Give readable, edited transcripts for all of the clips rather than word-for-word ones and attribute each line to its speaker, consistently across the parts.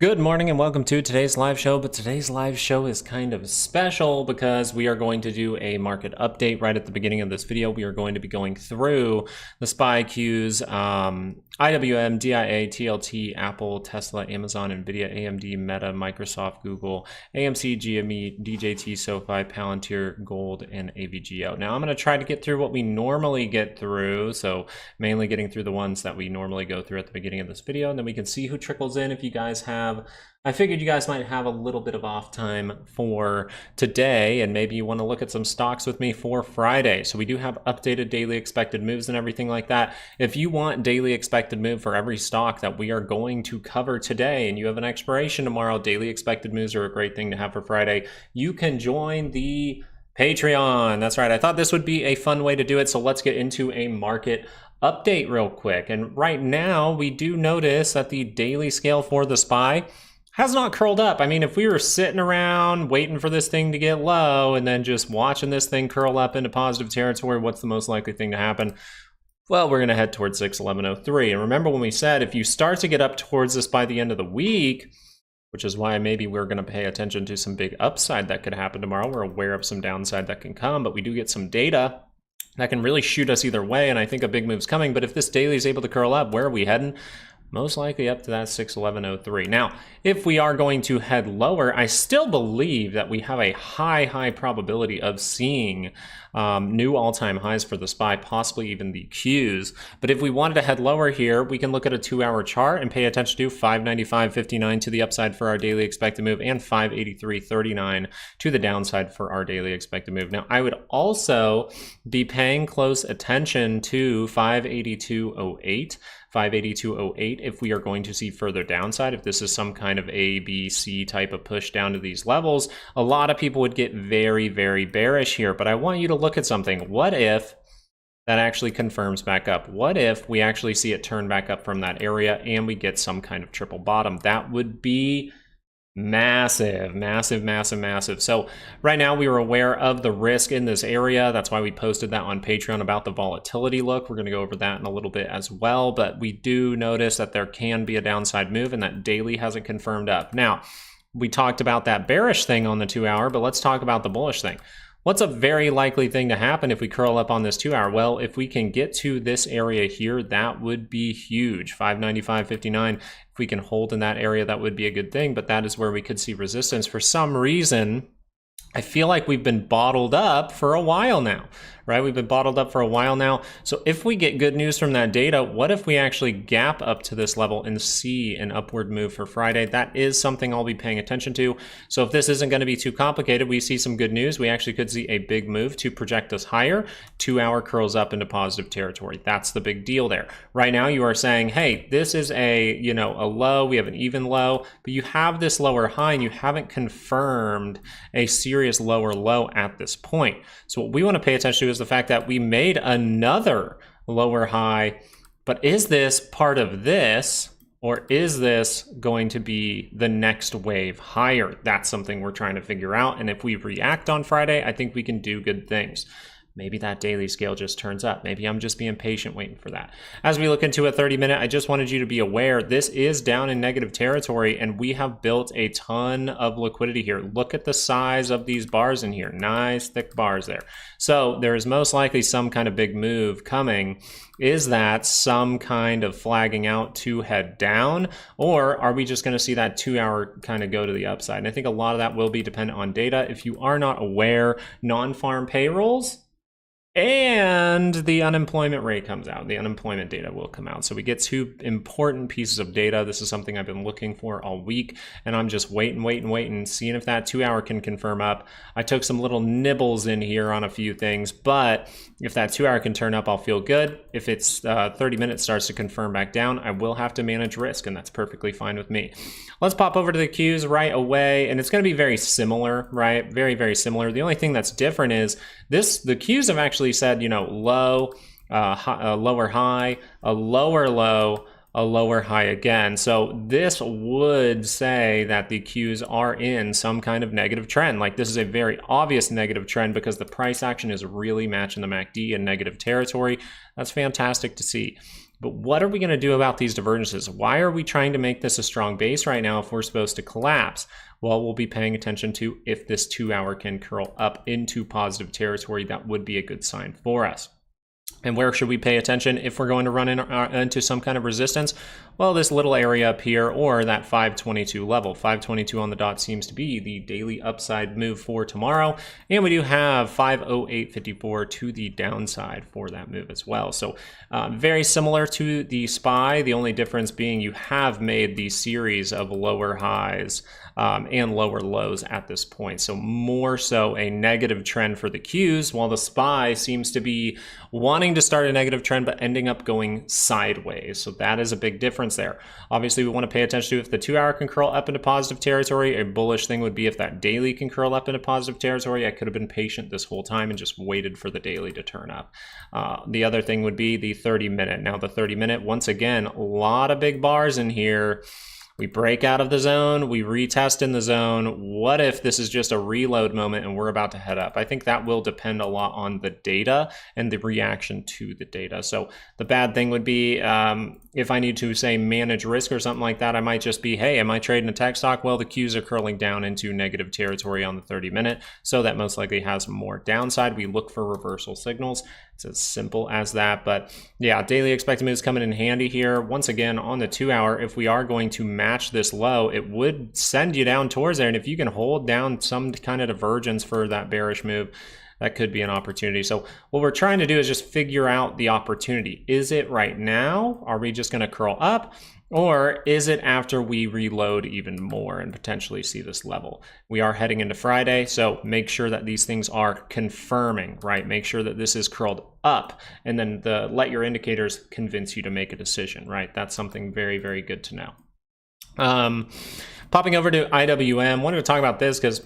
Speaker 1: Good morning and welcome to today's live show, but today's live show is kind of special because we are going to do a market update right at the beginning of this video. We are going to be going through the SPY Qs, IWM, DIA, TLT, Apple, Tesla, Amazon, Nvidia, AMD, Meta, Microsoft, Google, AMC, GME, DJT, SoFi, Palantir, Gold, and AVGO. Now I'm going to try to get through what we normally get through, so mainly getting through the ones that we normally go through at the beginning of this video, and then we can see who trickles in if you guys have. I figured you guys might have a little bit of off time for today, and maybe you want to look at some stocks with me for Friday. So we do have updated daily expected moves and everything like that. If you want daily expected move for every stock that we are going to cover today, and you have an expiration tomorrow, daily expected moves are a great thing to have for Friday. You can join the Patreon. That's right. I thought this would be a fun way to do it. So let's get into a market update real quick. And right now we do notice that the daily scale for the SPY has not curled up. I mean, if we were sitting around waiting for this thing to get low and then just watching this thing curl up into positive territory, what's the most likely thing to happen? Well, we're going to head towards 611.03. And remember when we said if you start to get up towards this by the end of the week, which is why maybe we're going to pay attention to some big upside that could happen tomorrow. We're aware of some downside that can come, but we do get some data that can really shoot us either way, and I think a big move's coming. But if this daily is able to curl up, where are we heading? Most likely up to that 611.03. Now, if we are going to head lower, I still believe that we have a high probability of seeing new all-time highs for the SPY, possibly even the Qs. But if we wanted to head lower here, we can look at a 2-hour chart and pay attention to 595.59 to the upside for our daily expected move and 583.39 to the downside for our daily expected move. Now, I would also be paying close attention to 582.08. 582.08 if we are going to see further downside. If this is some kind of A, B, C type of push down to these levels, a lot of people would get very bearish here. But I want you to look at something. What if that actually confirms back up? What if we actually see it turn back up from that area and we get some kind of triple bottom? That would be massive. So right now we were aware of the risk in this area. That's why we posted that on Patreon about the volatility look. We're going to go over that in a little bit as well, but we do notice that there can be a downside move and that daily hasn't confirmed up. Now, we talked about that bearish thing on the 2-hour, but let's talk about the bullish thing. What's a very likely thing to happen if we curl up on this 2-hour? Well, if we can get to this area here, that would be huge. 595.59. If we can hold in that area, that would be a good thing, but that is where we could see resistance. For some reason, I feel like we've been bottled up for a while now, right? We've been bottled up for a while now. So if we get good news from that data, what if we actually gap up to this level and see an upward move for Friday? That is something I'll be paying attention to. So if this isn't going to be too complicated, we see some good news. We actually could see a big move to project us higher. 2-hour curls up into positive territory. That's the big deal there. Right now you are saying, hey, this is a low. We have an even low, but you have this lower high and you haven't confirmed a serious lower low at this point. So what we want to pay attention to is the fact that we made another lower high, but is this part of this, or is this going to be the next wave higher? That's something we're trying to figure out. And if we react on Friday, I think we can do good things. Maybe that daily scale just turns up. Maybe I'm just being patient waiting for that. As we look into a 30-minute, I just wanted you to be aware this is down in negative territory and we have built a ton of liquidity here. Look at the size of these bars in here. Nice thick bars there. So there is most likely some kind of big move coming. Is that some kind of flagging out to head down, or are we just going to see that 2-hour kind of go to the upside? And I think a lot of that will be dependent on data. If you are not aware, non-farm payrolls and the unemployment rate comes out. The unemployment data will come out. So we get two important pieces of data. This is something I've been looking for all week, and I'm just waiting, seeing if that 2-hour can confirm up. I took some little nibbles in here on a few things, but if that 2-hour can turn up, I'll feel good. If it's 30 minutes starts to confirm back down, I will have to manage risk, and that's perfectly fine with me. Let's pop over to the Qs right away, and it's going to be very similar, right? Very similar. The only thing that's different is the Qs have actually said, low, a lower high, a lower low, a lower high again. So this would say that the Qs are in some kind of negative trend. Like this is a very obvious negative trend because the price action is really matching the MACD in negative territory. That's fantastic to see. But what are we going to do about these divergences? Why are we trying to make this a strong base right now if we're supposed to collapse? Well, we'll be paying attention to if this 2 hour can curl up into positive territory. That would be a good sign for us. And where should we pay attention if we're going to run into some kind of resistance? Well, this little area up here, or that 522 level. 522 on the dot seems to be the daily upside move for tomorrow. And we do have 508.54 to the downside for that move as well. So very similar to the SPY, the only difference being you have made the series of lower highs and lower lows at this point. So more so a negative trend for the Qs, while the SPY seems to be wanting to start a negative trend but ending up going sideways. So that is a big difference there. Obviously, we want to pay attention to if the 2 hour can curl up into positive territory. A bullish thing would be if that daily can curl up into positive territory. I could have been patient this whole time and just waited for the daily to turn up. The other thing would be the 30-minute. Now the 30-minute, once again, a lot of big bars in here. We break out of the zone, we retest in the zone. What if this is just a reload moment and we're about to head up? I think that will depend a lot on the data and the reaction to the data. So the bad thing would be if I need to, say, manage risk or something like that, I might just be, hey, am I trading a tech stock? Well, the Qs are curling down into negative territory on the 30-minute, so that most likely has more downside. We look for reversal signals. It's as simple as that. But yeah, daily expected moves coming in handy here. Once again, on the 2 hour, if we are going to match this low, it would send you down towards there. And if you can hold down some kind of divergence for that bearish move, that could be an opportunity. So what we're trying to do is just figure out the opportunity. Is it right now? Are we just going to curl up? Or is it after we reload even more and potentially see this level? We are heading into Friday, so make sure that these things are confirming, right? Make sure that this is curled up, and then let your indicators convince you to make a decision, right? That's something very, very good to know. Popping over to IWM, wanted to talk about this because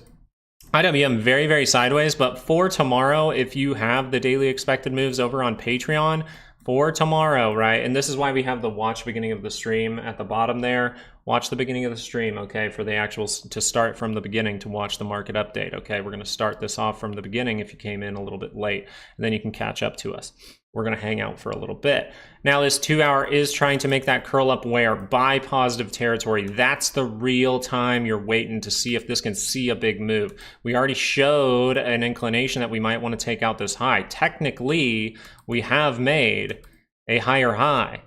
Speaker 1: IWM very, very sideways, but for tomorrow, if you have the daily expected moves over on Patreon, for tomorrow, right? And this is why we have the watch beginning of the stream at the bottom there. Watch the beginning of the stream, okay, for the actual, to start from the beginning to watch the market update, okay? We're gonna start this off from the beginning if you came in a little bit late, and then you can catch up to us. We're gonna hang out for a little bit. Now this 2 hour is trying to make that curl up where by positive territory. That's the real time you're waiting to see if this can see a big move. We already showed an inclination that we might want to take out this high. Technically, we have made a higher high.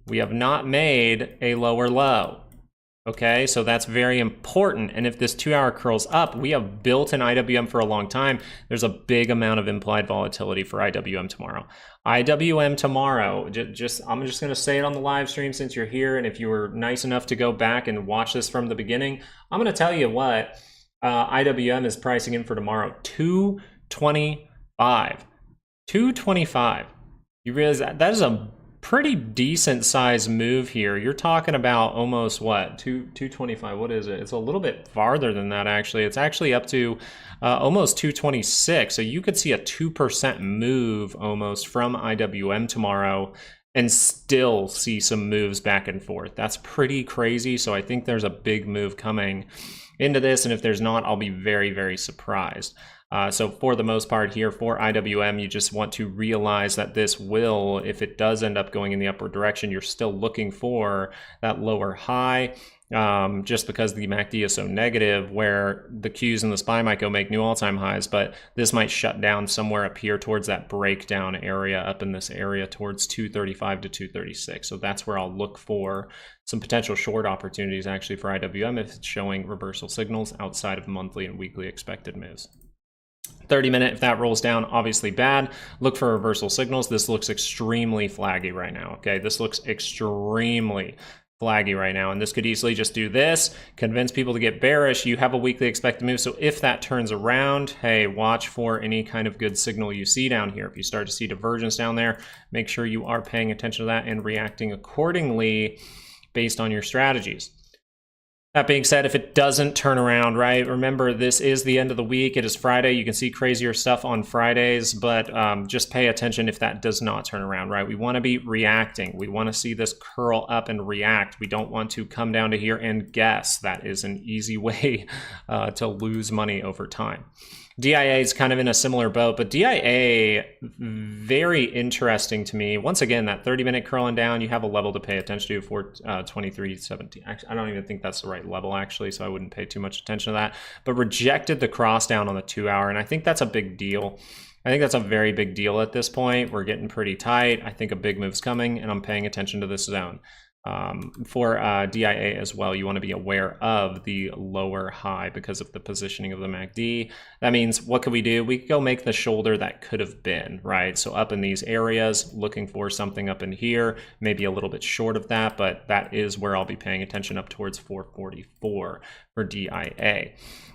Speaker 1: We have not made a lower low. Okay, so that's very important. And if this 2 hour curls up, we have built an IWM for a long time. There's a big amount of implied volatility for IWM tomorrow. IWM tomorrow, I'm just going to say it on the live stream since you're here. And if you were nice enough to go back and watch this from the beginning, I'm going to tell you what IWM is pricing in for tomorrow. 225. 225. You realize that is a pretty decent size move here. You're talking about almost what, 225, what is it? It's a little bit farther than that actually. It's actually up to almost 226. So you could see a 2% move almost from IWM tomorrow and still see some moves back and forth. That's pretty crazy. So I think there's a big move coming into this, and if there's not, I'll be very, very surprised. So for the most part here for IWM, you just want to realize that this will, if it does end up going in the upward direction, you're still looking for that lower high, just because the MACD is so negative, where the Qs and the SPY might go make new all-time highs, but this might shut down somewhere up here towards that breakdown area, up in this area towards 235 to 236. So that's where I'll look for some potential short opportunities actually for IWM if it's showing reversal signals outside of monthly and weekly expected moves. 30-minute, if that rolls down, obviously bad. Look for reversal signals. This looks extremely flaggy right now, okay? This looks extremely flaggy right now, and this could easily just do this, convince people to get bearish. You have a weekly expected move, so if that turns around, hey, watch for any kind of good signal you see down here. If you start to see divergence down there, make sure you are paying attention to that and reacting accordingly based on your strategies. That being said, if it doesn't turn around, right, remember this is the end of the week. It is Friday. You can see crazier stuff on Fridays, but just pay attention if that does not turn around, right? We want to be reacting. We want to see this curl up and react. We don't want to come down to here and guess. That is an easy way to lose money over time. DIA is kind of in a similar boat, but DIA, very interesting to me. Once again, that 30-minute curling down, you have a level to pay attention to for 23.17. Actually, I don't even think that's the right level, actually, so I wouldn't pay too much attention to that. But rejected the cross down on the 2-hour, and I think that's a big deal. I think that's a very big deal at this point. We're getting pretty tight. I think a big move's coming, and I'm paying attention to this zone. For DIA as well, you want to be aware of the lower high because of the positioning of the MACD. That means, what could we do? We could go make the shoulder that could have been, right? So up in these areas, looking for something up in here, maybe a little bit short of that, but that is where I'll be paying attention, up towards 444 for DIA.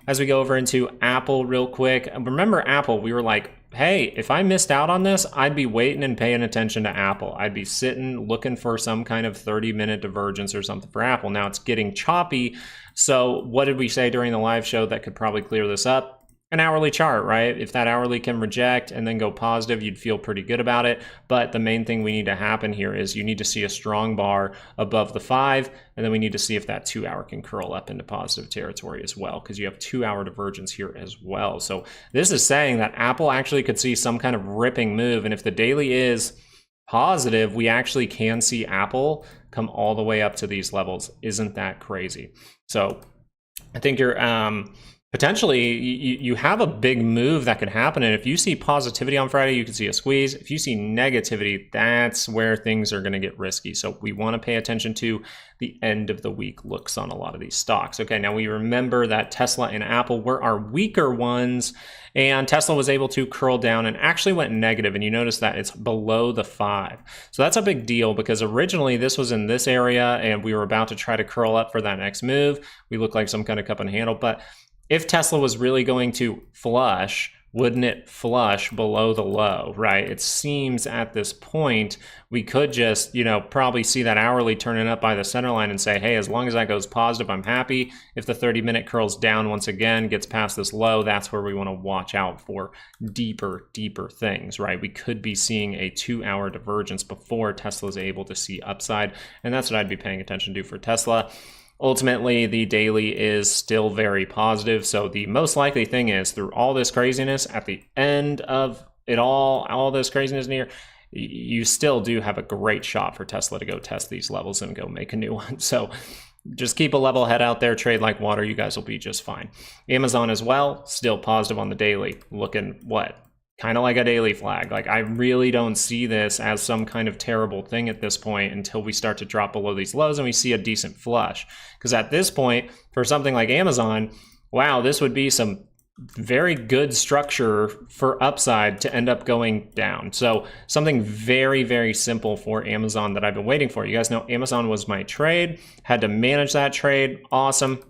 Speaker 1: As we go over into Apple real quick, remember Apple, we were like, hey, if I missed out on this, I'd be waiting and paying attention to Apple. I'd be sitting looking for some kind of 30-minute divergence or something for Apple. Now it's getting choppy. So what did we say during the live show that could probably clear this up? An hourly chart, right? If that hourly can reject and then go positive, you'd feel pretty good about it. But the main thing we need to happen here is you need to see a strong bar above the 5, and then we need to see if that 2-hour can curl up into positive territory as well, because you have 2-hour divergence here as well. So this is saying that Apple actually could see some kind of ripping move, and if the daily is positive, we actually can see Apple come all the way up to these levels. Isn't that crazy? So I think you're potentially, you have a big move that could happen, and if you see positivity on Friday, you can see a squeeze. If you see negativity, that's where things are going to get risky. So we want to pay attention to the end of the week looks on a lot of these stocks. Okay, now we remember that Tesla and Apple were our weaker ones, and Tesla was able to curl down and actually went negative, and you notice that it's below the 5. So that's a big deal, because originally this was in this area, and we were about to try to curl up for that next move. We look like some kind of cup and handle, but if Tesla was really going to flush, wouldn't it flush below the low, right? It seems at this point, we could just, probably see that hourly turning up by the center line and say, hey, as long as that goes positive, I'm happy. If the 30-minute curls down once again, gets past this low, that's where we want to watch out for deeper things, right? We could be seeing a 2-hour divergence before Tesla's able to see upside, and that's what I'd be paying attention to for Tesla. Ultimately, the daily is still very positive. So the most likely thing is, through all this craziness, at the end of it all this craziness in here, you still do have a great shot for Tesla to go test these levels and go make a new one. So just keep a level head out there, trade like water. You guys will be just fine. Amazon as well, still positive on the daily. Looking what? Kind of like a daily flag. Like, I really don't see this as some kind of terrible thing at this point until we start to drop below these lows and we see a decent flush. Because at this point, for something like Amazon, wow, this would be some very good structure for upside to end up going down. So something very simple for Amazon that I've been waiting for. You guys know Amazon was my trade, had to manage that trade. Awesome.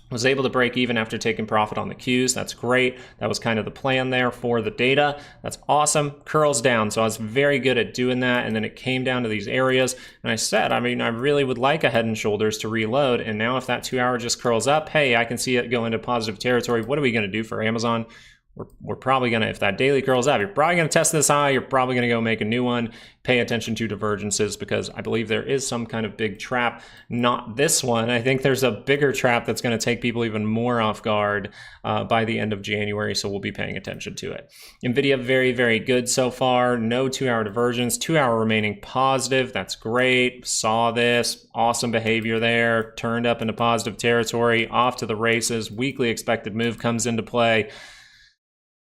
Speaker 1: Was able to break even after taking profit on the Qs. That's great. That was kind of the plan there for the data. That's awesome. Curls down. So I was very good at doing that. And then it came down to these areas. And I said, I really would like a head and shoulders to reload. And now if that 2-hour just curls up, hey, I can see it go into positive territory. What are we going to do for Amazon? We're probably going to, if that daily curls up, you're probably going to test this high. You're probably going to go make a new one. Pay attention to divergences, because I believe there is some kind of big trap. Not this one. I think there's a bigger trap that's going to take people even more off guard by the end of January. So we'll be paying attention to it. NVIDIA, very good so far. No 2-hour divergence. 2-hour remaining positive. That's great. Saw this. Awesome behavior there. Turned up into positive territory. Off to the races. Weekly expected move comes into play.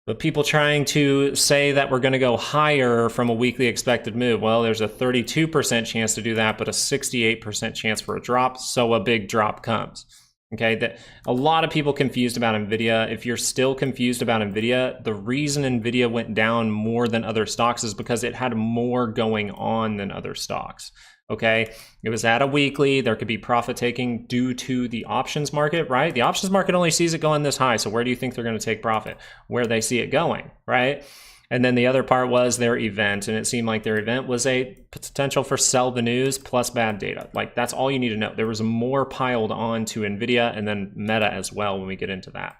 Speaker 1: But people trying to say that we're going to go higher from a weekly expected move, well, there's a 32% chance to do that, but a 68% chance for a drop, so a big drop comes. Okay, that a lot of people confused about NVIDIA. If you're still confused about NVIDIA, the reason NVIDIA went down more than other stocks is because it had more going on than other stocks. Okay, it was at a weekly. There could be profit taking due to the options market, right? The options market only sees it going this high. So where do you think they're going to take profit? Where they see it going, right? And then the other part was their event, and it seemed like their event was a potential for sell the news plus bad data. Like, that's all you need to know. There was more piled on to NVIDIA and then Meta as well when we get into that.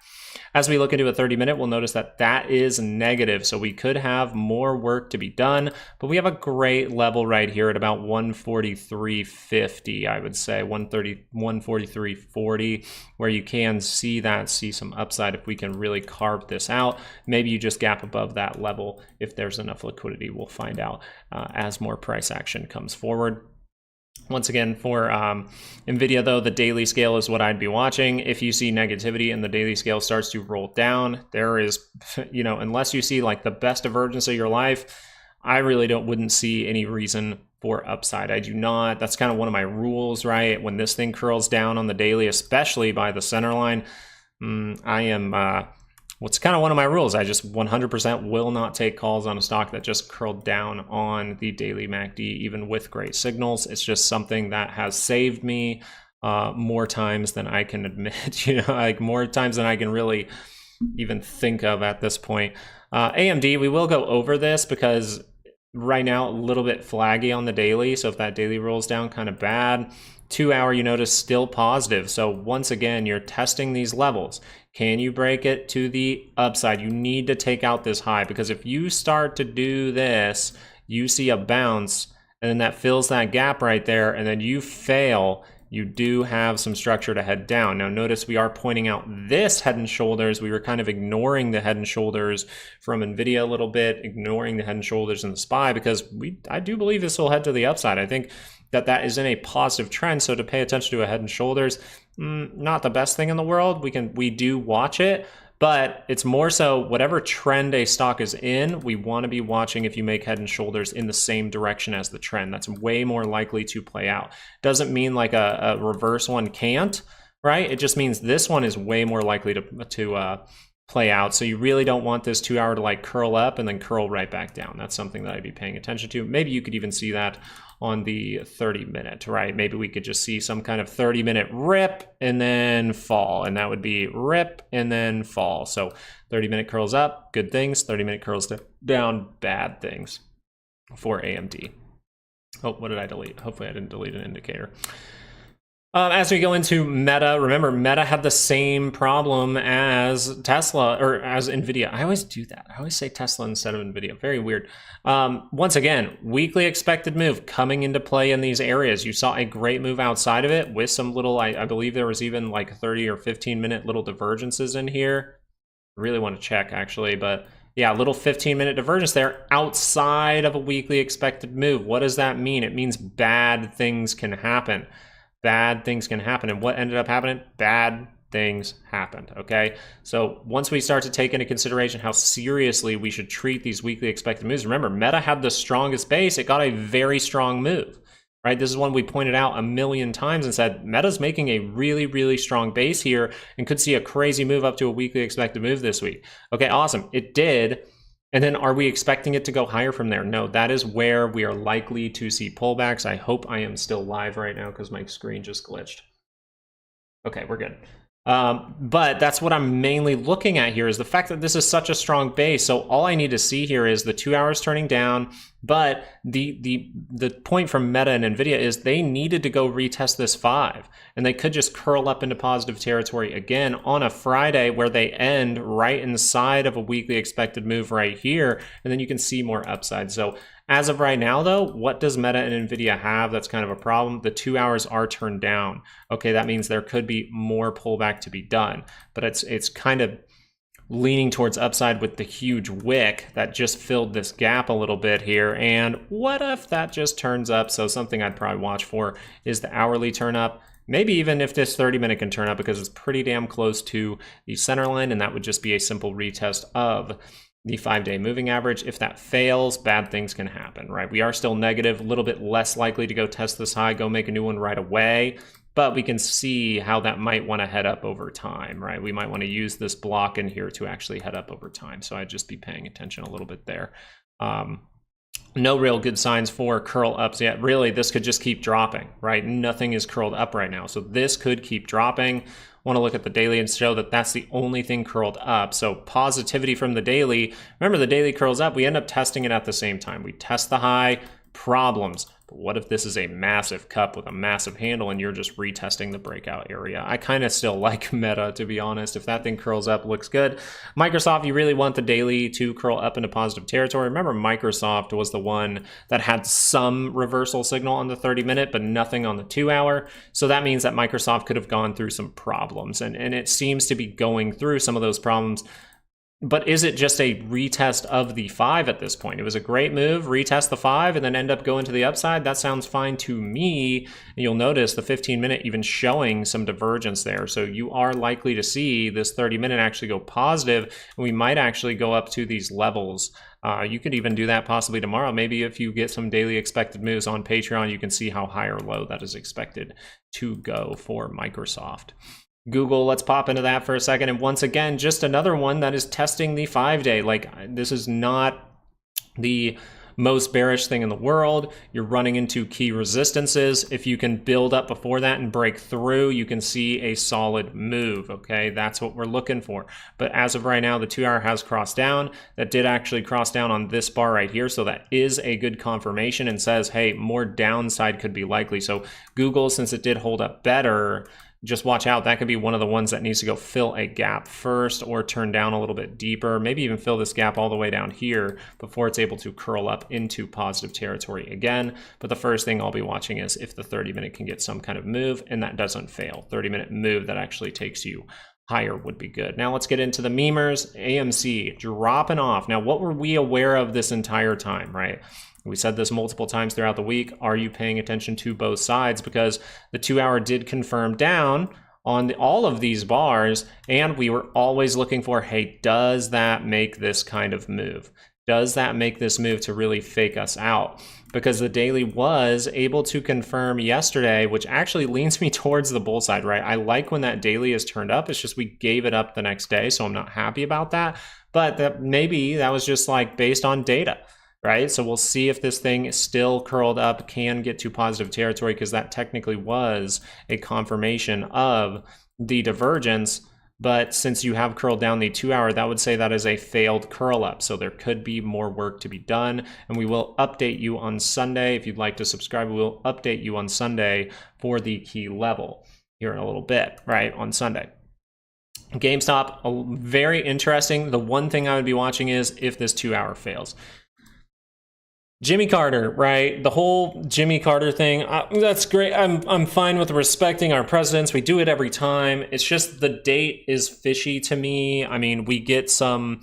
Speaker 1: As we look into a 30-minute, we'll notice that that is negative, so we could have more work to be done, but we have a great level right here at about 143.50, I would say, 143.40, where you can see some upside if we can really carve this out. Maybe you just gap above that level if there's enough liquidity. We'll find out as more price action comes forward. Once again, for NVIDIA, though, the daily scale is what I'd be watching. If you see negativity and the daily scale starts to roll down, there is, you know, unless you see like the best divergence of your life, I really wouldn't see any reason for upside. I do not. That's kind of one of my rules, right? When this thing curls down on the daily, especially by the center line, what's kind of one of my rules. I just 100% will not take calls on a stock that just curled down on the daily MACD, even with great signals. It's just something that has saved me more times than I can admit, you know, like more times than I can really even think of at this point. AMD, we will go over this because right now a little bit flaggy on the daily. So if that daily rolls down kind of bad, 2 hour, you notice still positive. So once again, you're testing these levels. Can you break it to the upside? You need to take out this high, because if you start to do this, you see a bounce and then that fills that gap right there, and then you fail, you do have some structure to head down. Now notice we are pointing out this head and shoulders. We were kind of ignoring the head and shoulders from NVIDIA a little bit, ignoring the head and shoulders in the SPY, because I do believe this will head to the upside. I think that is in a positive trend. So to pay attention to a head and shoulders, not the best thing in the world. We do watch it, but it's more so whatever trend a stock is in, we want to be watching if you make head and shoulders in the same direction as the trend. That's way more likely to play out. Doesn't mean like a reverse one can't, right? It just means this one is way more likely to play out. So you really don't want this 2 hour to like curl up and then curl right back down. That's something that I'd be paying attention to. Maybe you could even see that on the 30-minute, right? Maybe we could just see some kind of 30-minute rip and then fall, and that would be rip and then fall. So 30-minute curls up, good things. 30-minute curls down, bad things for AMD. Oh, what did I delete? Hopefully I didn't delete an indicator. As we go into Meta, remember Meta had the same problem as Tesla, or as NVIDIA. I always do that. I always say Tesla instead of NVIDIA. Very weird. Once again, weekly expected move coming into play in these areas. You saw a great move outside of it with some little, I believe there was even like 30 or 15-minute little divergences in here. I really want to check actually, but yeah, a little 15-minute divergence there outside of a weekly expected move. What does that mean? It means bad things can happen. Bad things can happen. And what ended up happening? Bad things happened, okay? So once we start to take into consideration how seriously we should treat these weekly expected moves, remember, Meta had the strongest base. It got a very strong move, right? This is one we pointed out a million times and said, Meta's making a really, really strong base here and could see a crazy move up to a weekly expected move this week. Okay, awesome. It did. And then are we expecting it to go higher from there? No, that is where we are likely to see pullbacks. I hope I am still live right now because my screen just glitched. Okay, we're good. But that's what I'm mainly looking at here is the fact that this is such a strong base. So all I need to see here is the 2 hours turning down. But the point from Meta and NVIDIA is they needed to go retest this 5. And they could just curl up into positive territory again on a Friday where they end right inside of a weekly expected move right here. And then you can see more upside. So as of right now, though, what does Meta and NVIDIA have? That's kind of a problem. The 2 hours are turned down. Okay, that means there could be more pullback to be done. But it's kind of leaning towards upside with the huge wick that just filled this gap a little bit here. And what if that just turns up? So something I'd probably watch for is the hourly turn up. Maybe even if this 30-minute can turn up because it's pretty damn close to the center line, and that would just be a simple retest of the 5-day moving average. If that fails, bad things can happen, right? We are still negative, a little bit less likely to go test this high, go make a new one right away, but we can see how that might want to head up over time, right? We might want to use this block in here to actually head up over time. So I'd just be paying attention a little bit there. No real good signs for curl ups yet. Really, this could just keep dropping, right? Nothing is curled up right now. So this could keep dropping. want to look at the daily and show that that's the only thing curled up. So positivity from the daily. Remember, the daily curls up, we end up testing it at the same time. We test the high, problems. But what if this is a massive cup with a massive handle and you're just retesting the breakout area? I kind of still like Meta, to be honest. If that thing curls up, looks good. Microsoft, you really want the daily to curl up into positive territory. Remember, Microsoft was the one that had some reversal signal on the 30-minute, but nothing on the 2-hour. So that means that Microsoft could have gone through some problems, and it seems to be going through some of those problems. But is it just a retest of the 5 at this point? It was a great move, retest the 5, and then end up going to the upside. That sounds fine to me. And you'll notice the 15-minute even showing some divergence there. So you are likely to see this 30-minute actually go positive, and we might actually go up to these levels. You could even do that possibly tomorrow. Maybe if you get some daily expected moves on Patreon, you can see how high or low that is expected to go for Microsoft. Google, let's pop into that for a second. And once again, just another one that is testing the 5-day. Like, this is not the most bearish thing in the world. You're running into key resistances. If you can build up before that and break through, you can see a solid move, okay? That's what we're looking for. But as of right now, the 2-hour has crossed down. That did actually cross down on this bar right here, so that is a good confirmation and says, hey, more downside could be likely. So Google, since it did hold up better, just watch out. That could be one of the ones that needs to go fill a gap first or turn down a little bit deeper, maybe even fill this gap all the way down here before it's able to curl up into positive territory again. But the first thing I'll be watching is if the 30-minute can get some kind of move, and that doesn't fail. 30-minute move that actually takes you higher would be good. Now let's get into the memers. AMC dropping off. Now, what were we aware of this entire time, right? We said this multiple times throughout the week. Are you paying attention to both sides? Because the 2-hour did confirm down on all of these bars, and we were always looking for, hey, does that make this kind of move? Does that make this move to really fake us out? Because the daily was able to confirm yesterday, which actually leans me towards the bull side, right? I like when that daily is turned up. It's just we gave it up the next day, so I'm not happy about that. But that maybe that was just like based on data, right? So we'll see if this thing is still curled up, can get to positive territory, because that technically was a confirmation of the divergence. But since you have curled down the 2-hour, that would say that is a failed curl up. So there could be more work to be done. And we will update you on Sunday. If you'd like to subscribe, we will update you on Sunday for the key level here in a little bit, right? On Sunday. GameStop, very interesting. The one thing I would be watching is if this 2-hour fails. Jimmy Carter, right? The whole Jimmy Carter thing, that's great. I'm fine with respecting our presidents. We do it every time. It's just the date is fishy to me. I mean, we get some,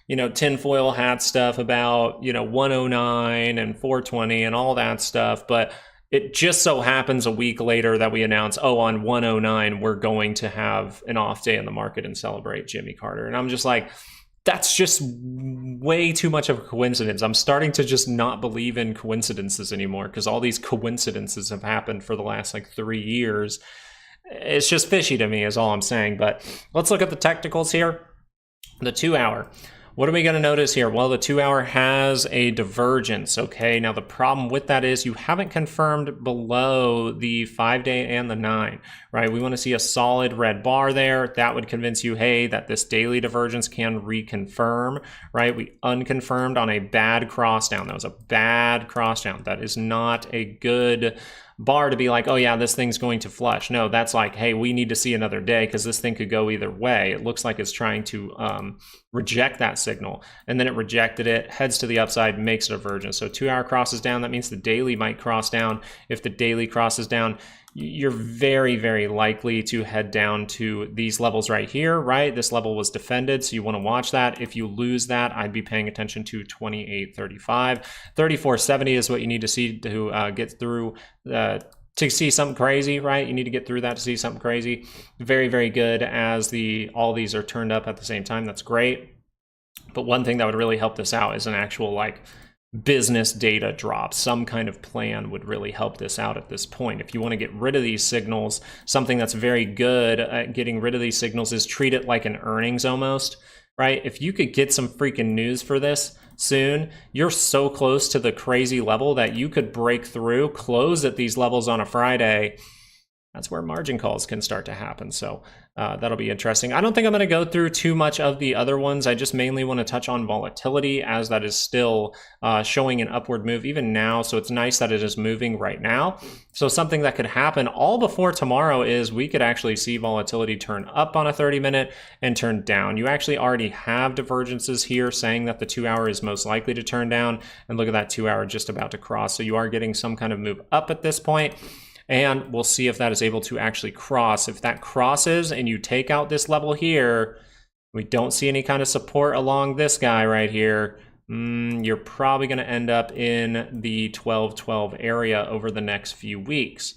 Speaker 1: tinfoil hat stuff about, 109 and 420 and all that stuff. But it just so happens a week later that we announce, on 109, we're going to have an off day in the market and celebrate Jimmy Carter. And I'm just like, that's just way too much of a coincidence. I'm starting to just not believe in coincidences anymore, because all these coincidences have happened for the last 3 years. It's just fishy to me is all I'm saying. But let's look at the technicals here. The 2-hour. What are we going to notice here? Well, the 2-hour has a divergence, okay? Now, the problem with that is you haven't confirmed below the 5-day and the 9, right? We want to see a solid red bar there. That would convince you, hey, that this daily divergence can reconfirm, right? We unconfirmed on a bad cross down. That was a bad cross down. That is not a good bar to be like, oh yeah, this thing's going to flush. No, that's like, hey, we need to see another day because this thing could go either way. It looks like it's trying to reject that signal, and then it rejected it, heads to the upside, makes a divergence. So 2-hour crosses down. That means the daily might cross down. If the daily crosses down, you're very, very likely to head down to these levels right here, right? This level was defended, so you want to watch that. If you lose that, I'd be paying attention to 28.35. 34.70 is what you need to see to get through to see something crazy, right? You need to get through that to see something crazy. Very, very good as all these are turned up at the same time. That's great. But one thing that would really help this out is an actual business data drop. Some kind of plan would really help this out at this point. If you want to get rid of these signals, something that's very good at getting rid of these signals is treat it like an earnings almost, right? If you could get some freaking news for this soon, you're so close to the crazy level that you could break through, close at these levels on a Friday, that's where margin calls can start to happen. So that'll be interesting. I don't think I'm going to go through too much of the other ones. I just mainly want to touch on volatility, as that is still showing an upward move even now. So it's nice that it is moving right now. So something that could happen all before tomorrow is we could actually see volatility turn up on a 30-minute and turn down. You actually already have divergences here saying that the 2-hour is most likely to turn down. And look at that 2-hour just about to cross. So you are getting some kind of move up at this point. And we'll see if that is able to actually cross. If that crosses and you take out this level here, we don't see any kind of support along this guy right here, you're probably going to end up in the 12-12 area over the next few weeks.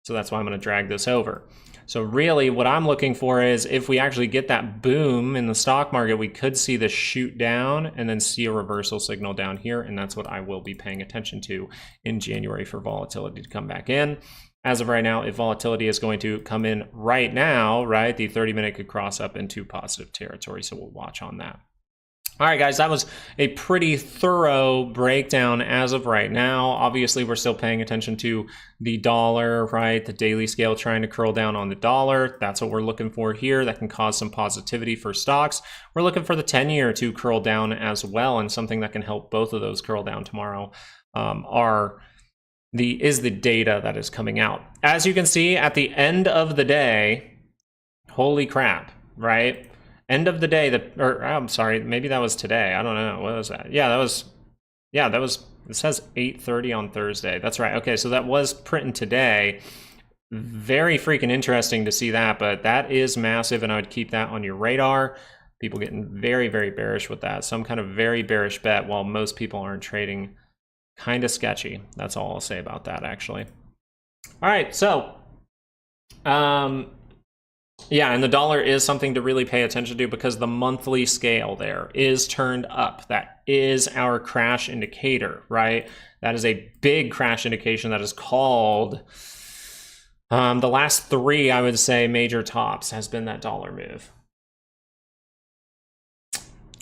Speaker 1: So that's why I'm going to drag this over. So really what I'm looking for is if we actually get that boom in the stock market, we could see this shoot down and then see a reversal signal down here. And that's what I will be paying attention to in January for volatility to come back in. As of right now, if volatility is going to come in right now, right, the 30-minute could cross up into positive territory. So we'll watch on that. All right, guys, that was a pretty thorough breakdown as of right now. Obviously, we're still paying attention to the dollar, right? The daily scale trying to curl down on the dollar. That's what we're looking for here. That can cause some positivity for stocks. We're looking for the 10-year to curl down as well, and something that can help both of those curl down tomorrow is the data that is coming out. As you can see at the end of the day, holy crap, right? End of the day, I'm sorry, maybe that was today. I don't know. What was that? Yeah, that was, it says 8:30 on Thursday. That's right. Okay, so that was printing today. Very freaking interesting to see that, but that is massive, and I would keep that on your radar. People getting very, very bearish with that. Some kind of very bearish bet while most people aren't trading. Kind of sketchy. That's all I'll say about that, actually. All right, so yeah, and the dollar is something to really pay attention to because the monthly scale there is turned up. That is our crash indicator, right? That is a big crash indication that is called the last 3, I would say, major tops has been that dollar move.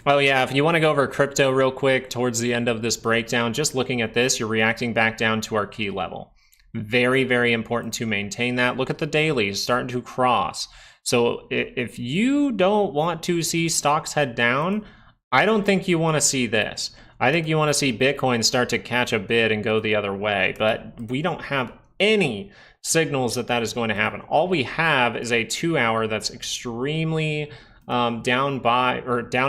Speaker 1: Oh yeah, if you want to go over crypto real quick towards the end of this breakdown, just looking at this, you're reacting back down to our key level. Very, very important to maintain that. Look at the dailies starting to cross. So if you don't want to see stocks head down, I don't think you want to see this. I think you want to see Bitcoin start to catch a bid and go the other way, but we don't have any signals that that is going to happen. All we have is a 2-hour that's extremely down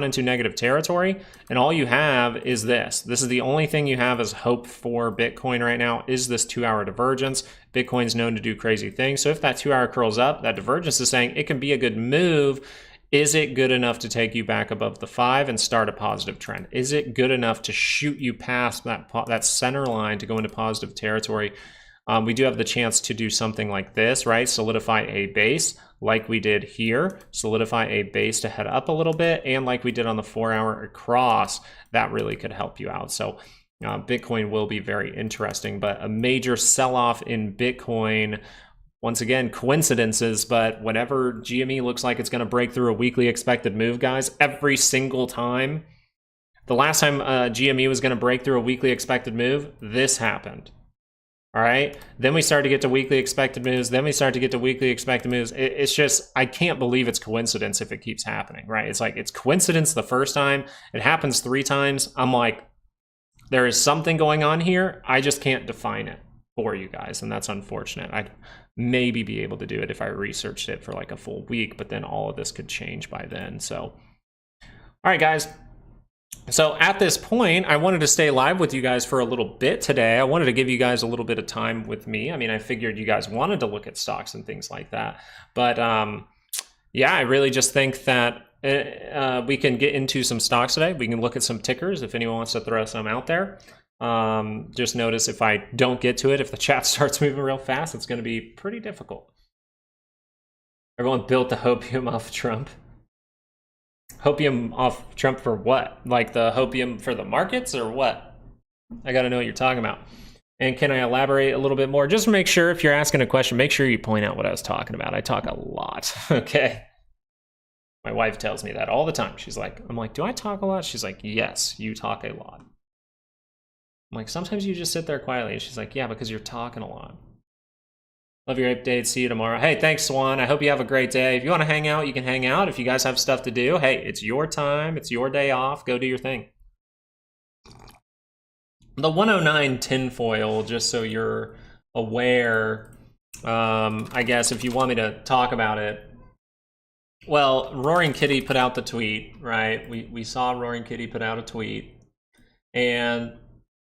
Speaker 1: into negative territory, and all you have is this. This is the only thing you have as hope for Bitcoin right now is this 2-hour divergence. Bitcoin's known to do crazy things. So if that 2-hour curls up, that divergence is saying it can be a good move. Is it good enough to take you back above the 5 and start a positive trend? Is it good enough to shoot you past that center line to go into positive territory? We do have the chance to do something like this, right? Solidify a base like we did here, solidify a base to head up a little bit, and like we did on the 4-hour across, that really could help you out. So Bitcoin will be very interesting, but a major sell-off in Bitcoin, once again, coincidences, but whenever GME looks like it's going to break through a weekly expected move, guys, every single time, the last time GME was going to break through a weekly expected move, this happened. All right, then we start to get to weekly expected moves. Then we start to get to weekly expected moves. It's just, I can't believe it's coincidence if it keeps happening, right? It's like, it's coincidence the first time. It happens 3 times. I'm like, there is something going on here. I just can't define it for you guys, and that's unfortunate. I'd maybe be able to do it if I researched it for like a full week, but then all of this could change by then. So, all right, guys. So at this point, I wanted to stay live with you guys for a little bit today. I wanted to give you guys a little bit of time with me. I mean, I figured you guys wanted to look at stocks and things like that. But yeah, I really just think that we can get into some stocks today. We can look at some tickers if anyone wants to throw some out there. Just notice if I don't get to it, if the chat starts moving real fast, it's going to be pretty difficult. Everyone built the hopium off Trump. Hopium off Trump for what? Like the hopium for the markets or what? I got to know what you're talking about. And can I elaborate a little bit more? Just make sure if you're asking a question, make sure you point out what I was talking about. I talk a lot, okay? My wife tells me that all the time. She's like, I'm like, do I talk a lot? She's like, yes, you talk a lot. I'm like, sometimes you just sit there quietly. And she's like, yeah, because you're talking a lot. Love your updates. See you tomorrow. Hey, thanks, Swan. I hope you have a great day. If you want to hang out, you can hang out. If you guys have stuff to do, hey, it's your time. It's your day off. Go do your thing. The 109 tinfoil, just so you're aware, I guess if you want me to talk about it. Well, Roaring Kitty put out the tweet, right? We saw Roaring Kitty put out a tweet. And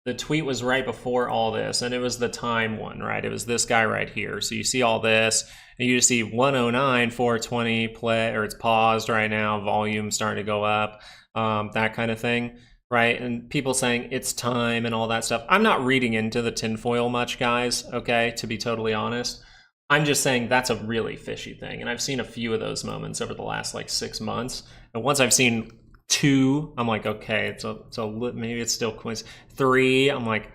Speaker 1: the tweet was right before all this, and it was the time one, right? It was this guy right here. So you see all this, and you just see 109, 420 play, or it's paused right now, volume starting to go up, that kind of thing, right? And people saying it's time and all that stuff. I'm not reading into the tinfoil much, guys, okay, to be totally honest. I'm just saying that's a really fishy thing. And I've seen a few of those moments over the last like 6 months. And once I've seen 2, I'm like, okay, maybe it's still coincidence. 3, I'm like,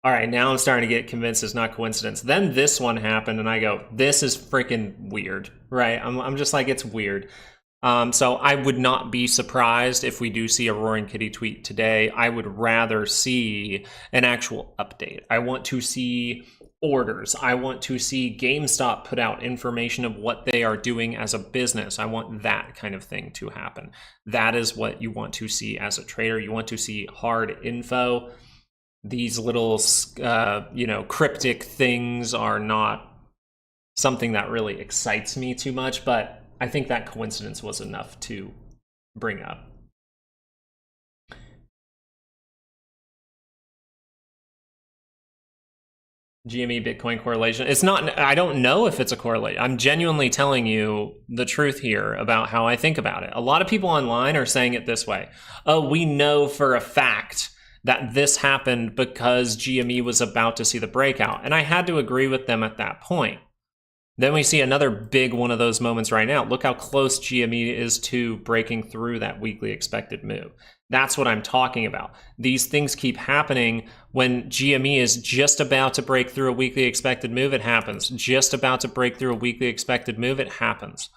Speaker 1: all right, now I'm starting to get convinced it's not coincidence. Then this one happened, and I go, this is freaking weird, right? I'm just like, it's weird. So I would not be surprised if we do see a Roaring Kitty tweet today. I would rather see an actual update. I want to see orders. I want to see GameStop put out information of what they are doing as a business. I want that kind of thing to happen. That is what you want to see as a trader. You want to see hard info. These little, cryptic things are not something that really excites me too much, but I think that coincidence was enough to bring up. GME Bitcoin correlation. It's not, I don't know if it's a correlation. I'm genuinely telling you the truth here about how I think about it. A lot of people online are saying it this way. Oh, we know for a fact that this happened because GME was about to see the breakout. And I had to agree with them at that point. Then we see another big one of those moments right now. Look how close GME is to breaking through that weekly expected move. That's what I'm talking about. These things keep happening when GME is just about to break through a weekly expected move, it happens. Just about to break through a weekly expected move, it happens.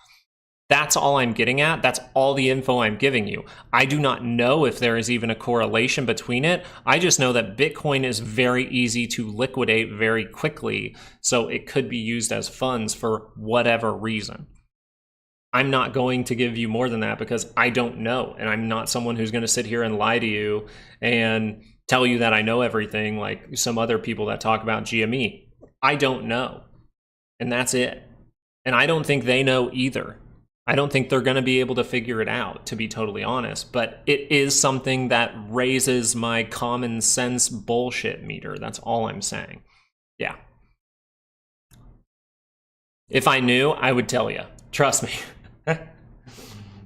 Speaker 1: That's all I'm getting at. That's all the info I'm giving you. I do not know if there is even a correlation between it. I just know that Bitcoin is very easy to liquidate very quickly, so it could be used as funds for whatever reason. I'm not going to give you more than that because I don't know, and I'm not someone who's going to sit here and lie to you and tell you that I know everything like some other people that talk about GME. I don't know, and that's it. And I don't think they know either. I don't think they're going to be able to figure it out, to be totally honest, but it is something that raises my common sense bullshit meter. That's all I'm saying. Yeah. If I knew, I would tell you. Trust me.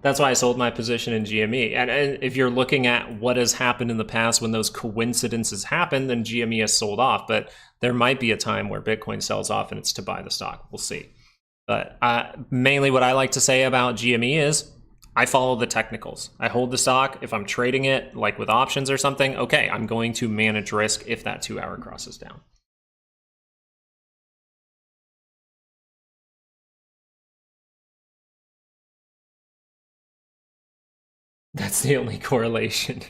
Speaker 1: That's why I sold my position in GME. And if you're looking at what has happened in the past when those coincidences happen, then GME has sold off. But there might be a time where Bitcoin sells off and it's to buy the stock. We'll see. But mainly what I like to say about GME is I follow the technicals. I hold the stock. If I'm trading it like with options or something, okay, I'm going to manage risk if that 2 hour crosses down. That's the only correlation.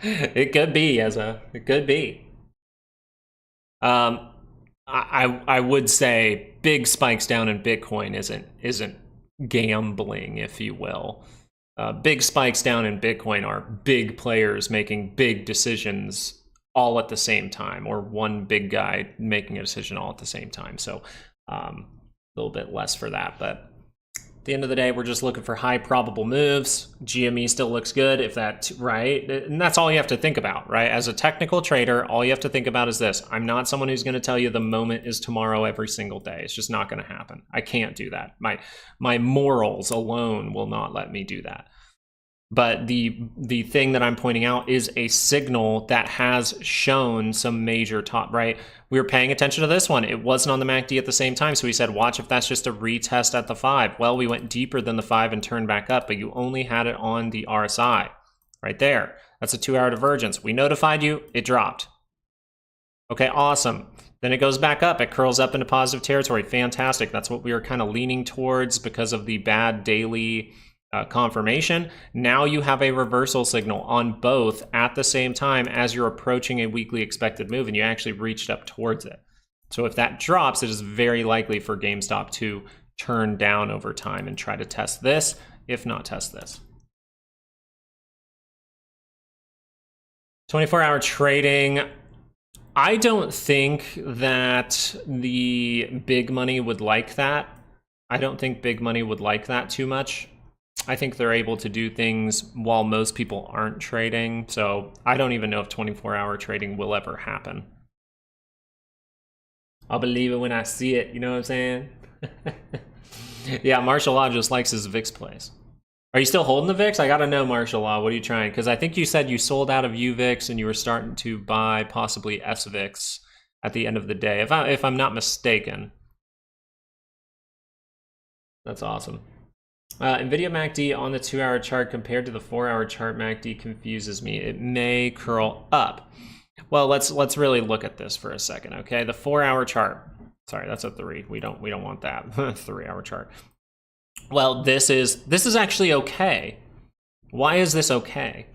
Speaker 1: It could be it could be. I would say big spikes down in Bitcoin isn't gambling, if you will. Big spikes down in Bitcoin are big players making big decisions all at the same time, or one big guy making a decision all at the same time. So a little bit less for that, but at the end of the day, we're just looking for high probable moves. GME still looks good if that's right. And that's all you have to think about, right? As a technical trader, all you have to think about is this. I'm not someone who's going to tell you the moment is tomorrow every single day. It's just not going to happen. I can't do that. My morals alone will not let me do that. But the thing that I'm pointing out is a signal that has shown some major top, right? We were paying attention to this one. It wasn't on the MACD at the same time. So we said, watch if that's just a retest at the 5. Well, we went deeper than the 5 and turned back up, but you only had it on the RSI right there. That's a 2 hour divergence. We notified you, it dropped. Okay, awesome. Then it goes back up. It curls up into positive territory. Fantastic. That's what we were kind of leaning towards because of the bad daily confirmation. Now you have a reversal signal on both at the same time as you're approaching a weekly expected move, and you actually reached up towards it. So if that drops, it is very likely for GameStop to turn down over time and try to test this, if not test this. 24-hour trading. I don't think that the big money would like that. I don't think big money would like that too much. I think they're able to do things while most people aren't trading. So I don't even know if 24-hour trading will ever happen. I'll believe it when I see it. You know what I'm saying? Yeah, Martial Law just likes his VIX plays. Are you still holding the VIX? I gotta know, Martial Law. What are you trying? Because I think you said you sold out of UVIX and you were starting to buy possibly SVIX at the end of the day, if I'm not mistaken. That's awesome. NVIDIA MACD on the 2-hour chart compared to the 4-hour chart MACD confuses me. It may curl up. Well, let's really look at this for a second, okay? The 4-hour chart. Sorry, that's a 3. We don't want that 3-hour chart. Well, this is actually okay. Why is this okay?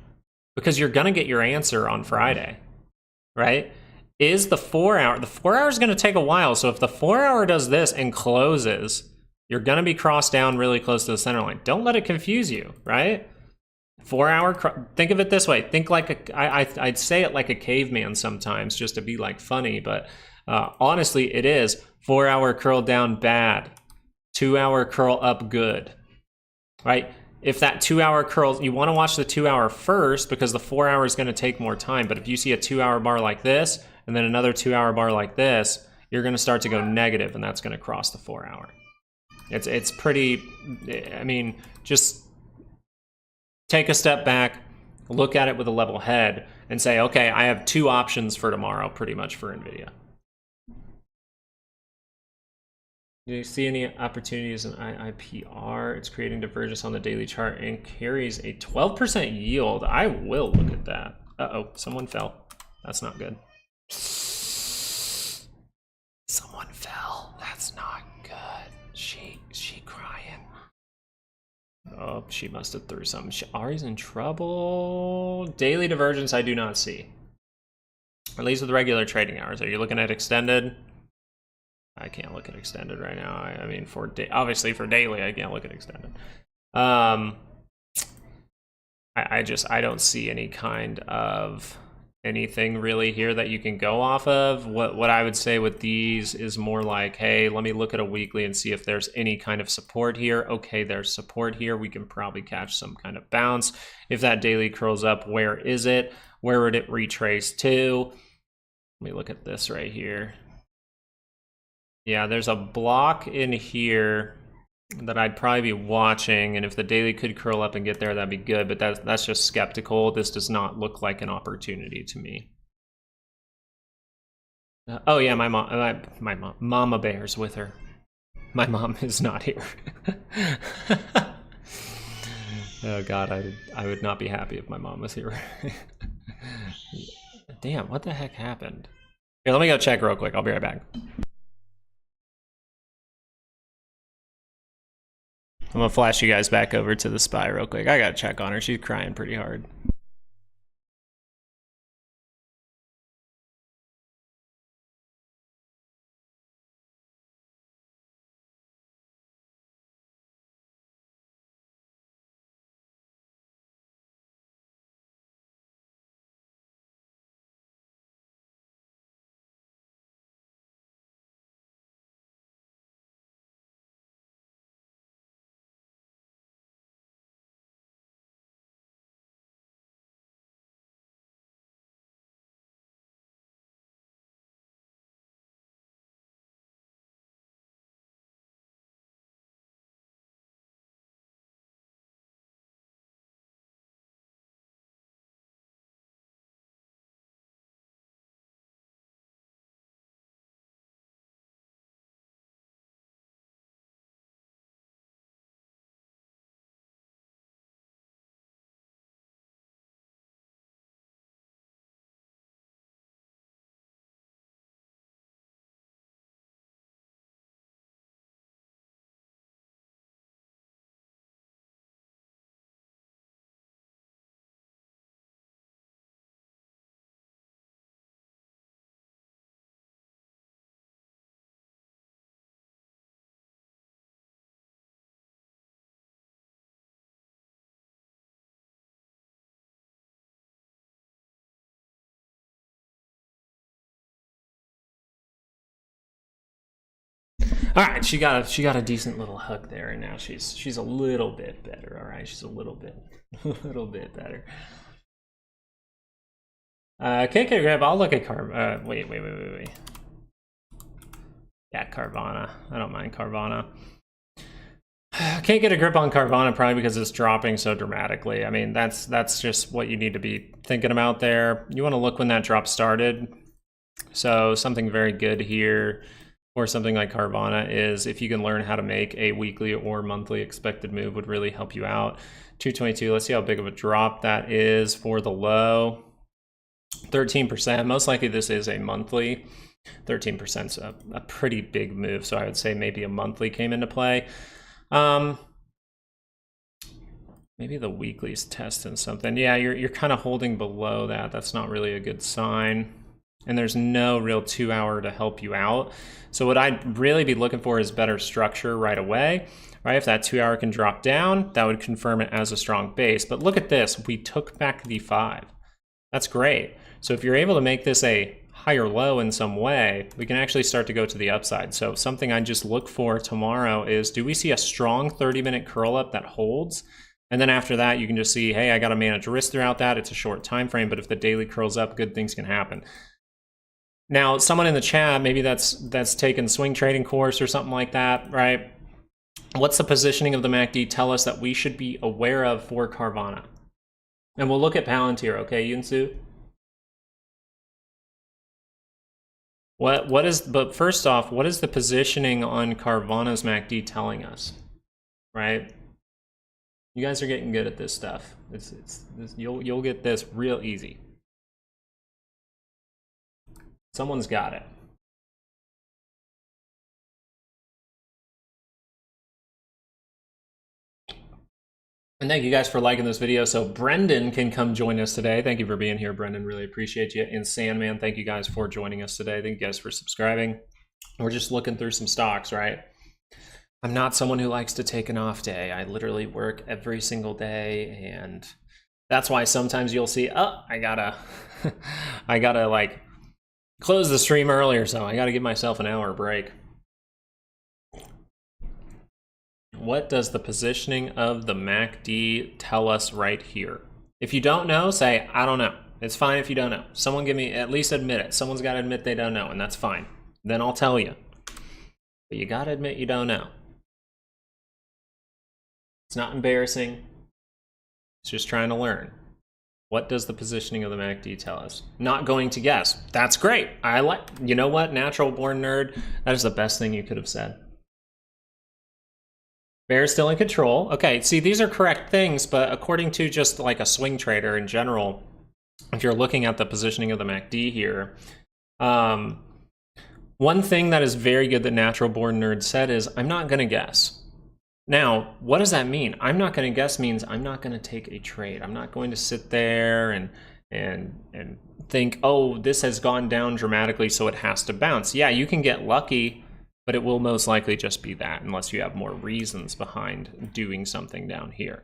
Speaker 1: Because you're gonna get your answer on Friday, right? Is the 4-hour? The 4-hour is gonna take a while. So if the 4-hour does this and closes, you're gonna be crossed down really close to the center line. Don't let it confuse you, right? 4-hour, think of it this way. Think like I'd say it like a caveman sometimes just to be like funny, but honestly, it is 4-hour curl down bad, 2-hour curl up good, right? If that 2-hour curl, you want to watch the 2-hour first because the 4-hour is going to take more time. But if you see a 2-hour bar like this and then another 2-hour bar like this, you're going to start to go negative, and that's going to cross the 4-hour. It's pretty. I mean, just take a step back, look at it with a level head, and say, okay, I have 2 options for tomorrow, pretty much for NVIDIA. Do you see any opportunities in IIPR? It's creating divergence on the daily chart and carries a 12% yield. I will look at that. Uh-oh, someone fell. That's not good. Someone fell. That's not good. She crying. Oh, she must have threw something. Ari's in trouble. Daily divergence I do not see. At least with regular trading hours. Are you looking at extended? I can't look at extended right now. I mean, obviously for daily, I can't look at extended. I don't see any kind of anything really here that you can go off of. What I would say with these is more like, hey, let me look at a weekly and see if there's any kind of support here. Okay, there's support here. We can probably catch some kind of bounce. If that daily curls up, where is it? Where would it retrace to? Let me look at this right here. Yeah, there's a block in here that I'd probably be watching, and if the daily could curl up and get there, that'd be good, but that's just skeptical. This does not look like an opportunity to me. Oh yeah, my mom, Mama Bear's with her. My mom is not here. Oh God, I would not be happy if my mom was here. Damn, what the heck happened? Here, let me go check real quick. I'll be right back. I'm gonna flash you guys back over to the SPY real quick. I gotta check on her. She's crying pretty hard. All right, she got a decent little hook there, and now she's a little bit better. All right, she's a little bit better. KK Grab, I'll look at wait. Yeah, Carvana. I don't mind Carvana. I can't get a grip on Carvana probably because it's dropping so dramatically. I mean, that's just what you need to be thinking about there. You want to look when that drop started. So something very good here for something like Carvana is if you can learn how to make a weekly or monthly expected move would really help you out. 222, let's see how big of a drop that is for the low. 13%, most likely this is a monthly. 13% is a pretty big move, so I would say maybe a monthly came into play. Maybe the weekly's testing something. Yeah, you're kind of holding below that. That's not really a good sign. And there's no real 2 hour to help you out. So what I'd really be looking for is better structure right away. Right, if that 2 hour can drop down, that would confirm it as a strong base. But look at this, we took back the 5. That's great. So if you're able to make this a higher low in some way, we can actually start to go to the upside. So something I just look for tomorrow is, do we see a strong 30-minute curl up that holds? And then after that, you can just see, hey, I got to manage risk throughout that. It's a short time frame, but if the daily curls up, good things can happen. Now, someone in the chat, maybe that's taken swing trading course or something like that, right? What's the positioning of the MACD tell us that we should be aware of for Carvana? And we'll look at Palantir, okay, Yunsu? But first off, what is the positioning on Carvana's MACD telling us, right? You guys are getting good at this stuff. You'll get this real easy. Someone's got it. And thank you guys for liking this video. So Brendan can come join us today. Thank you for being here, Brendan. Really appreciate you. And Sandman, thank you guys for joining us today. Thank you guys for subscribing. We're just looking through some stocks, right? I'm not someone who likes to take an off day. I literally work every single day, and that's why sometimes you'll see, oh, I gotta like close the stream earlier, so I gotta give myself an hour break. What does the positioning of the MACD tell us right here? If you don't know, say, I don't know. It's fine if you don't know. Someone give me, at least admit it. Someone's got to admit they don't know, and that's fine. Then I'll tell you. But you got to admit you don't know. It's not embarrassing. It's just trying to learn. What does the positioning of the MACD tell us? Not going to guess. That's great. You know what, natural born nerd? That is the best thing you could have said. Bear is still in control. Okay, see, these are correct things, but according to just like a swing trader in general, if you're looking at the positioning of the MACD here, one thing that is very good that Natural Born Nerd said is, I'm not gonna guess. Now, what does that mean? I'm not gonna guess means I'm not gonna take a trade. I'm not going to sit there and think, oh, this has gone down dramatically, so it has to bounce. Yeah, you can get lucky, but it will most likely just be that unless you have more reasons behind doing something down here,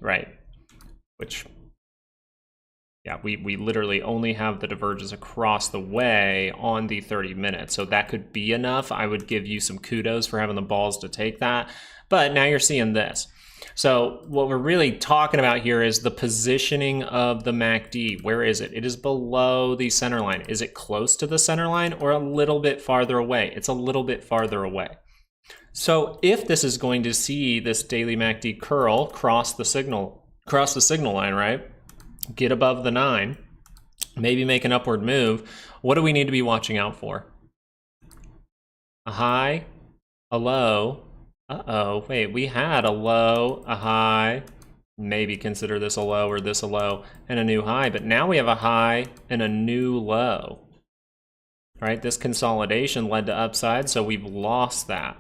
Speaker 1: right? Which, yeah, we literally only have the divergence across the way on the 30 minutes. So that could be enough. I would give you some kudos for having the balls to take that. But now you're seeing this. So what we're really talking about here is the positioning of the MACD. Where is it? It is below the center line. Is it close to the center line or a little bit farther away? It's a little bit farther away. So if this is going to see this daily MACD curl cross the signal line, right? Get above the 9, maybe make an upward move. What do we need to be watching out for? A high, a low. Uh-oh, wait, we had a low, a high, maybe consider this a low or this a low, and a new high, but now we have a high and a new low, right? This consolidation led to upside, so we've lost that.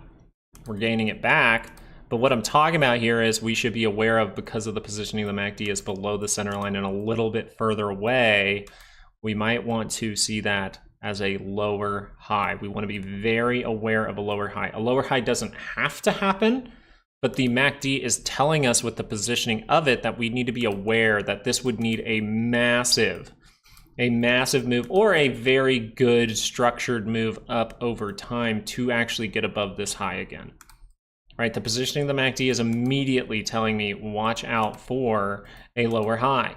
Speaker 1: We're gaining it back, but what I'm talking about here is we should be aware of, because of the positioning of the MACD is below the center line and a little bit further away, we might want to see that as a lower high. We want to be very aware of a lower high. A lower high doesn't have to happen, but the MACD is telling us with the positioning of it that we need to be aware that this would need a massive a massive move or a very good structured move up over time to actually get above this high again. Right, the positioning of the MACD is immediately telling me watch out for a lower high.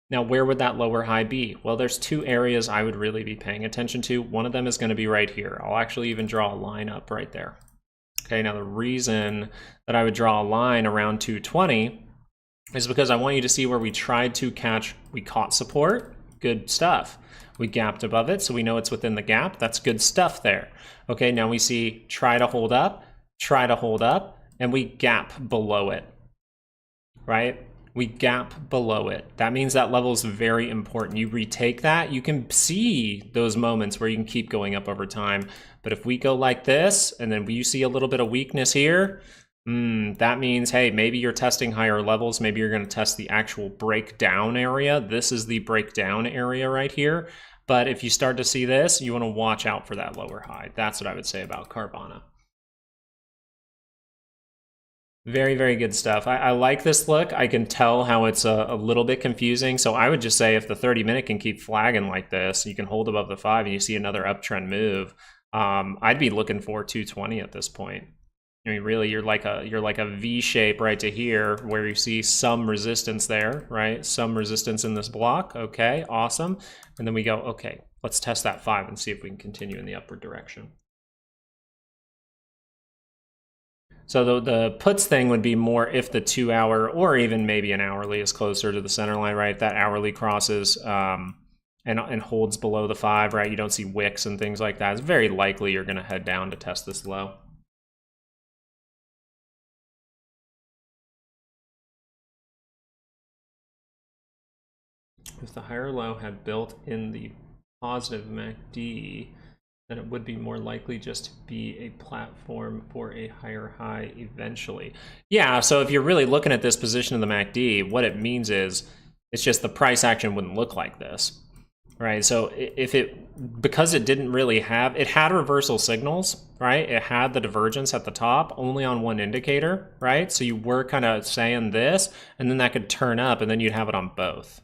Speaker 1: Now, where would that lower high be? Well, there's two areas I would really be paying attention to. One of them is going to be right here. I'll actually even draw a line up right there. Okay, now the reason that I would draw a line around 220 is because I want you to see where we tried to catch, we caught support, good stuff. We gapped above it, so we know it's within the gap. That's good stuff there. Okay, now we see try to hold up, and we gap below it, right? We gap below it. That means that level is very important. You retake that, you can see those moments where you can keep going up over time. But if we go like this, and then you see a little bit of weakness here, that means, hey, maybe you're testing higher levels. Maybe you're going to test the actual breakdown area. This is the breakdown area right here. But if you start to see this, you want to watch out for that lower high. That's what I would say about Carvana. Very, very good stuff. I like this look. I can tell how it's a little bit confusing. So I would just say if the 30-minute can keep flagging like this, you can hold above the 5 and you see another uptrend move, I'd be looking for 220 at this point. I mean, really, you're like a V shape right to here where you see some resistance there, right? Some resistance in this block. Okay, awesome. And then we go, okay, let's test that 5 and see if we can continue in the upward direction. So the puts thing would be more if the 2 hour or even maybe an hourly is closer to the center line, right? That hourly crosses and holds below the 5, right? You don't see wicks and things like that. It's very likely you're going to head down to test this low. If the higher low had built in the positive MACD, then it would be more likely just to be a platform for a higher high eventually. Yeah, so if you're really looking at this position of the MACD, what it means is it's just the price action wouldn't look like this, right? So if because it didn't really have, it had reversal signals, right? It had the divergence at the top only on one indicator, right? So you were kind of saying this, and then that could turn up, and then you'd have it on both,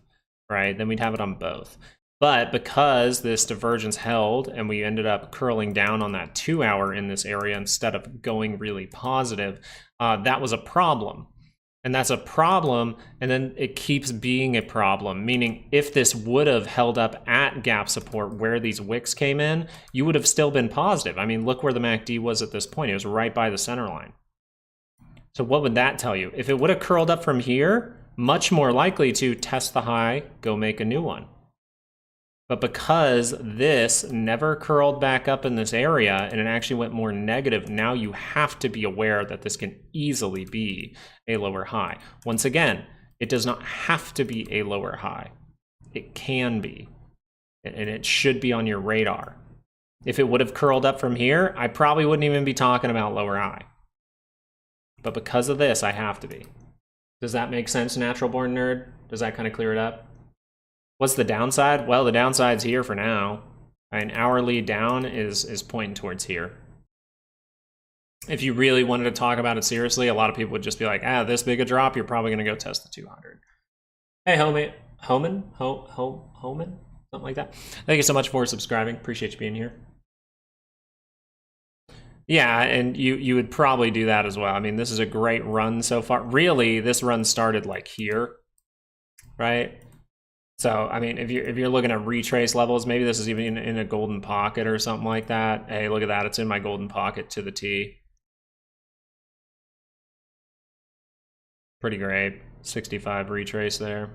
Speaker 1: right? Then we'd have it on both. But because this divergence held and we ended up curling down on that 2 hour in this area instead of going really positive, that was a problem. And that's a problem, and then it keeps being a problem, meaning if this would have held up at gap support where these wicks came in, you would have still been positive. I mean, look where the MACD was at this point. It was right by the center line. So what would that tell you? If it would have curled up from here, much more likely to test the high, go make a new one. But because this never curled back up in this area and it actually went more negative, now you have to be aware that this can easily be a lower high. Once again, it does not have to be a lower high. It can be, and it should be on your radar. If it would have curled up from here, I probably wouldn't even be talking about lower high. But because of this, I have to be. Does that make sense, natural born nerd? Does that kind of clear it up? What's the downside? Well, the downside's here for now. An hourly down is pointing towards here. If you really wanted to talk about it seriously, a lot of people would just be like, this big a drop, you're probably going to go test the 200. Hey, Homan? Something like that. Thank you so much for subscribing. Appreciate you being here. Yeah, and you would probably do that as well. I mean, this is a great run so far. Really, this run started like here, right? So, I mean, if you're looking at retrace levels, maybe this is even in a golden pocket or something like that. Hey, look at that. It's in my golden pocket to the T. Pretty great. 65 retrace there.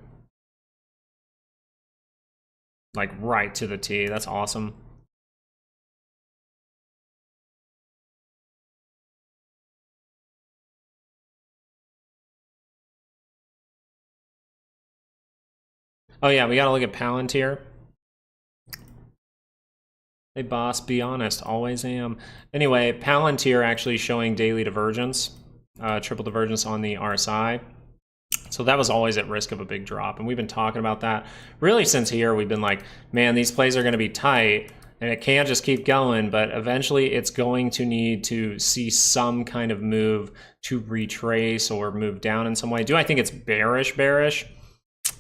Speaker 1: Like right to the T. That's awesome. Oh yeah, we gotta look at Palantir. Hey boss, be honest, always am. Anyway, Palantir actually showing daily divergence, triple divergence on the RSI. So that was always at risk of a big drop. And we've been talking about that really since here. We've been like, man, these plays are gonna be tight and it can't just keep going, but eventually it's going to need to see some kind of move to retrace or move down in some way. Do I think it's bearish?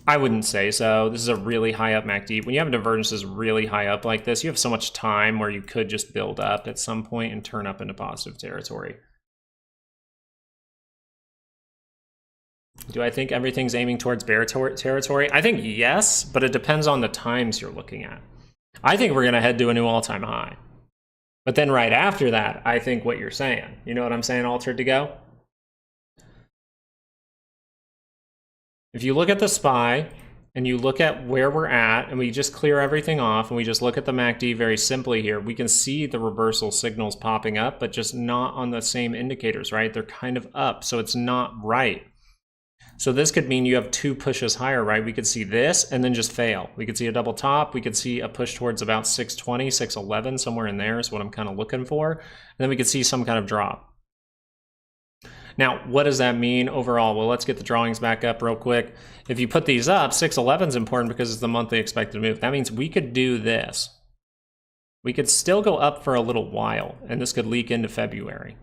Speaker 1: I wouldn't say so. This is a really high up MACD. When you have a divergence is really high up like this, you have so much time where you could just build up at some point and turn up into positive territory. Do I think everything's aiming towards bear territory? I think yes, but it depends on the times you're looking at. I think we're going to head to a new all-time high. But then right after that, I think what you're saying. You know what I'm saying, Altered to Go? If you look at the SPY and you look at where we're at and we just clear everything off and we just look at the MACD very simply here, we can see the reversal signals popping up, but just not on the same indicators, right? They're kind of up, so it's not right. So this could mean you have two pushes higher, right? We could see this and then just fail. We could see a double top. We could see a push towards about 620, 611, somewhere in there is what I'm kind of looking for. And then we could see some kind of drop. Now, what does that mean overall? Well, let's get the drawings back up real quick. If you put these up, 611 is important because it's the monthly expected move. That means we could do this. We could still go up for a little while, and this could leak into February,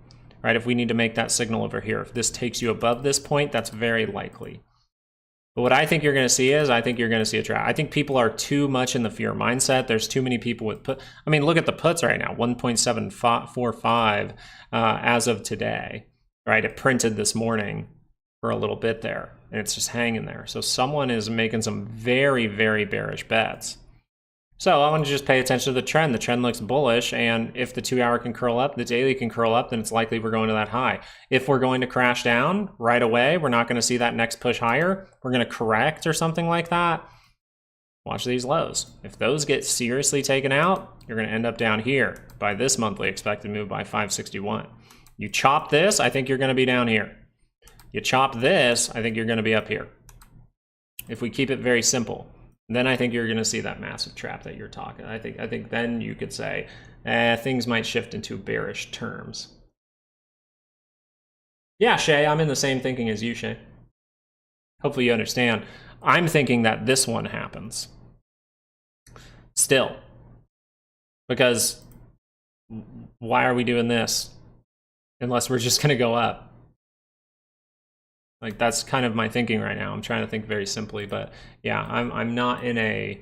Speaker 1: right? If we need to make that signal over here. If this takes you above this point, that's very likely. But what I think you're going to see is, I think you're going to see a trap. I think people are too much in the fear mindset. There's too many people with put. I mean, look at the puts right now, 1.745 as of today. Right, it printed this morning for a little bit there, and it's just hanging there. So someone is making some very, very bearish bets. So I want to just pay attention to the trend. The trend looks bullish, and if the 2 hour can curl up, the daily can curl up, then it's likely we're going to that high. If we're going to crash down right away, we're not going to see that next push higher. We're going to correct or something like that. Watch these lows. If those get seriously taken out, you're going to end up down here by this monthly expected move by 561. You chop this, I think you're going to be down here. You chop this, I think you're going to be up here. If we keep it very simple, then I think you're going to see that massive trap that you're talking. I think then you could say things might shift into bearish terms. Yeah, Shay, I'm in the same thinking as you, Shay. Hopefully you understand. I'm thinking that this one happens. Still. Because why are we doing this? Unless we're just going to go up. Like, that's kind of my thinking right now. I'm trying to think very simply, but yeah, I'm not in a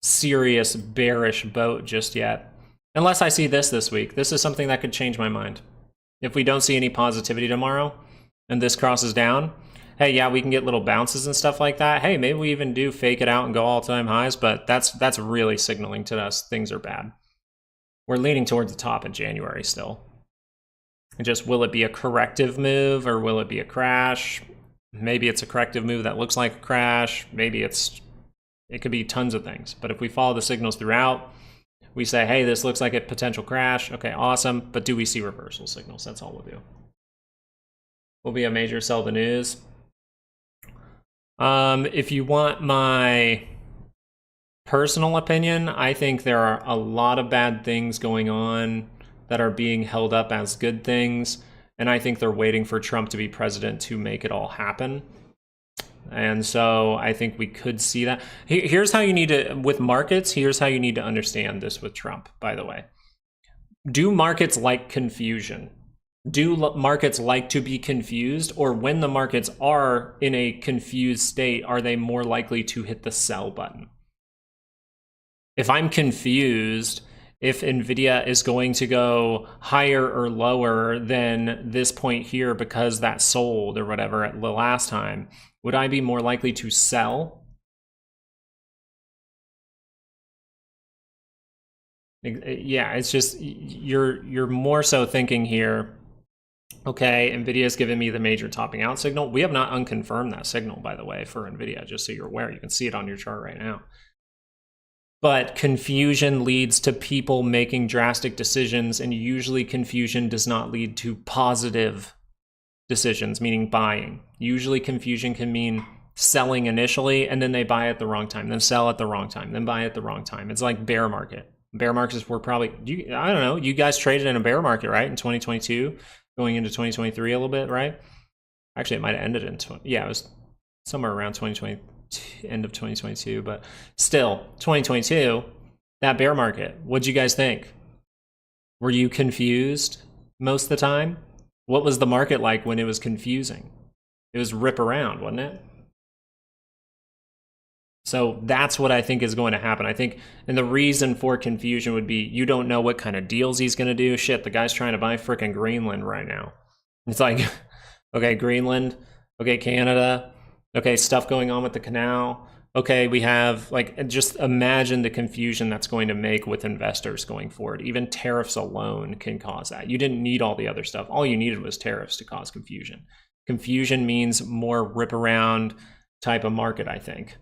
Speaker 1: serious bearish boat just yet. Unless I see this week. This is something that could change my mind. If we don't see any positivity tomorrow and this crosses down, hey, yeah, we can get little bounces and stuff like that. Hey, maybe we even do fake it out and go all-time highs, but that's really signaling to us things are bad. We're leaning towards the top in January still. And just, will it be a corrective move or will it be a crash? Maybe it's a corrective move that looks like a crash. Maybe it could be tons of things. But if we follow the signals throughout, we say, hey, this looks like a potential crash. Okay, awesome. But do we see reversal signals? That's all we'll do. Will be a major sell the news. If you want my personal opinion, I think there are a lot of bad things going on that are being held up as good things, and I think they're waiting for Trump to be president to make it all happen. And so I think we could see that. Here's how you need to, with markets, here's how you need to understand this with Trump, by the way. Do markets like confusion? Do markets like to be confused? Or when the markets are in a confused state, are they more likely to hit the sell button? If I'm confused, if NVIDIA is going to go higher or lower than this point here because that sold or whatever at the last time, would I be more likely to sell? Yeah, it's just, you're more so thinking here, okay, NVIDIA has given me the major topping out signal. We have not unconfirmed that signal, by the way, for NVIDIA, just so you're aware. You can see it on your chart right now. But confusion leads to people making drastic decisions, and usually confusion does not lead to positive decisions, meaning buying. Usually confusion can mean selling initially, and then they buy at the wrong time, then sell at the wrong time, then buy at the wrong time. It's like bear market. Bear markets were probably, I don't know, you guys traded in a bear market, right? In 2022, going into 2023 a little bit, right? Actually, it might have ended in, yeah, it was somewhere around 2020. End of 2022, but still 2022, that bear market, what'd you guys think? Were you confused most of the time? What was the market like when it was confusing? It was rip around, wasn't it? So that's what I think is going to happen. I think, and the reason for confusion would be you don't know what kind of deals he's going to do. Shit, the guy's trying to buy frickin' Greenland right now. It's like, okay, Greenland, okay, Canada, okay, stuff going on with the canal. Okay, we have, like, just imagine the confusion that's going to make with investors going forward. Even tariffs alone can cause that. You didn't need all the other stuff. All you needed was tariffs to cause confusion. Confusion means more rip around type of market, I think.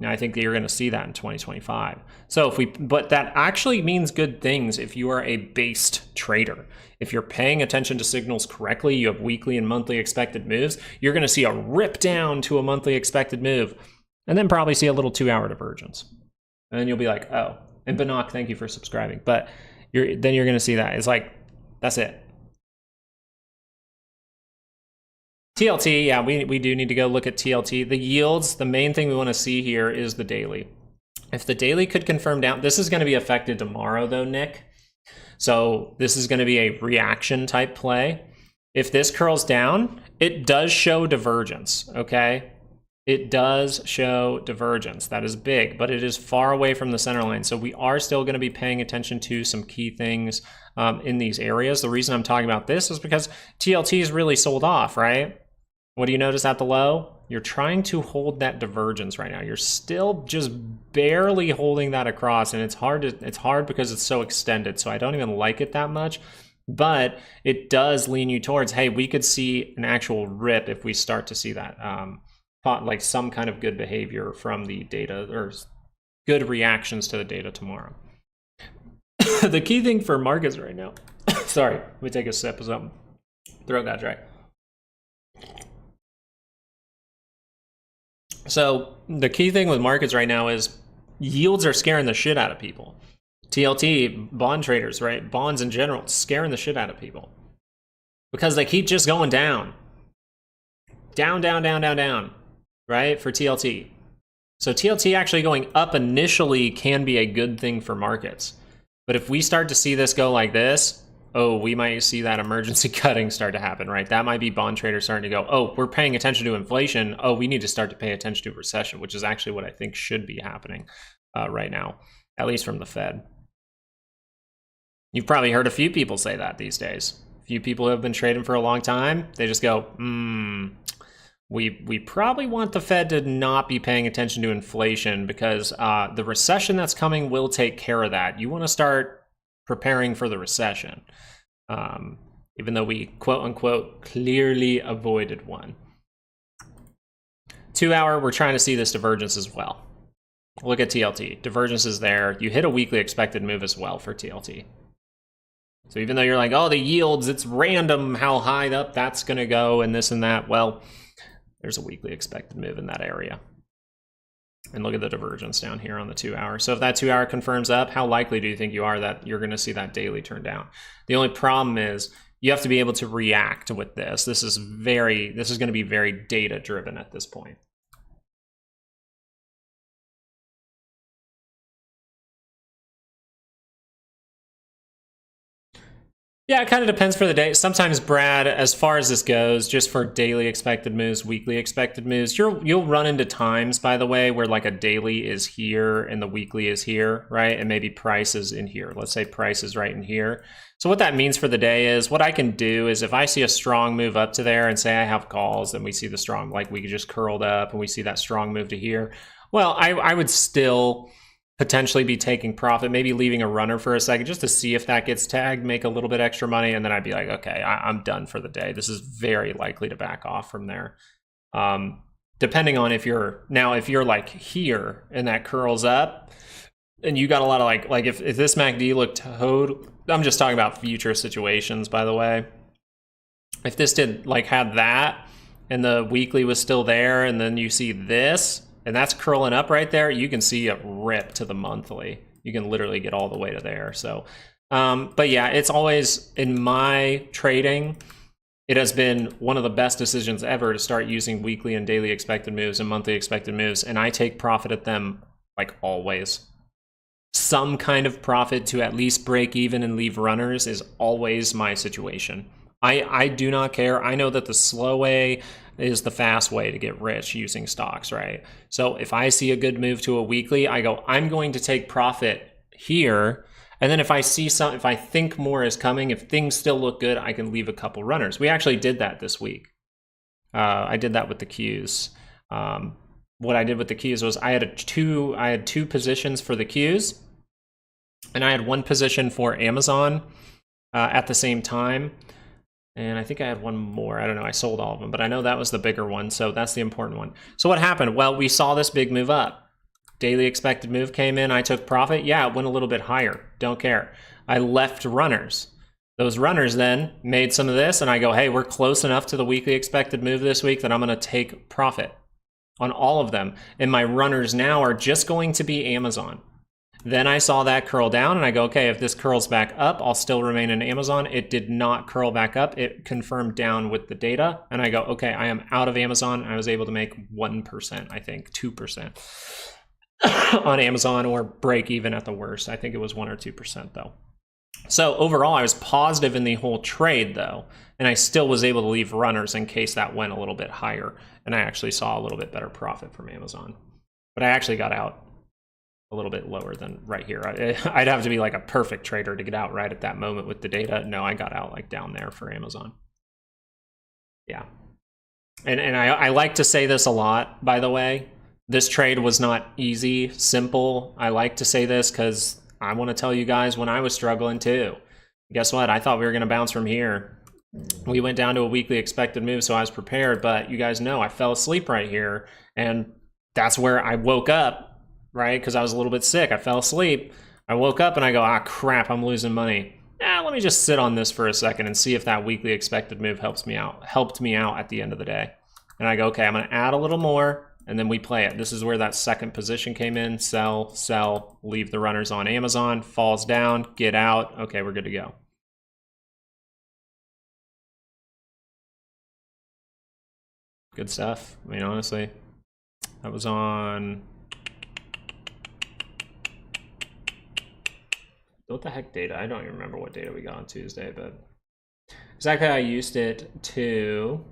Speaker 1: Now, I think that you're going to see that in 2025. So but that actually means good things if you are a based trader. If you're paying attention to signals correctly, you have weekly and monthly expected moves, you're going to see a rip down to a monthly expected move, and then probably see a little 2-hour divergence. And then you'll be like, oh, and Banak, thank you for subscribing. But then you're going to see that. It's like, that's it. TLT, yeah, we do need to go look at TLT. The yields, the main thing we want to see here is the daily. If the daily could confirm down, this is going to be affected tomorrow though, Nick. So this is going to be a reaction type play. If this curls down, it does show divergence, okay? It does show divergence. That is big, but it is far away from the center line. So we are still going to be paying attention to some key things in these areas. The reason I'm talking about this is because TLT is really sold off, right? What do you notice at the low? You're trying to hold that divergence right now. You're still just barely holding that across, and it's hard because it's so extended. So I don't even like it that much, but it does lean you towards, hey, we could see an actual rip if we start to see that, like some kind of good behavior from the data or good reactions to the data tomorrow. The key thing for markets right now, sorry, let me take a sip of something. Throat got dry. So the key thing with markets right now is yields are scaring the shit out of people. TLT, bond traders, right? Bonds in general, scaring the shit out of people because they keep just going down. Down, down, down, down, down, right? For TLT. So TLT actually going up initially can be a good thing for markets. But if we start to see this go like this, oh, we might see that emergency cutting start to happen, right? That might be bond traders starting to go, oh, we're paying attention to inflation. Oh, we need to start to pay attention to recession, which is actually what I think should be happening right now, at least from the Fed. You've probably heard a few people say that these days. A few people who have been trading for a long time, they just go, we probably want the Fed to not be paying attention to inflation because the recession that's coming will take care of that. You want to start preparing for the recession, even though we quote unquote clearly avoided one. 2-hour, we're trying to see this divergence as well. Look at TLT, divergence is there. You hit a weekly expected move as well for TLT. So even though you're like, oh, the yields, it's random how high up that's gonna go and this and that, well, there's a weekly expected move in that area. And look at the divergence down here on the 2-hour. So if that 2-hour confirms up, how likely do you think you are that you're going to see that daily turn down? The only problem is you have to be able to react with this. This is going to be very data driven at this point. Yeah, it kind of depends for the day. Sometimes, Brad, as far as this goes, just for daily expected moves, weekly expected moves, you'll run into times, by the way, where like a daily is here and the weekly is here, right? And maybe price is in here. Let's say price is right in here. So what that means for the day is what I can do is if I see a strong move up to there and say I have calls and we see the strong, like we just curled up and we see that strong move to here, well, I would still potentially be taking profit, maybe leaving a runner for a second just to see if that gets tagged, make a little bit extra money, and then I'd be like, okay, I'm done for the day. This is very likely to back off from there. Depending on if you're like here and that curls up and you got a lot of like if this MACD looked toed, I'm just talking about future situations, by the way. If this did like had that and the weekly was still there and then you see this, and that's curling up right there, you can see a rip to the monthly. You can literally get all the way to there. So, but yeah, it's always, in my trading, it has been one of the best decisions ever to start using weekly and daily expected moves and monthly expected moves. And I take profit at them like always. Some kind of profit to at least break even and leave runners is always my situation. I do not care. I know that the slow way is the fast way to get rich using stocks, right? So if I see a good move to a weekly, I go, I'm going to take profit here. And then if I see if I think more is coming, if things still look good, I can leave a couple runners. We actually did that this week. I did that with the Qs. What I did with the Qs was I had two positions for the Qs, and I had one position for Amazon at the same time. And I think I had one more. I don't know. I sold all of them, but I know that was the bigger one. So that's the important one. So what happened? Well, we saw this big move up. Daily expected move came in. I took profit. Yeah, it went a little bit higher. Don't care. I left runners. Those runners then made some of this, and I go, hey, we're close enough to the weekly expected move this week that I'm going to take profit on all of them. And my runners now are just going to be Amazon. Then I saw that curl down, and I go, okay, if this curls back up, I'll still remain in Amazon. It did not curl back up. It confirmed down with the data, and I go, okay, I am out of Amazon. I was able to make 1%, I think, 2% on Amazon, or break even at the worst. I think it was 1 or 2% though. So overall, I was positive in the whole trade though, and I still was able to leave runners in case that went a little bit higher, and I actually saw a little bit better profit from Amazon. But I actually got out a little bit lower than right here. I'd have to be like a perfect trader to get out right at that moment with the data. No, I got out like down there for Amazon. Yeah. And I like to say this a lot, by the way. This trade was not easy, simple. I like to say this because I want to tell you guys when I was struggling too. Guess what? I thought we were going to bounce from here. We went down to a weekly expected move, so I was prepared. But you guys know I fell asleep right here. And that's where I woke up. Right? Because I was a little bit sick. I fell asleep. I woke up and I go, ah, crap, I'm losing money. Let me just sit on this for a second and see if that weekly expected move helped me out at the end of the day. And I go, okay, I'm going to add a little more, and then we play it. This is where that second position came in. Sell, sell, leave the runners on Amazon, falls down, get out. Okay, we're good to go. Good stuff. I mean, honestly, that was on... What the heck data? I don't even remember what data we got on Tuesday, but exactly how I used it to.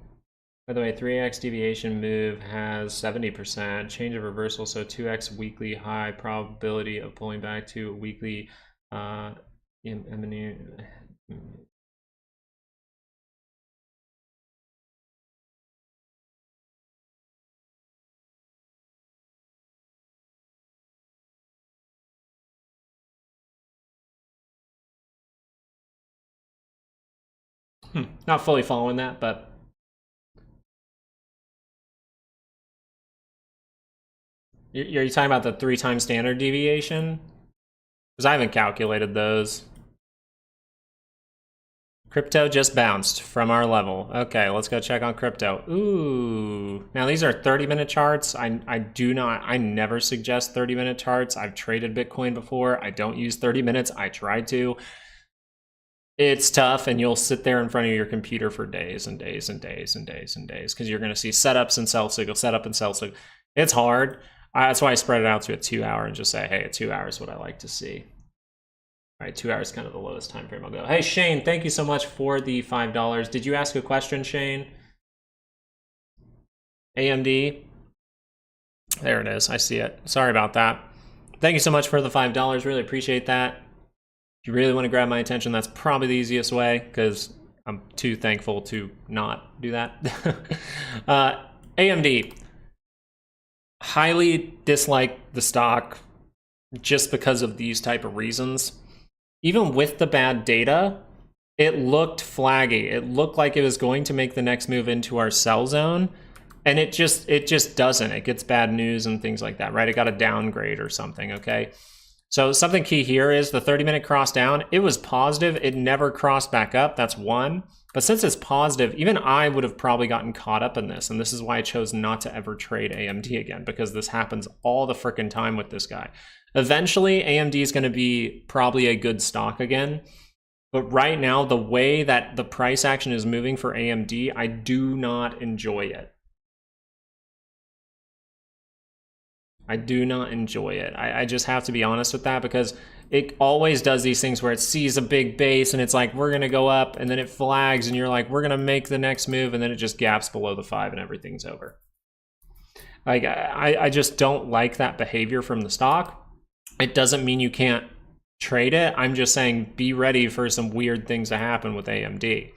Speaker 1: By the way, 3x deviation move has 70%. Change of reversal, so 2x weekly high probability of pulling back to a weekly Not fully following that, but you're talking about the 3 times standard deviation? Because I haven't calculated those. Crypto just bounced from our level. Okay, let's go check on crypto. Ooh. Now these are 30-minute charts. I never suggest 30-minute charts. I've traded Bitcoin before. I don't use 30 minutes. I tried to. It's tough, and you'll sit there in front of your computer for days and days and days and days and days because you're going to see setups and sell signal, setup and sell signal. It's hard. That's why I spread it out to a 2 hour and just say, hey, a 2 hours is what I like to see. All right, 2 hours is kind of the lowest time frame I'll go. Hey, Shane, thank you so much for the $5. Did you ask a question, Shane? AMD. There it is. I see it. Sorry about that. Thank you so much for the $5. Really appreciate that. If you really want to grab my attention, that's probably the easiest way because I'm too thankful to not do that. AMD. Highly dislike the stock just because of these type of reasons. Even with the bad data, it looked flaggy. It looked like it was going to make the next move into our sell zone, and it just doesn't. It gets bad news and things like that, right? It got a downgrade or something, okay? So something key here is the 30-minute cross down. It was positive. It never crossed back up. That's one. But since it's positive, even I would have probably gotten caught up in this, and this is why I chose not to ever trade AMD again, because this happens all the frickin' time with this guy. Eventually, AMD is going to be probably a good stock again. But right now, the way that the price action is moving for AMD, I do not enjoy it. I do not enjoy it. I just have to be honest with that, because it always does these things where it sees a big base and it's like, we're going to go up, and then it flags and you're like, we're going to make the next move, and then it just gaps below the 5 and everything's over. Like, I just don't like that behavior from the stock. It doesn't mean you can't trade it. I'm just saying be ready for some weird things to happen with AMD.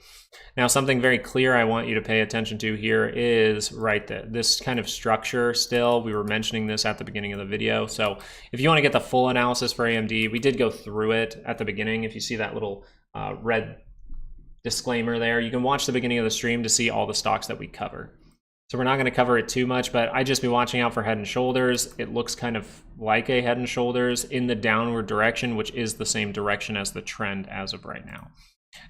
Speaker 1: Now, something very clear I want you to pay attention to here is this kind of structure still. We were mentioning this at the beginning of the video. So if you want to get the full analysis for AMD, we did go through it at the beginning. If you see that little red disclaimer there, you can watch the beginning of the stream to see all the stocks that we cover. So we're not going to cover it too much, but I'd just be watching out for head and shoulders. It looks kind of like a head and shoulders in the downward direction, which is the same direction as the trend as of right now.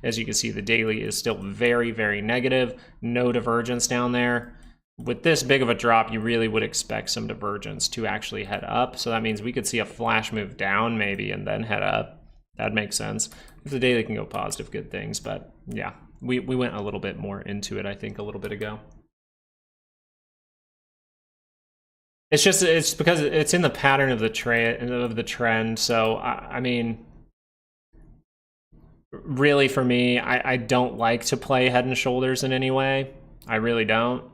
Speaker 1: As you can see, the daily is still very, very negative. No divergence down there. With this big of a drop, you really would expect some divergence to actually head up. So that means we could see a flash move down maybe and then head up. That makes sense. If the daily can go positive, good things. But yeah, we went a little bit more into it, I think, a little bit ago. It's because it's in the pattern of the trend. So I mean, really for me, I don't like to play head and shoulders in any way. I really don't.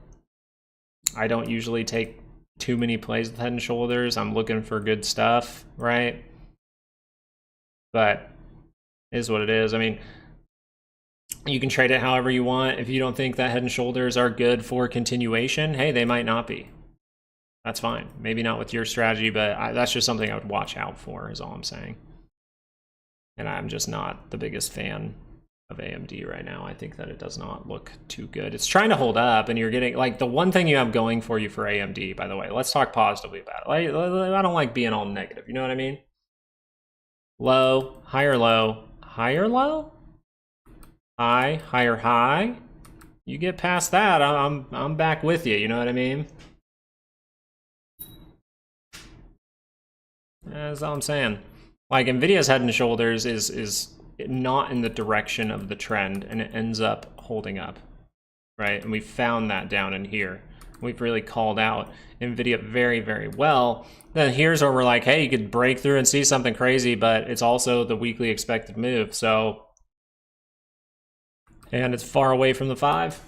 Speaker 1: I don't usually take too many plays with head and shoulders. I'm looking for good stuff, right? But it is what it is. I mean, you can trade it however you want. If you don't think that head and shoulders are good for continuation, hey, they might not be. That's fine. Maybe not with your strategy, but that's just something I would watch out for, is all I'm saying. And I'm just not the biggest fan of AMD right now. I think that it does not look too good. It's trying to hold up, and you're getting, like, the one thing you have going for you for AMD, by the way, let's talk positively about it. Like, I don't like being all negative. You know what I mean? Low, higher low, higher low, high, higher high. You get past that, I'm back with you. You know what I mean? That's all I'm saying. Like, Nvidia's head and shoulders is not in the direction of the trend, and it ends up holding up, right? And we found that down in here. We've really called out Nvidia very, very well. Then here's where we're like, hey, you could break through and see something crazy, but it's also the weekly expected move. So, and it's far away from the 5.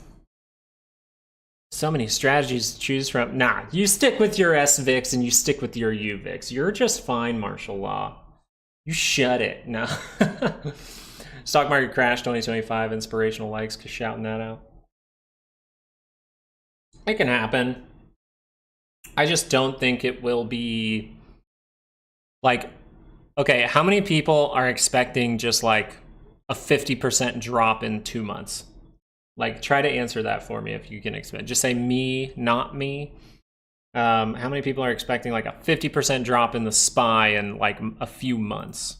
Speaker 1: So many strategies to choose from. Nah, you stick with your SVIX and you stick with your UVIX. You're just fine, martial law. You shut it. No. Stock market crash 2025. Inspirational likes, shouting that out. It can happen. I just don't think it will be like, okay, how many people are expecting just like a 50% drop in 2 months? Like, try to answer that for me if you can expect. Just say me, not me. How many people are expecting like a 50% drop in the SPY in like a few months?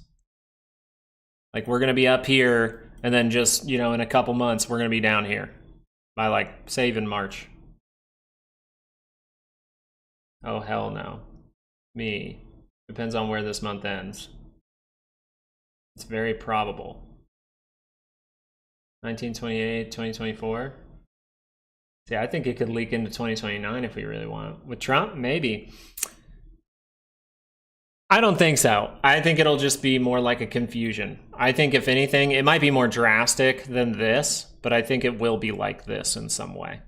Speaker 1: Like, we're going to be up here, and then just, you know, in a couple months, we're going to be down here by, like, say even March. Oh, hell no. Me. Depends on where this month ends. It's very probable. 1928, 2024. See, I think it could leak into 2029 if we really want. With Trump, maybe. I don't think so. I think it'll just be more like a confusion. I think if anything, it might be more drastic than this, but I think it will be like this in some way.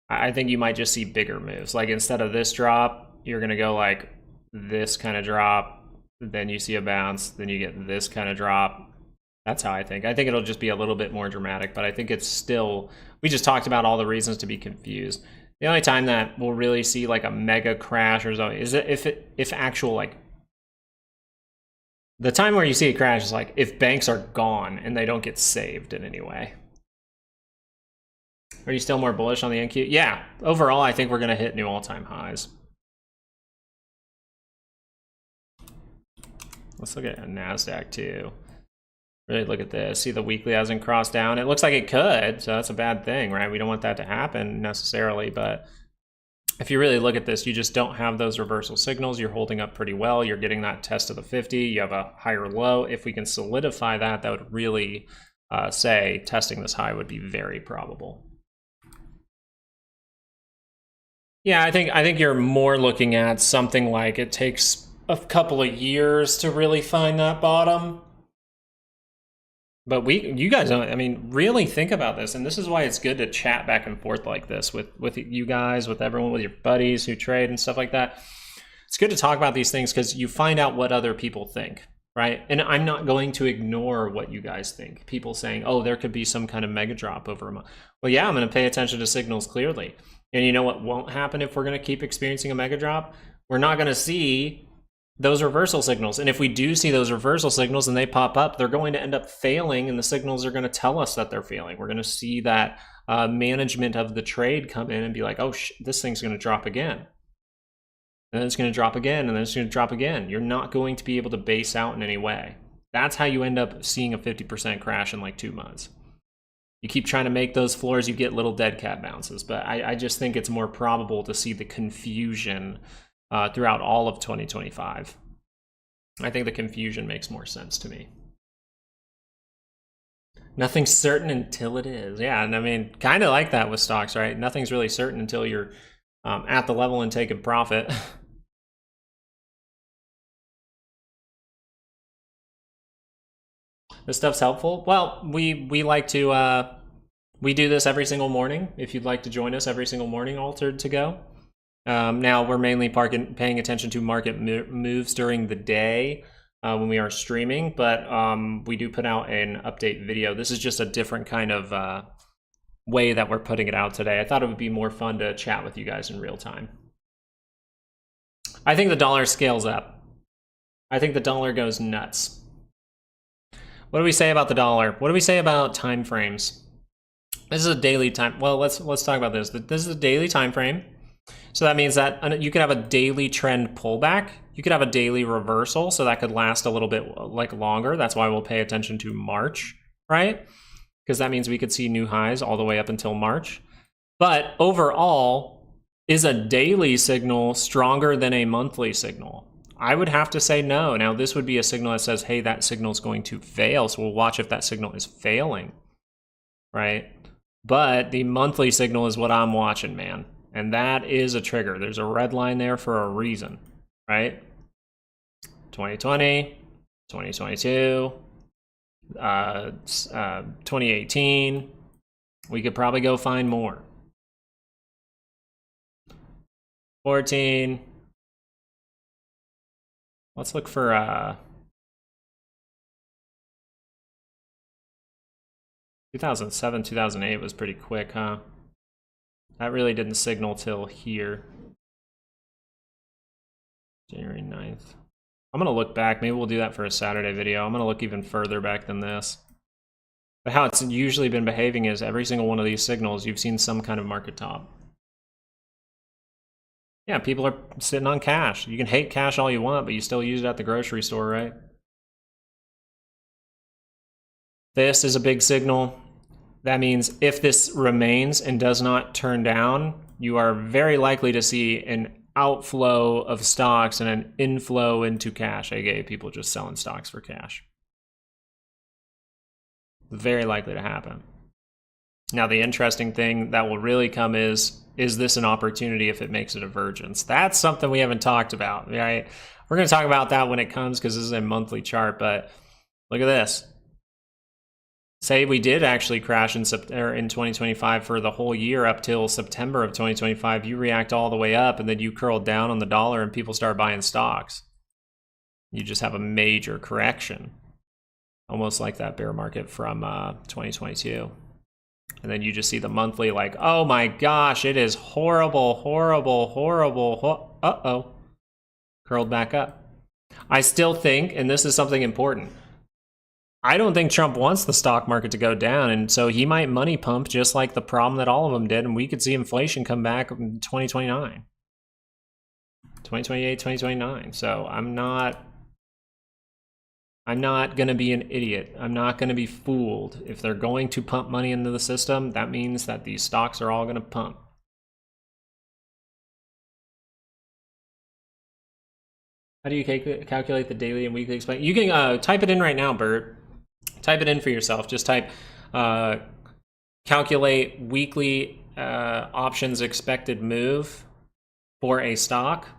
Speaker 1: I think you might just see bigger moves. Like, instead of this drop, you're going to go like this kind of drop, then you see a bounce, then you get this kind of drop. That's how I think. I think it'll just be a little bit more dramatic, but I think it's still, we just talked about all the reasons to be confused. The only time that we'll really see like a mega crash or something is if actual, like, the time where you see a crash is like if banks are gone and they don't get saved in any way. Are you still more bullish on the NQ? Yeah, overall, I think we're going to hit new all-time highs. Let's look at NASDAQ too. Really look at this. See, the weekly hasn't crossed down. It looks like it could, so that's a bad thing, right? We don't want that to happen necessarily, but if you really look at this, you just don't have those reversal signals. You're holding up pretty well. You're getting that test of the 50. You have a higher low. If we can solidify that, that would really say testing this high would be very probable. Yeah, I think you're more looking at something like it takes a couple of years to really find that bottom. But you guys don't, I mean, really think about this, and this is why it's good to chat back and forth like this with you guys, with everyone, with your buddies who trade and stuff like that. It's good to talk about these things because you find out what other people think, right? And I'm not going to ignore what you guys think. People saying, oh, there could be some kind of mega drop over a month. Well, yeah, I'm going to pay attention to signals clearly. And you know what won't happen if we're going to keep experiencing a mega drop? We're not going to see those reversal signals. And if we do see those reversal signals and they pop up, they're going to end up failing, and the signals are going to tell us that they're failing. We're going to see that management of the trade come in and be like, oh, this thing's going to drop again. And then it's going to drop again, and then it's going to drop again. You're not going to be able to base out in any way. That's how you end up seeing a 50% crash in like 2 months. You keep trying to make those floors, you get little dead cat bounces. But I just think it's more probable to see the confusion throughout all of 2025. I think the confusion makes more sense to me. Nothing's certain until it is. Yeah, and I mean, kind of like that with stocks, right? Nothing's really certain until you're at the level and taking profit. This stuff's helpful. Well, we like to we do this every single morning. If you'd like to join us every single morning, Altered to Go. Now we're mainly paying attention to market moves during the day when we are streaming, but we do put out an update video. This is just a different kind of way that we're putting it out today. I thought it would be more fun to chat with you guys in real time. I think the dollar scales up. I think the dollar goes nuts. What do we say about the dollar? What do we say about time frames? This is a daily time. Well, let's talk about this. This is a daily time frame. So that means that you could have a daily trend pullback. You could have a daily reversal, so that could last a little bit like longer. That's why we'll pay attention to March, right? Because that means we could see new highs all the way up until March. But overall, is a daily signal stronger than a monthly signal? I would have to say no. Now, this would be a signal that says, hey, that signal is going to fail. So we'll watch if that signal is failing, right? But the monthly signal is what I'm watching, man. And that is a trigger. There's a red line there for a reason, right? 2020, 2022, 2018. We could probably go find more. 14. Let's look for 2007, 2008 was pretty quick, huh? That really didn't signal till here. January 9th. I'm going to look back. Maybe we'll do that for a Saturday video. I'm going to look even further back than this. But how it's usually been behaving is every single one of these signals, you've seen some kind of market top. Yeah, people are sitting on cash. You can hate cash all you want, but you still use it at the grocery store, right? This is a big signal. That means if this remains and does not turn down, you are very likely to see an outflow of stocks and an inflow into cash, aka people just selling stocks for cash. Very likely to happen. Now, the interesting thing that will really come is this an opportunity if it makes a divergence? That's something we haven't talked about, right? We're going to talk about that when it comes because this is a monthly chart, but look at this. Say we did actually crash in 2025 for the whole year up till September of 2025. You react all the way up, and then you curl down on the dollar, and people start buying stocks. You just have a major correction, almost like that bear market from 2022. And then you just see the monthly like, oh my gosh, it is horrible, horrible, horrible. Uh-oh. Curled back up. I still think, and this is something important, I don't think Trump wants the stock market to go down, and so he might money pump just like the problem that all of them did, and we could see inflation come back in 2029. 2028, 2029. So I'm not going to be an idiot. I'm not going to be fooled. If they're going to pump money into the system, that means that these stocks are all going to pump. How do you calculate the daily and weekly expense? You can type it in right now, Bert. Type it in for yourself. Just type calculate weekly options expected move for a stock,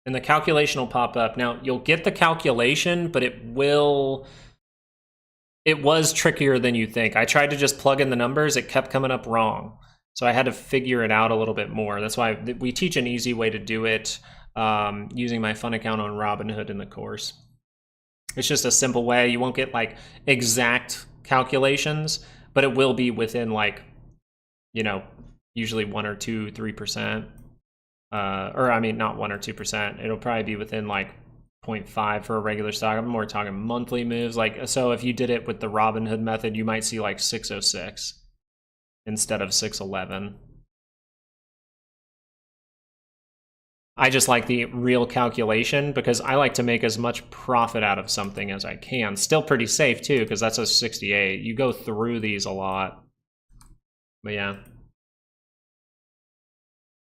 Speaker 1: and the calculation will pop up. Now, you'll get the calculation, but it was trickier than you think. I tried to just plug in the numbers. It kept coming up wrong. So I had to figure it out a little bit more. That's why we teach an easy way to do it using my fun account on Robinhood in the course. It's just a simple way. You won't get like exact calculations, but it will be within like, you know, usually 1 or 2, 3%. Or I mean, not 1 or 2%. It'll probably be within like 0.5 for a regular stock. I'm more talking monthly moves. Like, so if you did it with the Robinhood method, you might see like 606 instead of 611. I just like the real calculation because I like to make as much profit out of something as I can. Still pretty safe too, because that's a 68. You go through these a lot. But yeah.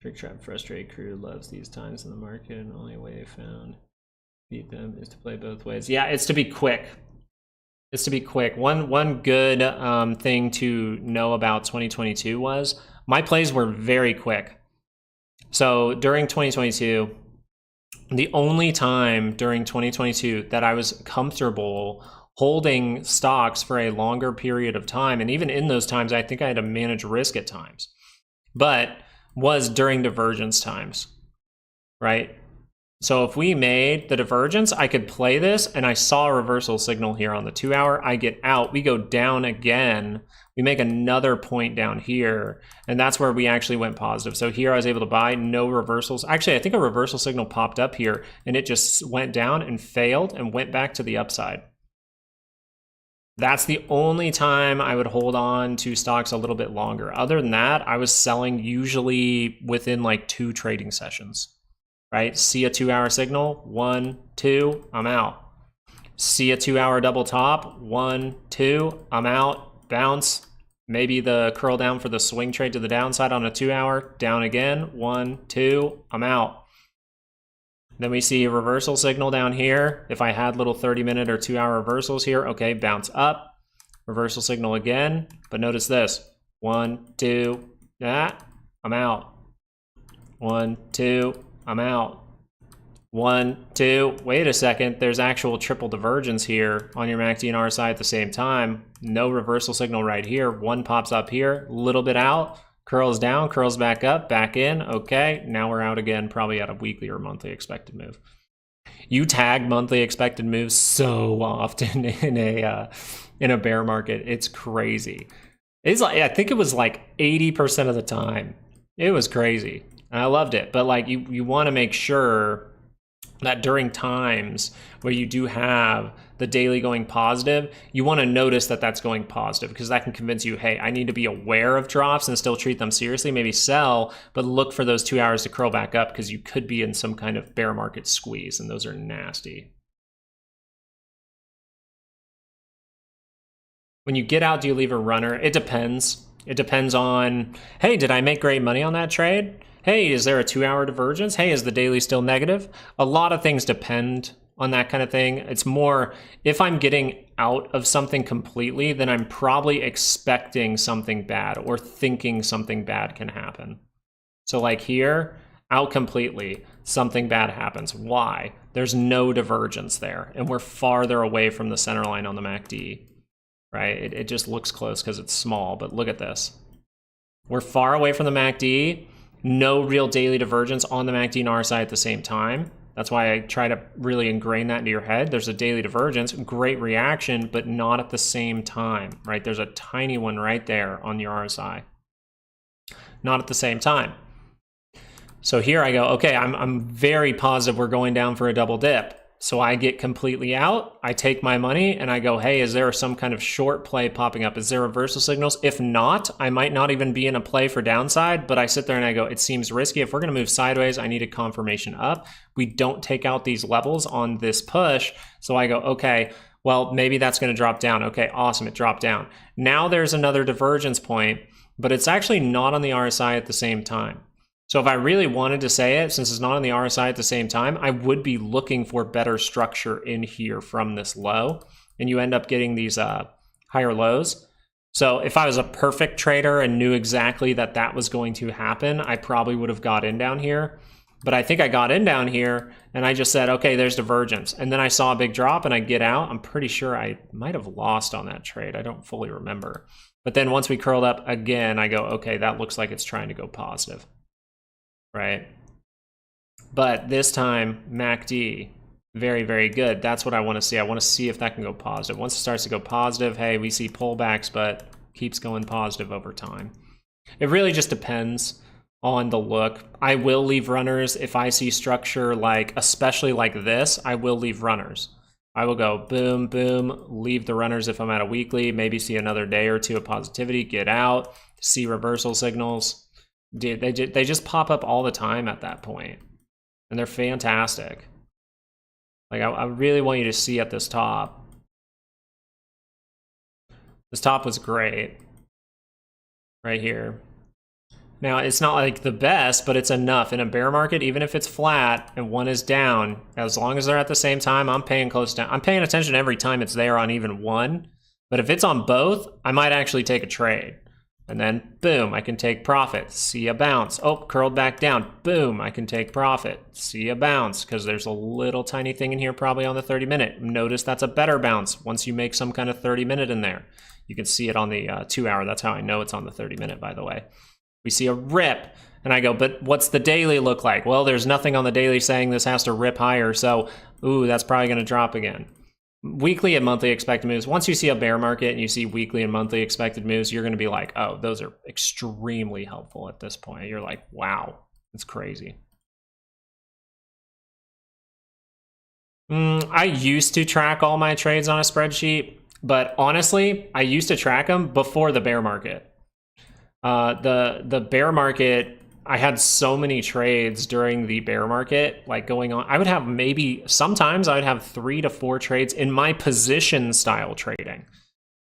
Speaker 1: Trick trap frustrated crew loves these times in the market, and the only way I found to beat them is to play both ways. Yeah, it's to be quick. It's to be quick. One good thing to know about 2022 was my plays were very quick. So during 2022, the only time during 2022 that I was comfortable holding stocks for a longer period of time, and even in those times, I think I had to manage risk at times, but was during divergence times, right? So if we made the divergence, I could play this, and I saw a reversal signal here on the 2 hour. I get out, we go down again, we make another point down here, and that's where we actually went positive. So here I was able to buy, no reversals. Actually, I think a reversal signal popped up here, and it just went down and failed and went back to the upside. That's the only time I would hold on to stocks a little bit longer. Other than that, I was selling usually within like 2 trading sessions, right? See a 2 hour signal, 1, 2, I'm out. See a 2 hour double top, 1, 2, I'm out, bounce. Maybe the curl down for the swing trade to the downside on a 2 hour, down again, 1, 2, I'm out. Then we see a reversal signal down here. If I had little 30-minute or 2 hour reversals here, okay, bounce up, reversal signal again. But notice this, 1, 2, I'm out. 1, 2, I'm out. 1, 2, wait a second, there's actual triple divergence here on your MACD and RSI at the same time. No reversal signal right here. One pops up here, a little bit out, curls down, curls back up, back in. Okay, now we're out again, probably at a weekly or monthly expected move. You tag monthly expected moves so often in a bear market. It's crazy. It's like, I think it was like 80% of the time. It was crazy. And I loved it. But like you want to make sure that during times where you do have the daily going positive, you want to notice that that's going positive, because that can convince you, hey, I need to be aware of drops and still treat them seriously, maybe sell, but look for those 2 hours to curl back up, because you could be in some kind of bear market squeeze, and those are nasty. When you get out, do you leave a runner? It depends. It depends on, hey, did I make great money on that trade? Hey, is there a 2 hour divergence? Hey, is the daily still negative? A lot of things depend on that kind of thing. It's more, if I'm getting out of something completely, then I'm probably expecting something bad or thinking something bad can happen. So like here, out completely, something bad happens. Why? There's no divergence there, and we're farther away from the center line on the MACD, right? It just looks close because it's small, but look at this. We're far away from the MACD, no real daily divergence on the MACD and RSI at the same time. That's why I try to really ingrain that into your head. There's a daily divergence, great reaction, but not at the same time, right? There's a tiny one right there on your RSI. Not at the same time. So here I go, okay, I'm very positive we're going down for a double dip. So I get completely out, I take my money, and I go, hey, is there some kind of short play popping up? Is there reversal signals? If not, I might not even be in a play for downside, but I sit there and I go, it seems risky. If we're gonna move sideways, I need a confirmation up. We don't take out these levels on this push. So I go, okay, well, maybe that's gonna drop down. Okay, awesome, it dropped down. Now there's another divergence point, but it's actually not on the RSI at the same time. So if I really wanted to say it, since it's not on the RSI at the same time, I would be looking for better structure in here from this low, and you end up getting these higher lows. So if I was a perfect trader and knew exactly that that was going to happen, I probably would have got in down here. But I think I got in down here and I just said, okay, there's divergence. And then I saw a big drop and I get out. I'm pretty sure I might have lost on that trade. I don't fully remember. But then once we curled up again, I go, okay, that looks like it's trying to go positive, right? But this time, MACD, very, very good. That's what I want to see. I want to see if that can go positive. Once it starts to go positive, hey, we see pullbacks, but keeps going positive over time. It really just depends on the look. I will leave runners if I see structure like, especially like this, I will leave runners. I will go boom, boom, leave the runners if I'm at a weekly, maybe see another day or two of positivity, get out, see reversal signals. Dude, they just pop up all the time at that point, and they're fantastic. Like, I really want you to see at this top. This top was great right here. Now, it's not like the best, but it's enough. In a bear market, even if it's flat and one is down, as long as they're at the same time, I'm paying close down. I'm paying attention every time it's there on even one. But if it's on both, I might actually take a trade. And then, boom, I can take profit. See a bounce. Oh, curled back down. Boom, I can take profit. See a bounce, because there's a little tiny thing in here probably on the 30-minute. Notice that's a better bounce once you make some kind of 30-minute in there. You can see it on the 2-hour. That's how I know it's on the 30-minute, by the way. We see a rip, and I go, but what's the daily look like? Well, there's nothing on the daily saying this has to rip higher, so, ooh, that's probably going to drop again. Weekly and monthly expected moves. Once you see a bear market and you see weekly and monthly expected moves, you're going to be like, oh, those are extremely helpful at this point. You're like, wow, it's crazy. I used to track all my trades on a spreadsheet, but honestly, I used to track them before the bear market. The bear market, I had so many trades during the bear market, like going on. I would have sometimes I would have 3 to 4 trades in my position style trading.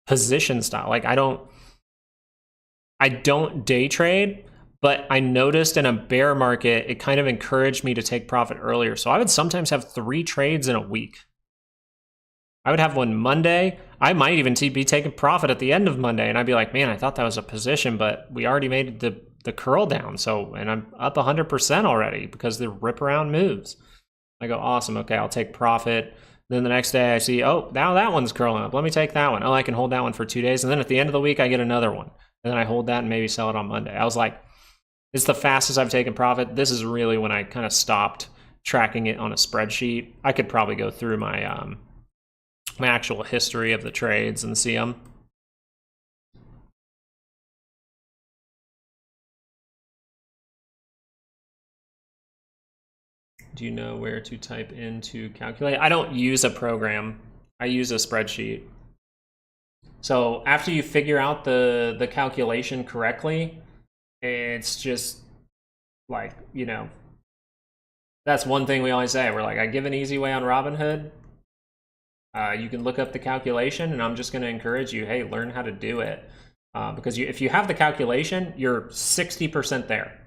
Speaker 1: Position style, like I don't day trade, but I noticed in a bear market, it kind of encouraged me to take profit earlier. So I would sometimes have 3 trades in a week. I would have one Monday. I might even be taking profit at the end of Monday, and I'd be like, man, I thought that was a position, but we already made the curl down. So, and I'm up 100% already because the rip around moves. I go, awesome. Okay, I'll take profit. Then the next day I see, oh, now that one's curling up. Let me take that one. Oh, I can hold that one for 2 days. And then at the end of the week, I get another one. And then I hold that and maybe sell it on Monday. I was like, it's the fastest I've taken profit. This is really when I kind of stopped tracking it on a spreadsheet. I could probably go through my my actual history of the trades and see them. Do you know where to type in to calculate? I don't use a program. I use a spreadsheet. So after you figure out the calculation correctly, it's just like, you know, that's one thing we always say. We're like, I give an easy way on Robinhood. You can look up the calculation, and I'm just going to encourage you, hey, learn how to do it. Because if you have the calculation, you're 60% there.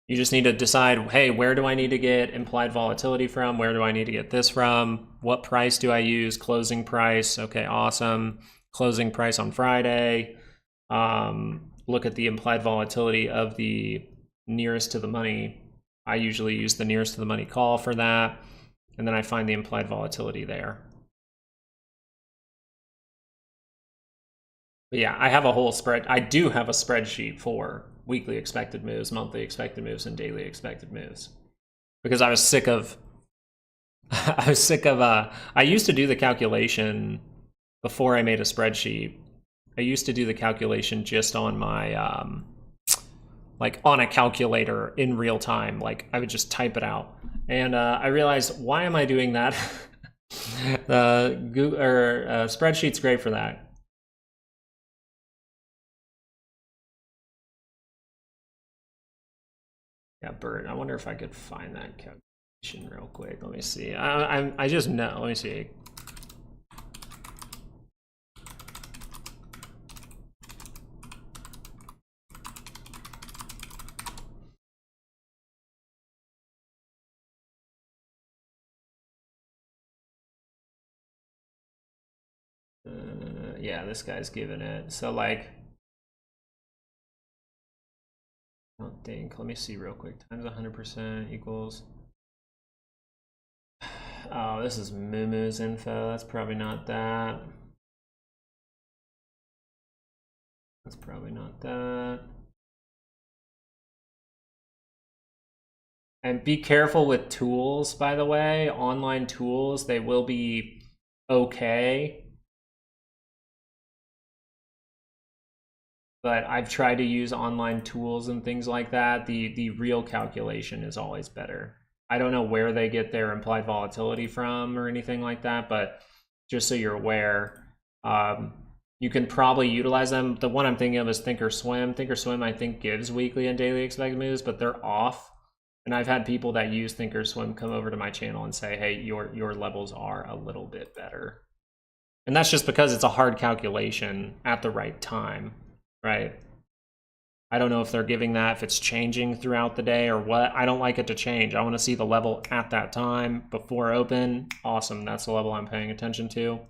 Speaker 1: You just need to decide, hey, where do I need to get implied volatility from? Where do I need to get this from? What price do I use? Closing price. Okay, awesome. Closing price on Friday. Look at the implied volatility of the nearest to the money. I usually use the nearest to the money call for that. And then I find the implied volatility there. But yeah, I have a whole spread. I do have a spreadsheet for weekly expected moves, monthly expected moves, and daily expected moves. Because I was sick of, I used to do the calculation before I made a spreadsheet. I used to do the calculation just on my, like on a calculator in real time. Like I would just type it out. And I realized, why am I doing that? Spreadsheet's great for that. Yeah, Bert, I wonder if I could find that calculation real quick. Let me see. I just know. Let me see. Yeah, this guy's giving it. So like, Don't think. Let me see real quick. Times 100% equals. Oh, this is Moomoo's info. That's probably not that. That's probably not that. And be careful with tools, by the way. Online tools, they will be okay. But I've tried to use online tools and things like that. The real calculation is always better. I don't know where they get their implied volatility from or anything like that, but just so you're aware, you can probably utilize them. The one I'm thinking of is Thinkorswim. Thinkorswim, I think, gives weekly and daily expected moves, but they're off. And I've had people that use Thinkorswim come over to my channel and say, hey, your levels are a little bit better. And that's just because it's a hard calculation at the right time, right? I don't know if they're giving that, if it's changing throughout the day or what. I don't like it to change. I want to see the level at that time before open. Awesome, that's the level I'm paying attention to.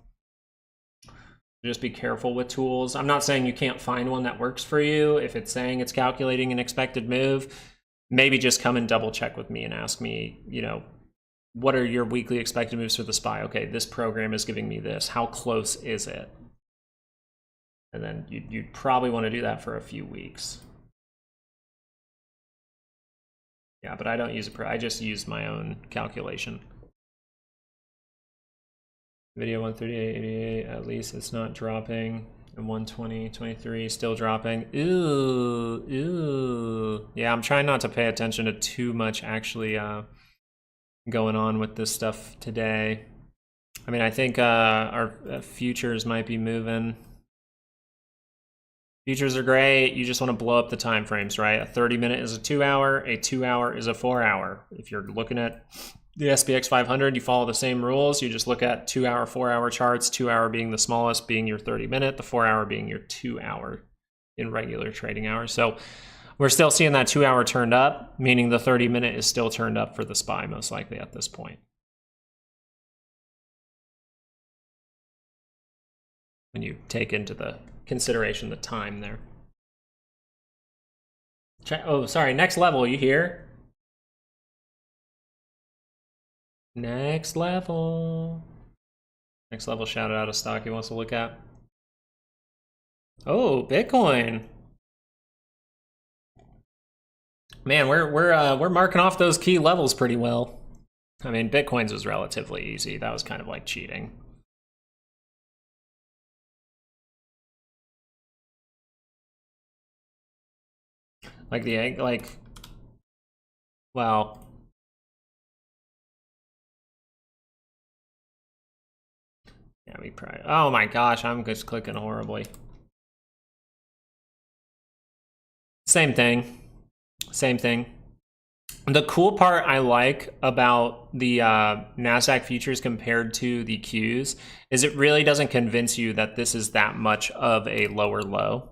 Speaker 1: Just be careful with tools. I'm not saying you can't find one that works for you. If it's saying it's calculating an expected move, maybe just come and double check with me and ask me, you know, what are your weekly expected moves for the SPY? Okay, this program is giving me this. How close is it? And then you'd probably want to do that for a few weeks. Yeah, but I don't use a I just use my own calculation. Video 138.88, at least it's not dropping. And 120.23 still dropping. Ooh. Yeah, I'm trying not to pay attention to too much actually going on with this stuff today. I mean, I think our futures might be moving. Futures are great. You just want to blow up the time frames, right? A 30-minute is a 2-hour. A 2-hour is a 4-hour. If you're looking at the SPX 500, you follow the same rules. You just look at 2-hour, 4-hour charts, 2-hour being the smallest, being your 30-minute, the 4-hour being your 2-hour in regular trading hours. So we're still seeing that 2-hour turned up, meaning the 30-minute is still turned up for the SPY most likely at this point. When you take into the consideration the time there. Oh, sorry, next level, you hear? Next level. Next level shouted out a stock he wants to look at. Oh, Bitcoin. Man, we're marking off those key levels pretty well. I mean, Bitcoin's was relatively easy. That was kind of like cheating. Like the egg, like, well. Yeah, we probably, oh my gosh, I'm just clicking horribly. Same thing. Same thing. The cool part I like about the NASDAQ futures compared to the Qs is it really doesn't convince you that this is that much of a lower low,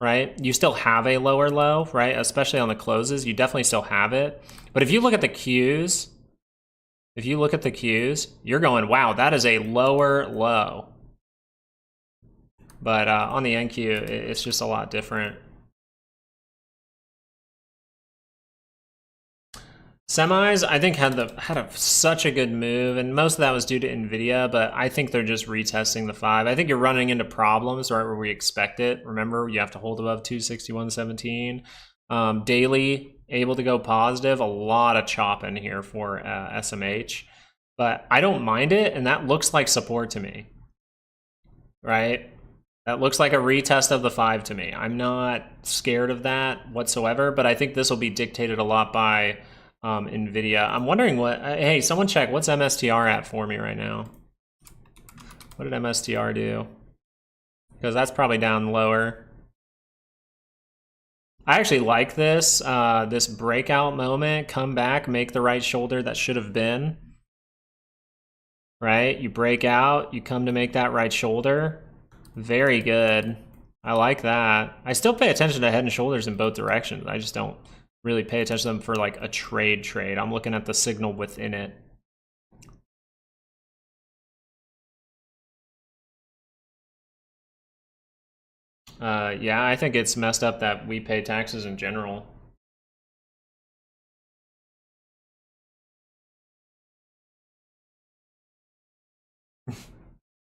Speaker 1: right? You still have a lower low, right? Especially on the closes, you definitely still have it. But if you look at the Qs, you're going, wow, that is a lower low. But on the NQ, it's just a lot different. Semis, I think had such a good move, and most of that was due to Nvidia, but I think they're just retesting the 5. I think you're running into problems right where we expect it. Remember, you have to hold above 261.17. Daily, able to go positive, a lot of chopping here for SMH, but I don't mind it, and that looks like support to me, right? That looks like a retest of the 5 to me. I'm not scared of that whatsoever, but I think this will be dictated a lot by Nvidia. I'm wondering what, hey, someone check, what's MSTR at for me right now? What did MSTR do? Because that's probably down lower. I actually like this, this breakout moment, come back, make the right shoulder that should have been, right? You break out, you come to make that right shoulder. Very good. I like that. I still pay attention to head and shoulders in both directions. I just don't really pay attention to them for like a trade. I'm looking at the signal within it. Yeah, I think it's messed up that we pay taxes in general.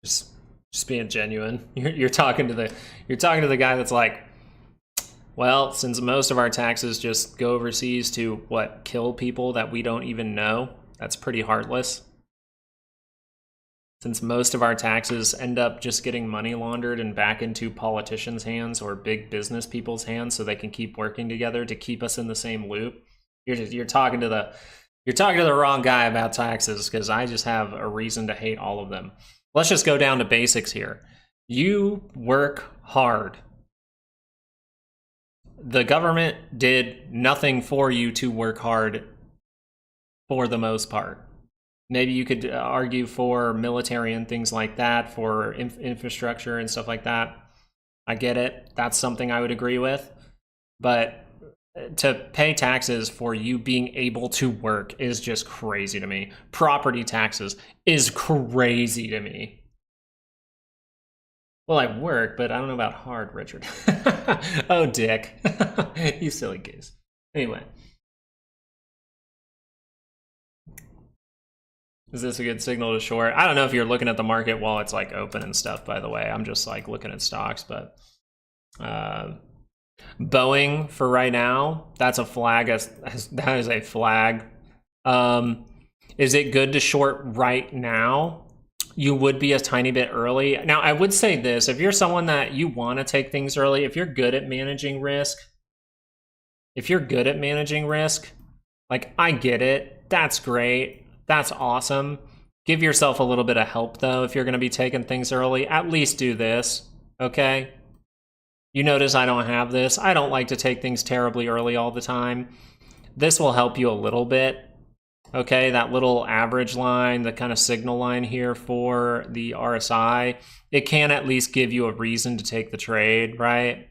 Speaker 1: Just being genuine. You're talking to the guy that's like, well, since most of our taxes just go overseas to what, kill people that we don't even know, that's pretty heartless. Since most of our taxes end up just getting money laundered and back into politicians' hands or big business people's hands so they can keep working together to keep us in the same loop. You're talking to the wrong guy about taxes, because I just have a reason to hate all of them. Let's just go down to basics here. You work hard. The government did nothing for you to work hard for the most part. Maybe you could argue for military and things like that, for infrastructure and stuff like that. I get it. That's something I would agree with. But to pay taxes for you being able to work is just crazy to me. Property taxes is crazy to me. Well, I work, but I don't know about hard, Richard. Oh, dick. You silly goose. Anyway. Is this a good signal to short? I don't know if you're looking at the market while it's like open and stuff, by the way. I'm just like looking at stocks, but Boeing for right now, that's a flag. That is a flag. Is it good to short right now? You would be a tiny bit early. Now, I would say this. If you're someone that you want to take things early, if you're good at managing risk, like, I get it. That's great. That's awesome. Give yourself a little bit of help, though, if you're going to be taking things early. At least do this, okay? You notice I don't have this. I don't like to take things terribly early all the time. This will help you a little bit. Okay, that little average line, the kind of signal line here for the RSI, it can at least give you a reason to take the trade, right?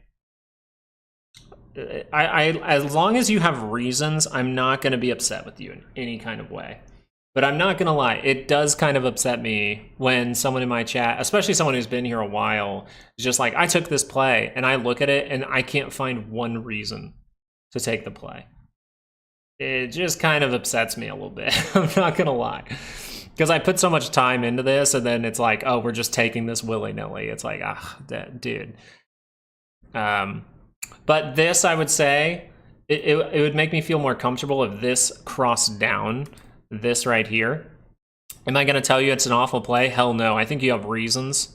Speaker 1: As long as you have reasons, I'm not going to be upset with you in any kind of way. But I'm not going to lie, it does kind of upset me when someone in my chat, especially someone who's been here a while, is just like, I took this play, and I look at it, and I can't find one reason to take the play. It just kind of upsets me a little bit. I'm not gonna lie, because I put so much time into this, and then it's like, oh, we're just taking this willy-nilly. It's like, dude. But this, I would say, it would make me feel more comfortable if this crossed down this right here. Am I gonna tell you it's an awful play? Hell no. I think you have reasons.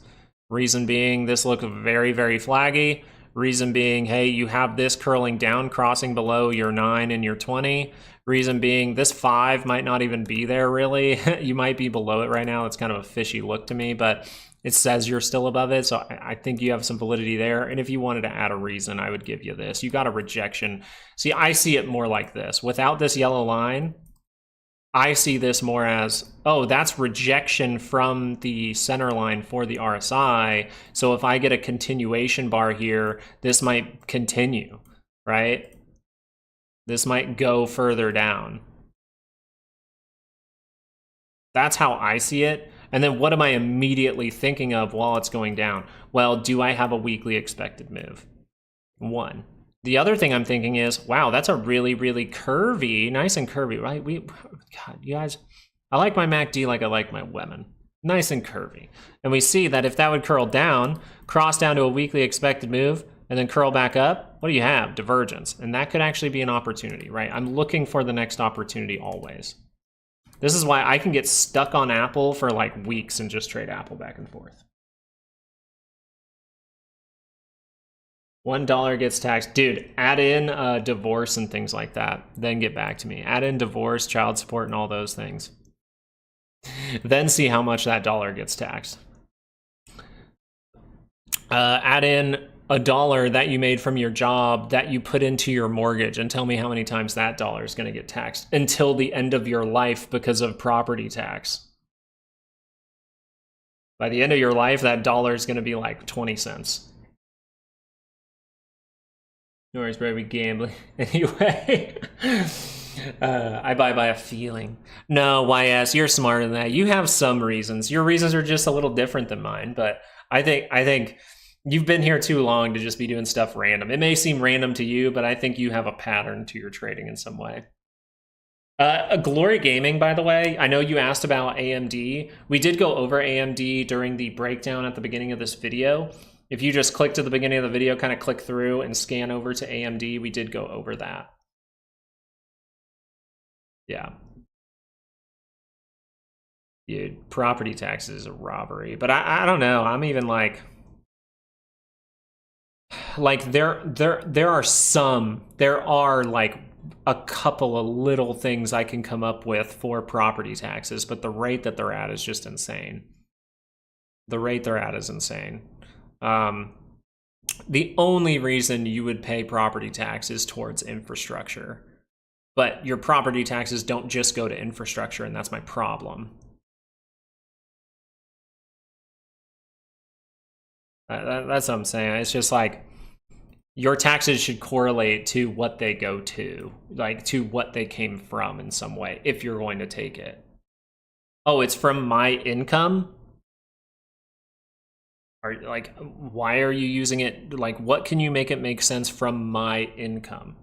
Speaker 1: Reason being, this looks very, very flaggy. Reason being, hey, you have this curling down, crossing below your 9 and your 20. Reason being, this 5 might not even be there, really. You might be below it right now. It's kind of a fishy look to me, but it says you're still above it, so I think you have some validity there. And if you wanted to add a reason, I would give you this. You got a rejection. See, I see it more like this. Without this yellow line, I see this more as, oh, that's rejection from the center line for the RSI. So if I get a continuation bar here, this might continue, right? This might go further down. That's how I see it. And then what am I immediately thinking of while it's going down? Well, do I have a weekly expected move? One. The other thing I'm thinking is, wow, that's a really, really curvy, nice and curvy, right? God, you guys, I like my MACD like I like my women. Nice and curvy. And we see that if that would curl down, cross down to a weekly expected move, and then curl back up, what do you have? Divergence. And that could actually be an opportunity, right? I'm looking for the next opportunity always. This is why I can get stuck on Apple for like weeks and just trade Apple back and forth. $1 gets taxed. Dude, add in divorce and things like that. Then get back to me. Add in divorce, child support, and all those things. Then see how much that dollar gets taxed. Add in $1 that you made from your job that you put into your mortgage, and tell me how many times that dollar is going to get taxed until the end of your life because of property tax. By the end of your life, that dollar is going to be like 20 cents. No worries, bro, we gambling. Anyway, I buy by a feeling. No, YS, you're smarter than that. You have some reasons. Your reasons are just a little different than mine, but I think You've been here too long to just be doing stuff random. It may seem random to you, but I think you have a pattern to your trading in some way. Glory Gaming, by the way, I know you asked about AMD. We did go over AMD during the breakdown at the beginning of this video. If you just click to the beginning of the video, kind of click through and scan over to AMD, we did go over that. Yeah. Dude, property taxes is a robbery. But I don't know. I'm even like there are like a couple of little things I can come up with for property taxes, but the rate that they're at is just insane. The rate they're at is insane. The only reason you would pay property tax is towards infrastructure, but your property taxes don't just go to infrastructure, and that's my problem. That's what I'm saying. It's just like your taxes should correlate to what they go to, like to what they came from in some way, if you're going to take it. Oh, it's from my income? Or like, why are you using it? Like, what can you make it make sense from my income?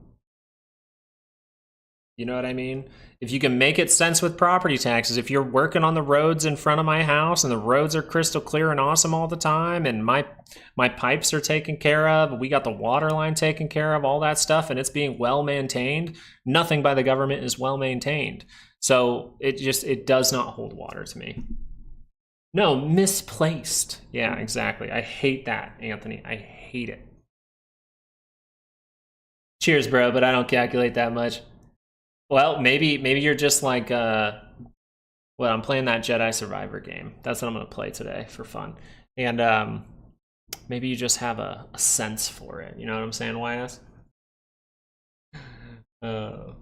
Speaker 1: You know what I mean? If you can make it sense with property taxes, if you're working on the roads in front of my house and the roads are crystal clear and awesome all the time, and my pipes are taken care of, we got the water line taken care of, all that stuff, and it's being well maintained, nothing by the government is well maintained. So it does not hold water to me. No, misplaced. Yeah, exactly. I hate that, Anthony. I hate it. Cheers, bro, but I don't calculate that much. Well, maybe you're just like, well, I'm playing that Jedi Survivor game. That's what I'm going to play today for fun. And maybe you just have a sense for it. You know what I'm saying, YS? I'm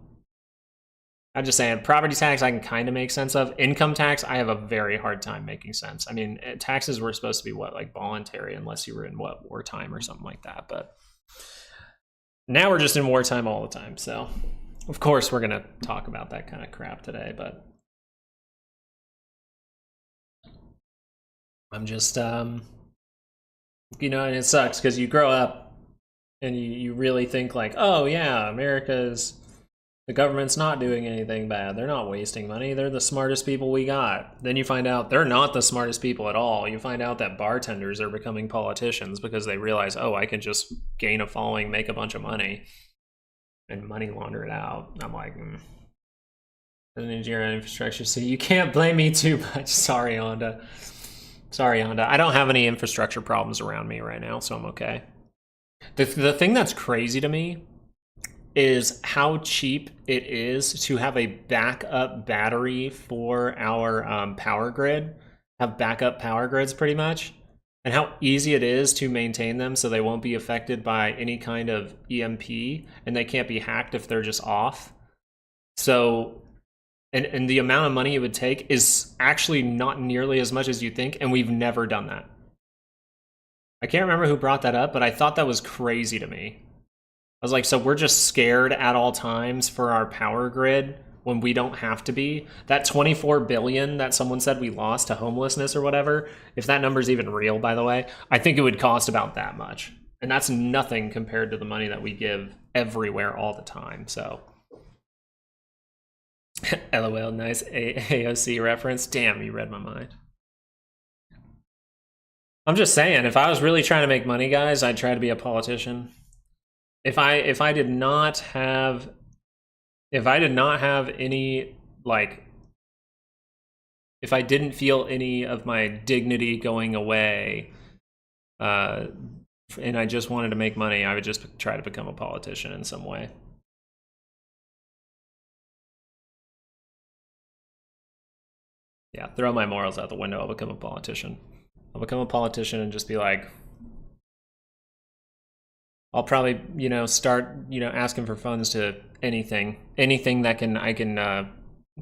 Speaker 1: just saying, property tax I can kind of make sense of. Income tax, I have a very hard time making sense. I mean, taxes were supposed to be what, like voluntary, unless you were in what, wartime or something like that. But now we're just in wartime all the time, so... Of course, we're going to talk about that kind of crap today, but I'm just, you know, and it sucks because you grow up and you really think like, oh yeah, the government's not doing anything bad. They're not wasting money. They're the smartest people we got. Then you find out they're not the smartest people at all. You find out that bartenders are becoming politicians because they realize, oh, I can just gain a following, make a bunch of money. And money launder it out. I'm like, Nigeria infrastructure. So you can't blame me too much. Sorry, Honda. Sorry, Honda. I don't have any infrastructure problems around me right now, so I'm okay. The thing that's crazy to me is how cheap it is to have a backup battery for our power grid. Have backup power grids pretty much. And how easy it is to maintain them so they won't be affected by any kind of EMP, and they can't be hacked if they're just off. So, and the amount of money it would take is actually not nearly as much as you think, and we've never done that. I can't remember who brought that up, but I thought that was crazy to me. I was like, so we're just scared at all times for our power grid when we don't have to be. That 24 billion that someone said we lost to homelessness or whatever, if that number's even real, by the way, I think it would cost about that much. And that's nothing compared to the money that we give everywhere all the time, so. LOL, nice AOC reference. Damn, you read my mind. I'm just saying, if I was really trying to make money, guys, I'd try to be a politician. If I did not have any, like, if I didn't feel any of my dignity going away, and I just wanted to make money, I would just try to become a politician in some way. Yeah, throw my morals out the window, I'll become a politician. I'll become a politician and just be like, I'll probably, you know, start, you know, asking for funds to anything that I can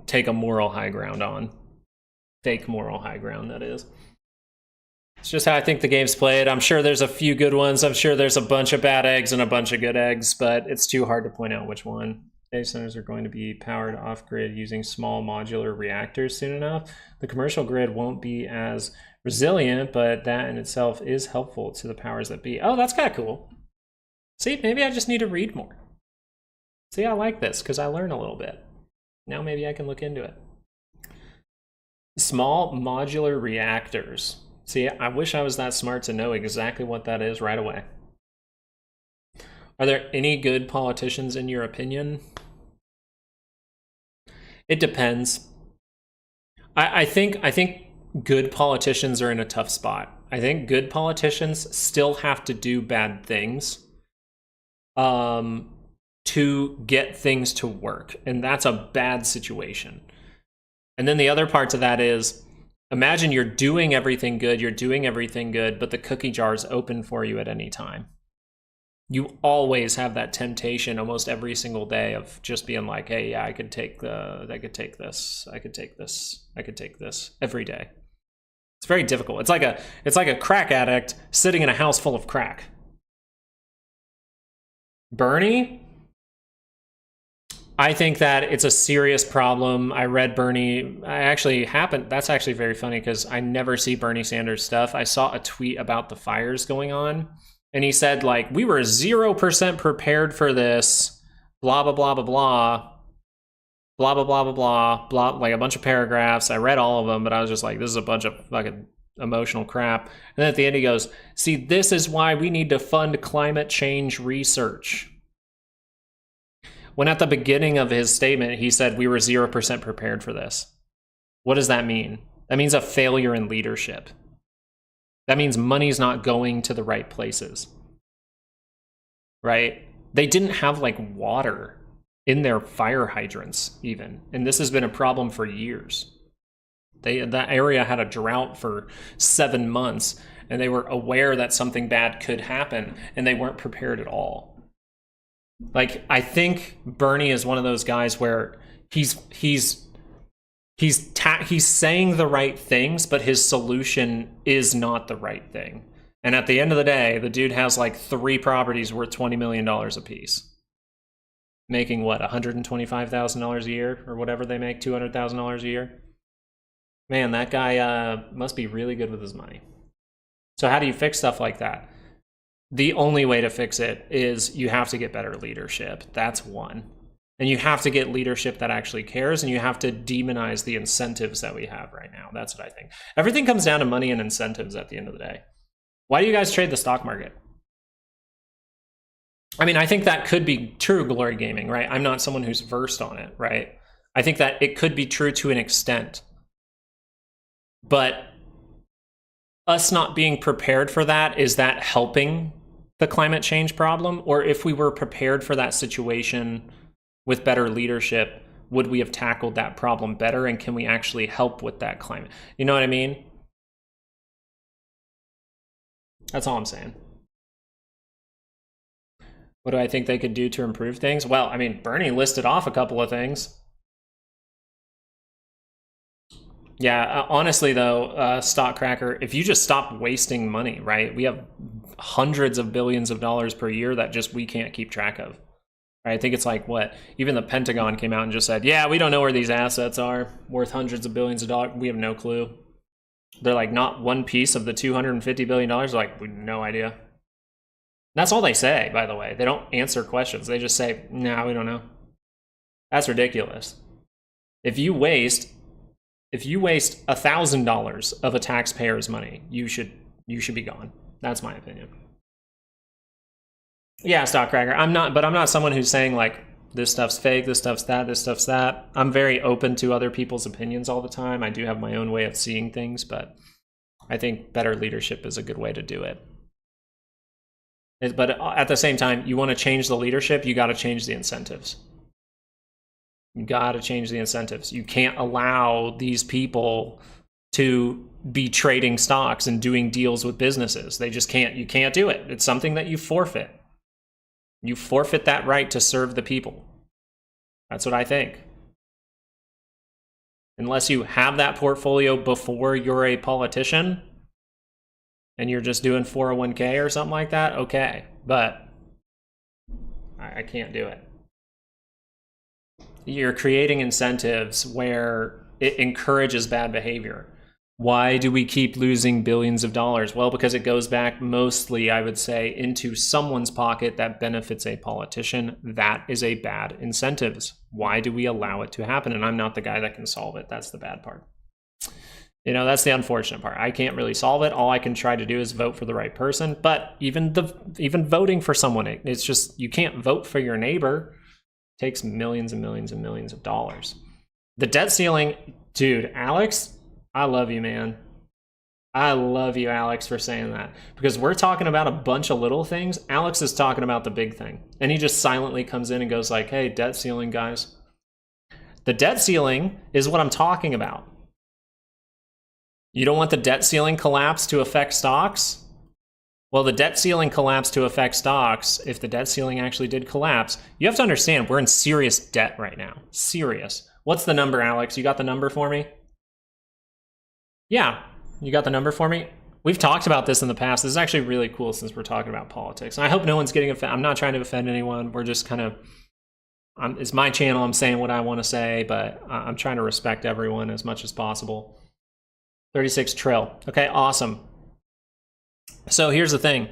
Speaker 1: take a moral high ground on. Fake moral high ground, that is. It's just how I think the game's played. I'm sure there's a few good ones. I'm sure there's a bunch of bad eggs and a bunch of good eggs, but it's too hard to point out which one. Data centers are going to be powered off-grid using small modular reactors soon enough. The commercial grid won't be as resilient, but that in itself is helpful to the powers that be. Oh, that's kind of cool. See, maybe I just need to read more. See, I like this because I learn a little bit. Now maybe I can look into it. Small modular reactors. See, I wish I was that smart to know exactly what that is right away. Are there any good politicians in your opinion? It depends. I think good politicians are in a tough spot. I think good politicians still have to do bad things to get things to work, and that's a bad situation. And then the other part to that is, imagine you're doing everything good, but the cookie jar is open for you at any time. You always have that temptation almost every single day of just being like, hey, yeah, I could take this every day. It's very difficult. It's like a crack addict sitting in a house full of crack. Bernie, I think that it's a serious problem. I read Bernie. That's actually very funny because I never see Bernie Sanders stuff. I saw a tweet about the fires going on, and he said, like, we were 0% prepared for this, blah, blah, blah, blah, blah, blah, blah, blah, blah, blah, blah, like a bunch of paragraphs. I read all of them, but I was just like, this is a bunch of fucking emotional crap. And then at the end he goes, see, this is why we need to fund climate change research. When at the beginning of his statement, he said we were 0% prepared for this. What does that mean? That means a failure in leadership. That means money's not going to the right places, right? They didn't have like water in their fire hydrants even. And this has been a problem for years. That area had a drought for 7 months, and they were aware that something bad could happen, and they weren't prepared at all. Like, I think Bernie is one of those guys where he's saying the right things, but his solution is not the right thing. And at the end of the day, the dude has like 3 properties worth $20 million a piece, making what, $125,000 a year or whatever they make, $200,000 a year. Man, that guy must be really good with his money. So how do you fix stuff like that? The only way to fix it is you have to get better leadership. That's one. And you have to get leadership that actually cares, and you have to demonize the incentives that we have right now. That's what I think. Everything comes down to money and incentives at the end of the day. Why do you guys trade the stock market? I mean, I think that could be true, Glory Gaming, right? I'm not someone who's versed on it, right? I think that it could be true to an extent. But us not being prepared for that, is that helping the climate change problem? Or if we were prepared for that situation with better leadership, would we have tackled that problem better? And can we actually help with that climate? You know what I mean? That's all I'm saying. What do I think they could do to improve things? Well, I mean, Bernie listed off a couple of things. Yeah, honestly though, Stockcracker, if you just stop wasting money, right? We have hundreds of billions of dollars per year that just we can't keep track of. Right? I think it's like, what? Even the Pentagon came out and just said, yeah, we don't know where these assets are worth hundreds of billions of dollars. We have no clue. They're like, not one piece of the $250 billion. Like, we have no idea. That's all they say, by the way. They don't answer questions. They just say, nah, we don't know. That's ridiculous. If you waste $1,000 of a taxpayer's money, you should be gone. That's my opinion. Yeah, Stockcracker. I'm not someone who's saying like this stuff's fake, this stuff's that, this stuff's that. I'm very open to other people's opinions all the time. I do have my own way of seeing things, but I think better leadership is a good way to do it. But at the same time, you want to change the leadership, you got to change the incentives. You got to change the incentives. You can't allow these people to be trading stocks and doing deals with businesses. They just can't. You can't do it. It's something that you forfeit. You forfeit that right to serve the people. That's what I think. Unless you have that portfolio before you're a politician and you're just doing 401k or something like that, okay. But I can't do it. you're creating incentives where it encourages bad behavior. Why do we keep losing billions of dollars? Well, because it goes back mostly, I would say, into someone's pocket that benefits a politician. That is a bad incentives. Why do we allow it to happen? And I'm not the guy that can solve it. That's the bad part. You know, that's the unfortunate part. I can't really solve it. All I can try to do is vote for the right person. But even voting for someone, it's just, you can't vote for your neighbor. It takes millions and millions and millions of dollars. The debt ceiling, dude, Alex, I love you, man. I love you, Alex, for saying that. Because we're talking about a bunch of little things. Alex is talking about the big thing. And he just silently comes in and goes like, hey, debt ceiling, guys. The debt ceiling is what I'm talking about. You don't want the debt ceiling collapse to affect stocks? Well, the debt ceiling collapse to affect stocks, if the debt ceiling actually did collapse, you have to understand we're in serious debt right now. Serious. What's the number, Alex? You got the number for me? Yeah, you got the number for me? We've talked about this in the past. This is actually really cool since we're talking about politics. And I hope no one's getting offended. I'm not trying to offend anyone. We're just kind of, it's my channel. I'm saying what I want to say, but I'm trying to respect everyone as much as possible. 36 trill. Okay, awesome. So here's the thing.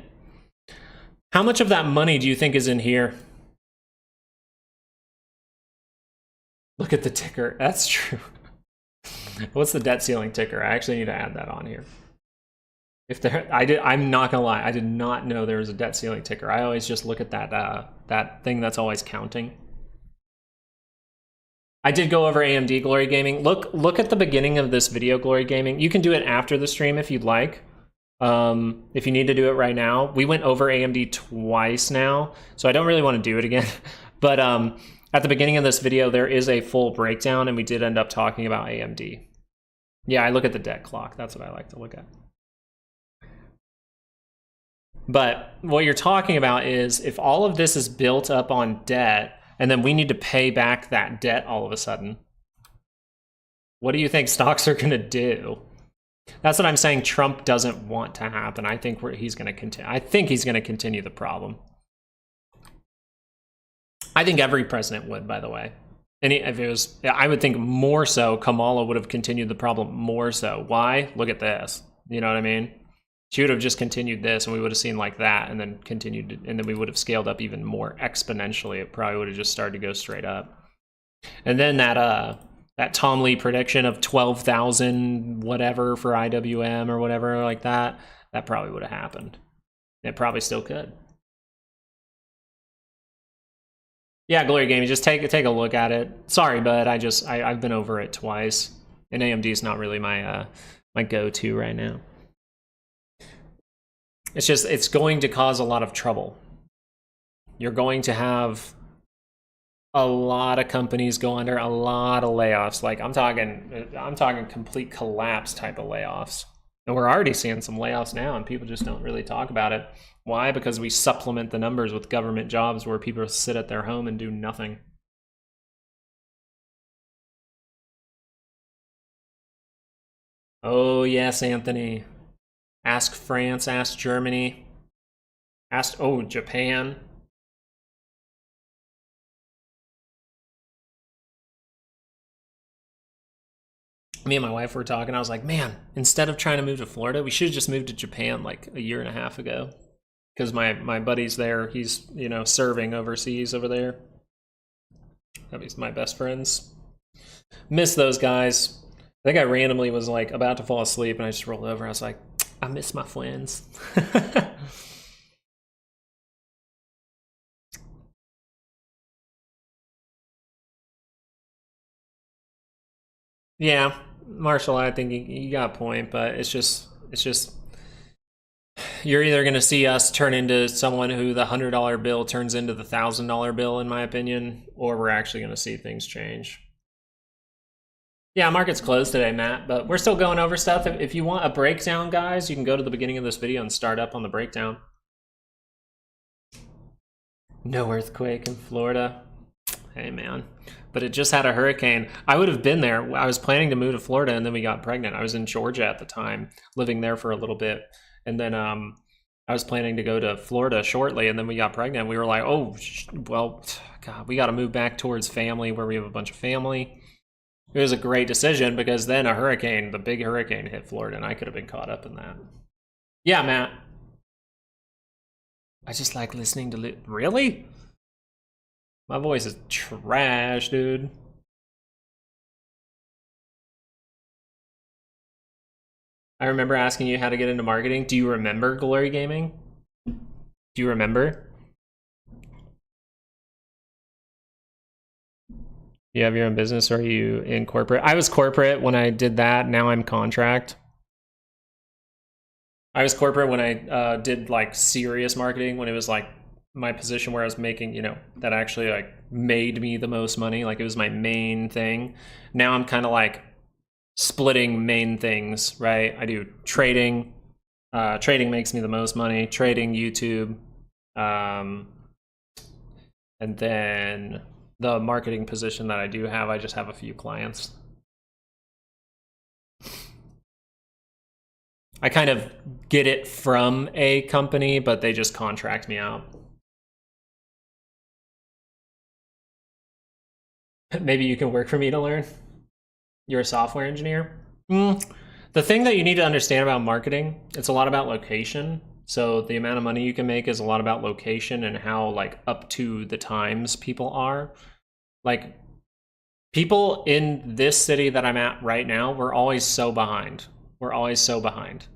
Speaker 1: How much of that money do you think is in here? Look at the ticker. That's true. What's the debt ceiling ticker? I actually need to add that on here. If there, I'm not gonna lie, I did not know there was a debt ceiling ticker. I always just look at that that thing that's always counting. I did go over AMD Glory Gaming. Look at the beginning of this video, Glory Gaming. You can do it after the stream if you'd like. If you need to do it right now. We went over AMD twice now, so I don't really want to do it again. But at the beginning of this video, there is a full breakdown, and we did end up talking about AMD. Yeah, I look at the debt clock. That's what I like to look at. But what you're talking about is if all of this is built up on debt, and then we need to pay back that debt all of a sudden, what do you think stocks are going to do? That's what I'm saying Trump doesn't want to happen. I think he's going to continue. I think he's going to continue the problem. I think every president would, by the way. And if it was, I would think more so, Kamala would have continued the problem more so. Why? Look at this. You know what I mean? She would have just continued this, and we would have seen like that, and then continued, and then we would have scaled up even more exponentially. It probably would have just started to go straight up. And then that Tom Lee prediction of 12,000 whatever for IWM or whatever like that, that probably would have happened. It probably still could. Yeah, Glory Gaming, just take a look at it. Sorry, but I've been over it twice, and AMD is not really my my go-to right now. It's going to cause a lot of trouble. You're going to have a lot of companies go under, a lot of layoffs. Like I'm talking complete collapse type of layoffs. And we're already seeing some layoffs now, and people just don't really talk about it. Why? Because we supplement the numbers with government jobs where people sit at their home and do nothing. Oh yes, Anthony. Ask France, ask Germany, ask, oh, Japan. Me and my wife were talking. I was like, man, instead of trying to move to Florida, we should have just moved to Japan like a year and a half ago. Because my buddy's there. He's, you know, serving overseas over there. He's my best friends. Miss those guys. I think I randomly was like about to fall asleep, and I just rolled over. I was like, I miss my friends. Yeah, Marshall, I think you got a point, but it's just you're either going to see us turn into someone who the $100 bill turns into the $1,000 bill, in my opinion, or we're actually going to see things change. Yeah, market's closed today, Matt, but we're still going over stuff. If you want a breakdown, guys, you can go to the beginning of this video and start up on the breakdown. No earthquake in Florida. Hey, man. But it just had a hurricane. I would have been there. I was planning to move to Florida, and then we got pregnant. I was in Georgia at the time, living there for a little bit. And then I I was planning to go to Florida shortly, and then we got pregnant. We were like, oh, well, God, we got to move back towards family where we have a bunch of family. It was a great decision because then a hurricane, the big hurricane, hit Florida, and I could have been caught up in that. Yeah, Matt. I just like listening to... Really? My voice is trash, dude. I remember asking you how to get into marketing. Do you remember Glory Gaming? Do you remember? You have your own business, or are you in corporate? I was corporate when I did that. Now I'm contract. I was corporate when I did like serious marketing, when it was like my position where I was making, you know, that actually like made me the most money. Like it was my main thing. Now I'm kind of like splitting main things, right? I do trading. Trading makes me the most money. Trading, YouTube, and then the marketing position that I do have, I just have a few clients. I kind of get it from a company, but they just contract me out. Maybe you can work for me to learn. You're a software engineer? The thing that you need to understand about marketing, it's a lot about location. So the amount of money you can make is a lot about location and how like up to the times people are. Like people in this city that I'm at right now, we're always so behind. We're always so behind.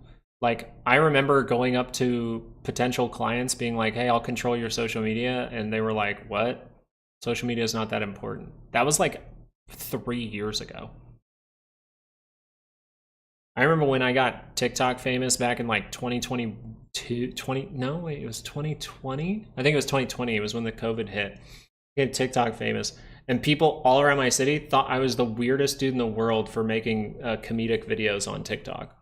Speaker 1: Like I remember going up to potential clients being like, hey, I'll control your social media. And they were like, what? Social media is not that important. That was like 3 years ago. I remember when I got TikTok famous back in like 2022, it was 2020. I think it was 2020. It was when the COVID hit. I got TikTok famous. And people all around my city thought I was the weirdest dude in the world for making comedic videos on TikTok.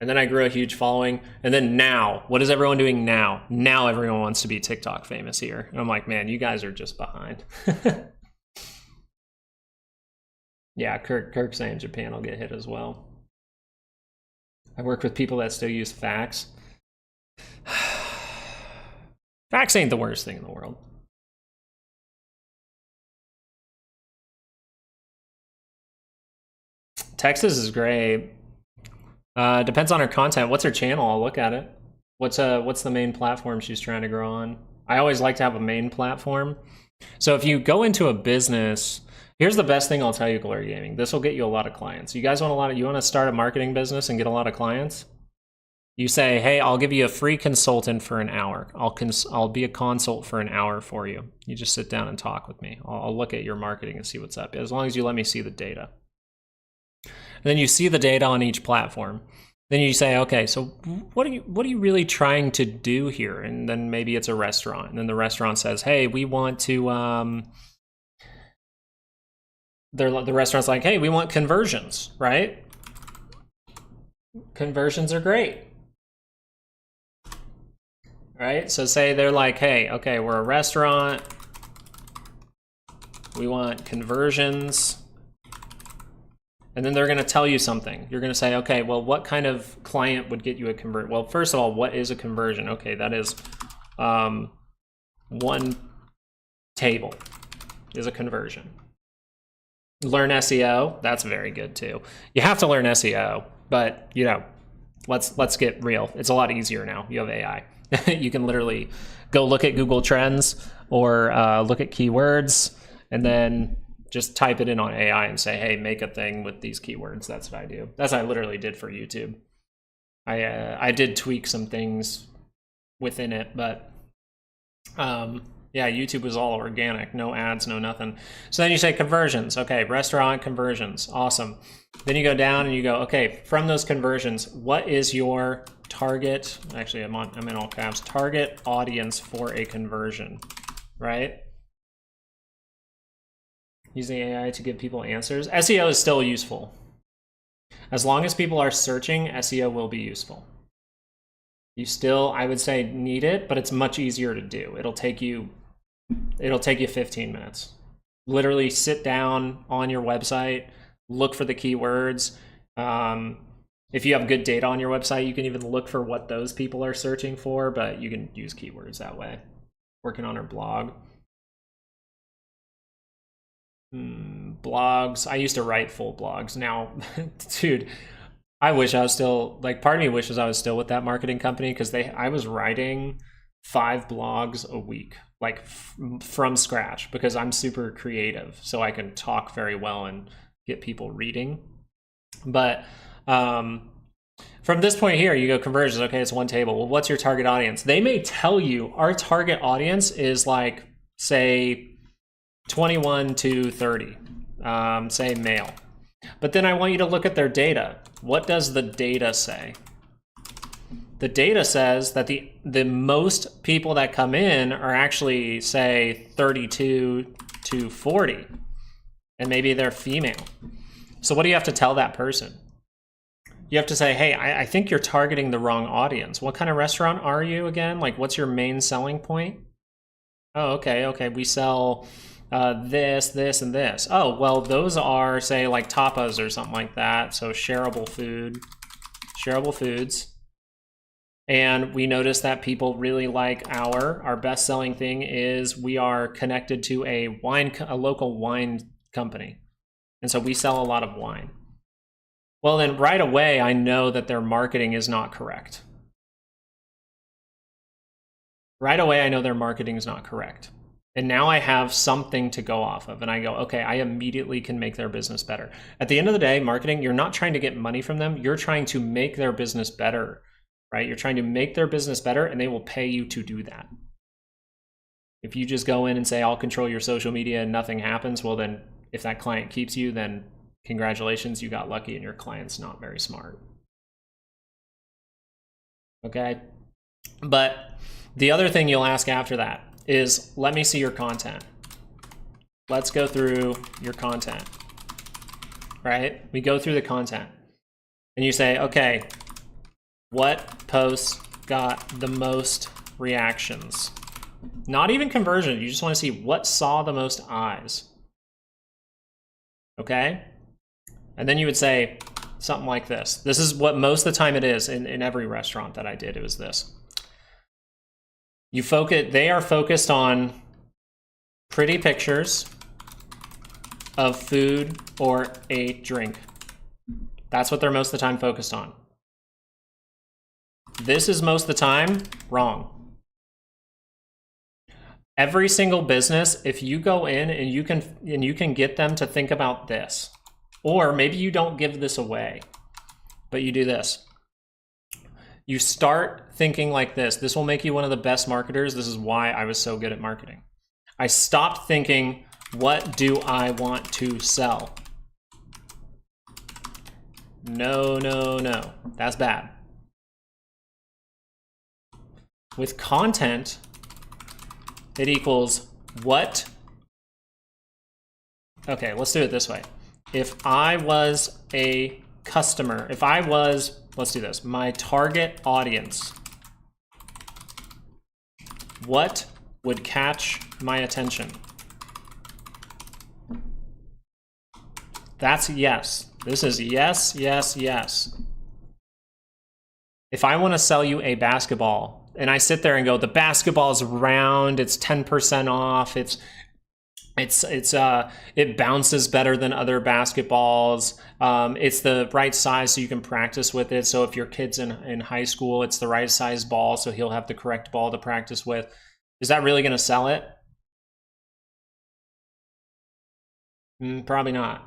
Speaker 1: And then I grew a huge following. And then now, what is everyone doing now? Now everyone wants to be TikTok famous here. And I'm like, man, you guys are just behind. Yeah, Kirk's saying Japan will get hit as well. I work with people that still use fax. Fax ain't the worst thing in the world. Texas is great. Depends on her content. What's her channel? I'll look at it. What's the main platform she's trying to grow on? I always like to have a main platform. So if you go into a business, here's the best thing I'll tell you, Glory Gaming. This will get you a lot of clients. You guys want you want to start a marketing business and get a lot of clients? You say, hey, I'll give you a free consultant for an hour. I'll be a consult for an hour for you. You just sit down and talk with me. I'll look at your marketing and see what's up, as long as you let me see the data. And then you see the data on each platform. Then you say, okay, so what are you really trying to do here? And then maybe it's a restaurant. And then the restaurant says, hey, we want to, the restaurant's like, hey, we want conversions, right? Conversions are great. Right? So say they're like, hey, okay, we're a restaurant. We want conversions. And then they're going to tell you something. You're going to say, okay, well, what kind of client would get you a convert? Well, first of all, what is a conversion? Okay, that is one table is a conversion. Learn SEO. That's very good too. You have to learn SEO, but you know, let's get real. It's a lot easier now. You have AI. You can literally go look at Google Trends or look at keywords and then just type it in on AI and say, hey, make a thing with these keywords. That's what I do. That's what I literally did for YouTube. I did tweak some things within it, but yeah, YouTube was all organic, no ads, no nothing. So then you say conversions. Okay, restaurant conversions, awesome. Then you go down and you go, okay, from those conversions, what is your target? Actually, I'm in all caps. Target audience for a conversion, right? Using AI to give people answers. SEO is still useful. As long as people are searching, SEO will be useful. You still, I would say, need it, but it's much easier to do. It'll take you 15 minutes. Literally sit down on your website, look for the keywords, If you have good data on your website, you can even look for what those people are searching for, but you can use keywords that way. Working on our blog. Blogs. I used to write full blogs. Now, dude, I wish I was still, like, part of me wishes I was still with that marketing company, because I was writing 5 blogs a week, like from scratch, because I'm super creative, so I can talk very well and get people reading. But from this point here, you go conversions. Okay, it's one table. Well, what's your target audience? They may tell you our target audience is like, say, 21 to 30, say male. But then I want you to look at their data. What does the data say? The data says that the most people that come in are actually, say, 32 to 40, and maybe they're female. So what do you have to tell that person? You have to say, hey, I think you're targeting the wrong audience. What kind of restaurant are you again? Like, what's your main selling point? Oh, okay, we sell this, this, and this. Oh, well, those are, say, like tapas or something like that. So shareable foods. And we notice that people really like our best-selling thing is we are connected to a local wine company. And so we sell a lot of wine. Well, then right away, I know that their marketing is not correct. Right away, I know their marketing is not correct. And now I have something to go off of. And I go, okay, I immediately can make their business better. At the end of the day, marketing, you're not trying to get money from them. You're trying to make their business better, right? You're trying to make their business better, and they will pay you to do that. If you just go in and say, I'll control your social media and nothing happens, well, then if that client keeps you, then congratulations, you got lucky and your client's not very smart. Okay? But the other thing you'll ask after that is, let me see your content. Let's go through your content, right? We go through the content and you say, okay, what posts got the most reactions? Not even conversion. You just want to see what saw the most eyes. Okay? And then you would say something like this. This is what most of the time it is in every restaurant that I did. It was this. They are focused on pretty pictures of food or a drink. That's what they're most of the time focused on. This is most of the time wrong. Every single business, if you go in and you can get them to think about this, or maybe you don't give this away, but you do this. You start thinking like this. This will make you one of the best marketers. This is why I was so good at marketing. I stopped thinking, what do I want to sell? No. That's bad. With content, it equals what? Okay, let's do it this way. If I was a customer, let's do this, my target audience, what would catch my attention? That's yes. This is yes. If I want to sell you a basketball and I sit there and go, the basketball is round, it's 10% off, it bounces better than other basketballs, it's the right size so you can practice with it. So if your kid's in high school, it's the right size ball, so he'll have the correct ball to practice with. Is that really going to sell it? Probably not.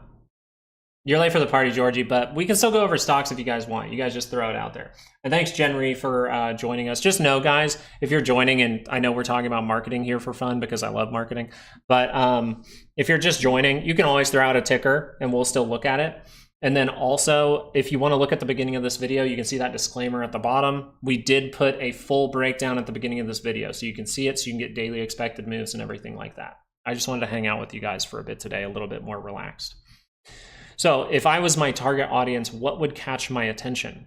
Speaker 1: You're late for the party, Georgie, but we can still go over stocks if you guys want. You guys just throw it out there. And thanks, Jenry, for joining us. Just know, guys, if you're joining, and I know we're talking about marketing here for fun because I love marketing, but if you're just joining, you can always throw out a ticker and we'll still look at it. And then also, if you want to look at the beginning of this video, you can see that disclaimer at the bottom. We did put a full breakdown at the beginning of this video, so you can see it, so you can get daily expected moves and everything like that. I just wanted to hang out with you guys for a bit today, a little bit more relaxed. So if I was my target audience, what would catch my attention?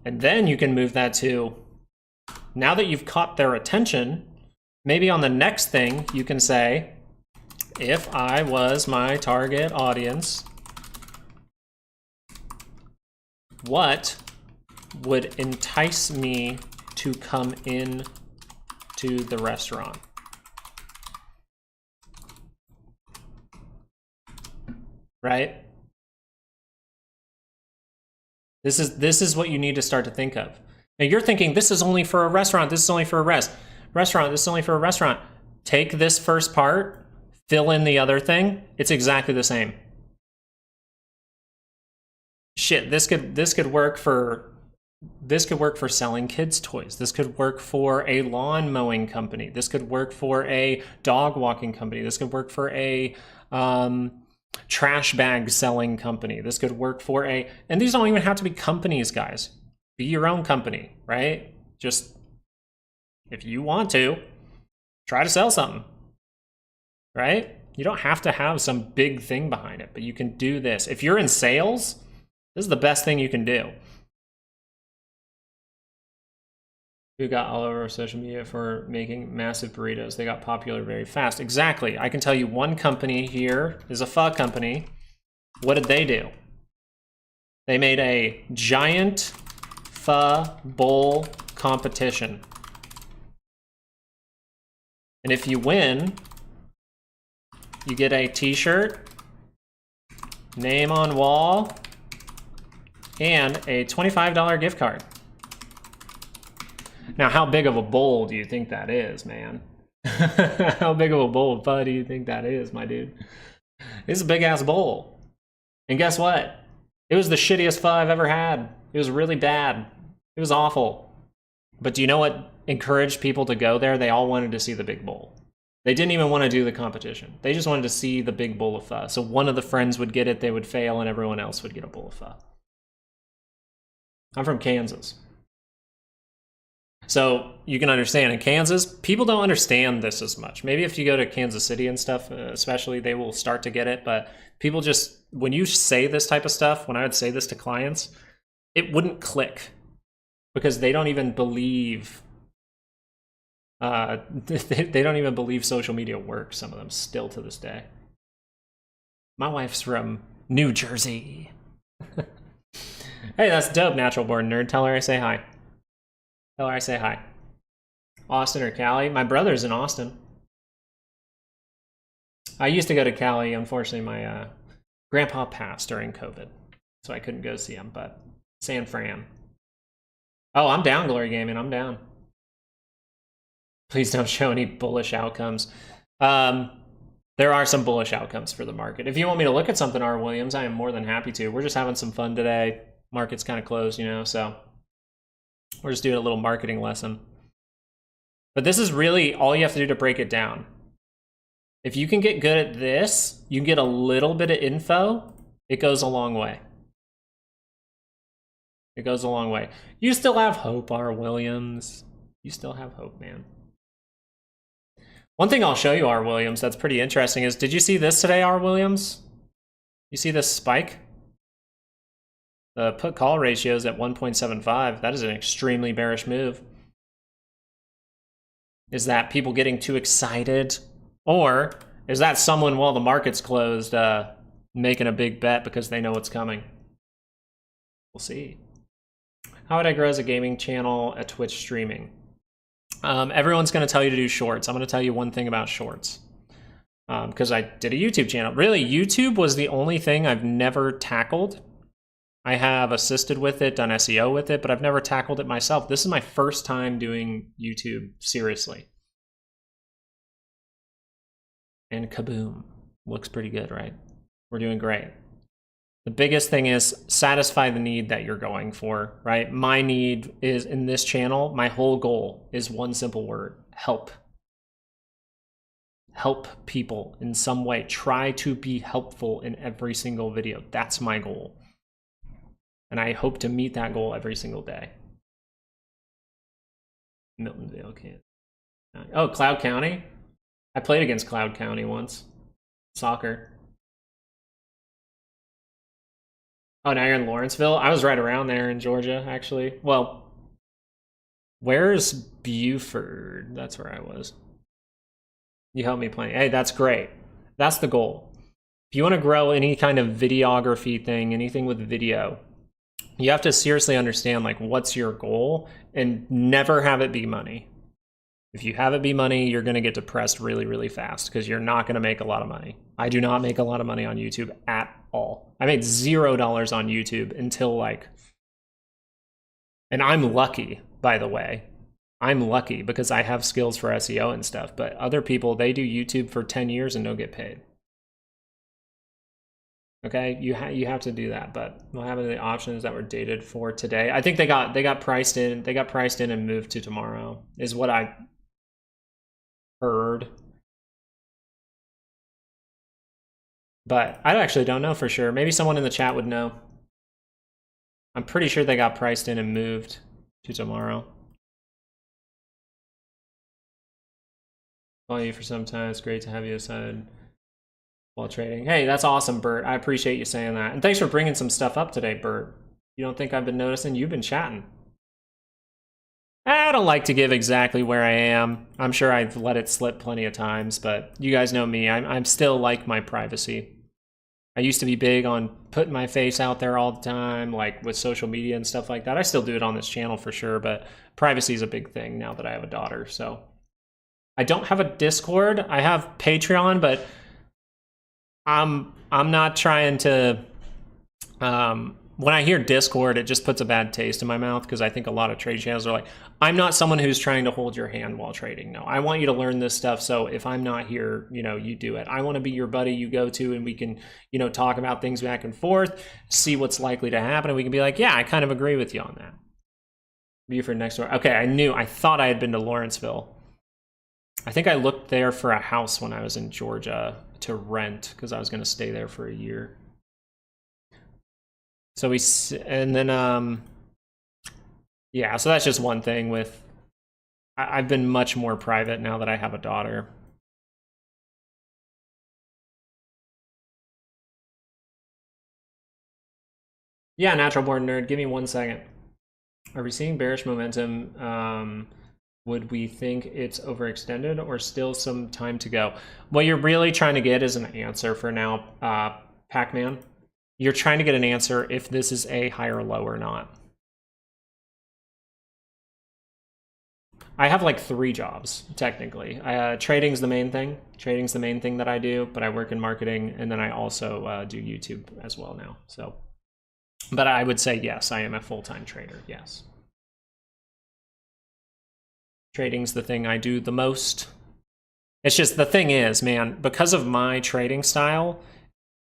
Speaker 1: And then you can move that to, now that you've caught their attention, maybe on the next thing you can say, if I was my target audience, What would entice me to come in to the restaurant? Right? This is what you need to start to think of. Now you're thinking, this is only for a restaurant, this is only for a restaurant, this is only for a restaurant. Take this first part, fill in the other thing, it's exactly the same. Shit, this could work for selling kids' toys. This could work for a lawn mowing company. This could work for a dog walking company. This could work for a trash bag selling company. This could work for a, and these don't even have to be companies, guys. Be your own company, right? Just, if you want to, try to sell something, right? You don't have to have some big thing behind it, but you can do this. If you're in sales, this is the best thing you can do. Who got all over social media for making massive burritos? They got popular very fast. Exactly. I can tell you one company here is a pho company. What did they do? They made a giant pho bowl competition. And if you win, you get a t-shirt, name on wall, and a $25 gift card. Now, how big of a bowl do you think that is, man? How big of a bowl of pho do you think that is, my dude? It's a big-ass bowl. And guess what? It was the shittiest pho I've ever had. It was really bad. It was awful. But do you know what encouraged people to go there? They all wanted to see the big bowl. They didn't even want to do the competition. They just wanted to see the big bowl of pho. So one of the friends would get it, they would fail, and everyone else would get a bowl of pho. I'm from Kansas. So you can understand, in Kansas, people don't understand this as much. Maybe if you go to Kansas City and stuff, especially, they will start to get it. But people just, when you say this type of stuff, when I would say this to clients, it wouldn't click because they don't even believe, they don't even believe social media works, some of them, still to this day. My wife's from New Jersey. Hey, that's dope, Natural Born Nerd. Tell her I say hi. Tell her I say hi. Austin or Cali? My brother's in Austin. I used to go to Cali. Unfortunately, my grandpa passed during COVID, so I couldn't go see him, but San Fran. Oh, I'm down, Glory Gaming. I'm down. Please don't show any bullish outcomes. There are some bullish outcomes for the market. If you want me to look at something, R. Williams, I am more than happy to. We're just having some fun today. Market's kind of closed, you know, so we're just doing a little marketing lesson. But this is really all you have to do to break it down. If you can get good at this, you can get a little bit of info, it goes a long way. It goes a long way. You still have hope, R. Williams. You still have hope, man. One thing I'll show you, R. Williams, that's pretty interesting is, did you see this today, R. Williams? You see this spike? The put-call ratio is at 1.75. That is an extremely bearish move. Is that people getting too excited? Or is that someone, while the market's closed, making a big bet because they know what's coming? We'll see. How would I grow as a gaming channel at Twitch streaming? Everyone's going to tell you to do shorts. I'm going to tell you one thing about shorts. Because I did a YouTube channel. Really, YouTube was the only thing I've never tackled. I have assisted with it, done SEO with it, but I've never tackled it myself. This is my first time doing YouTube seriously. And kaboom. Looks pretty good, right? We're doing great. The biggest thing is satisfy the need that you're going for, right? My need is, in this channel, my whole goal is one simple word: help. Help people in some way. Try to be helpful in every single video. That's my goal. And I hope to meet that goal every single day. Miltonville, Kansas. Oh, Cloud County? I played against Cloud County once. Soccer. Oh, now you're in Lawrenceville? I was right around there in Georgia, actually. Well, where's Buford? That's where I was. You helped me play. Hey, that's great. That's the goal. If you want to grow any kind of videography thing, anything with video, you have to seriously understand like what's your goal and never have it be money. If you have it be money, you're going to get depressed really, really fast because you're not going to make a lot of money. I do not make a lot of money on YouTube at all. I made $0 on YouTube until like, and I'm lucky, by the way. I'm lucky because I have skills for SEO and stuff, but other people, they do YouTube for 10 years and don't get paid. Okay, you have to do that, but we'll have the options that were dated for today. I think they got priced in. They got priced in and moved to tomorrow, is what I heard. But I actually don't know for sure. Maybe someone in the chat would know. I'm pretty sure they got priced in and moved to tomorrow. Follow you for some time. It's great to have you aside while trading. Hey, that's awesome, Bert. I appreciate you saying that. And thanks for bringing some stuff up today, Bert. You don't think I've been noticing? You've been chatting. I don't like to give exactly where I am. I'm sure I've let it slip plenty of times, but you guys know me. I'm still like my privacy. I used to be big on putting my face out there all the time, like with social media and stuff like that. I still do it on this channel for sure, but privacy is a big thing now that I have a daughter. So I don't have a Discord. I have Patreon, but I'm not trying to, when I hear Discord, it just puts a bad taste in my mouth because I think a lot of trade channels are like, I'm not someone who's trying to hold your hand while trading. No, I want you to learn this stuff. So if I'm not here, you know, you do it. I want to be your buddy you go to and we can, you know, talk about things back and forth, see what's likely to happen. And we can be like, yeah, I kind of agree with you on that. Buford next door. Okay, I thought I had been to Lawrenceville. I think I looked there for a house when I was in Georgia to rent because I was going to stay there for a year. So yeah, so that's just one thing with, I've been much more private now that I have a daughter. Yeah, natural born nerd, give me 1 second. Are we seeing bearish momentum? Would we think it's overextended or still some time to go? What you're really trying to get is an answer for now, Pac-Man. You're trying to get an answer if this is a higher low or not. I have like 3 jobs, technically. Trading's the main thing. Trading's the main thing that I do, but I work in marketing, and then I also do YouTube as well now. So, but I would say yes, I am a full-time trader, yes. Trading's the thing I do the most. It's just, the thing is, man, because of my trading style,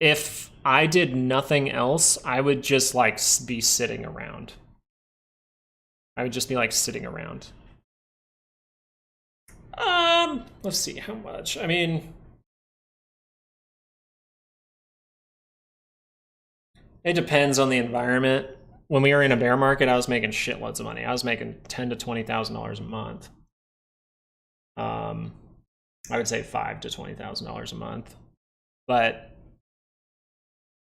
Speaker 1: if I did nothing else, I would just like be sitting around. I would just be like sitting around. Let's see how much. I mean, it depends on the environment. When we were in a bear market, I was making shitloads of money. I was making $10,000 to $20,000 a month. I would say $5,000 to $20,000 a month. But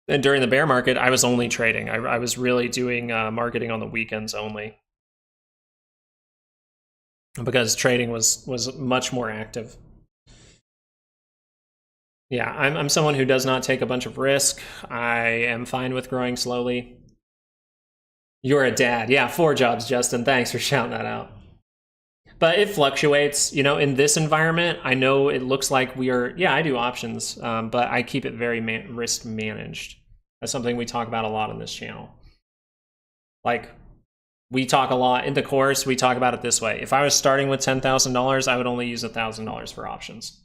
Speaker 1: then during the bear market, I was only trading. I was really doing marketing on the weekends only, because trading was much more active. Yeah, I'm someone who does not take a bunch of risk. I am fine with growing slowly. You're a dad. Yeah, 4 jobs, Justin. Thanks for shouting that out. But it fluctuates, you know, in this environment. I know it looks like we are, yeah, I do options, but I keep it very risk managed. That's something we talk about a lot on this channel. Like, we talk a lot in the course, we talk about it this way. If I was starting with $10,000, I would only use $1,000 for options.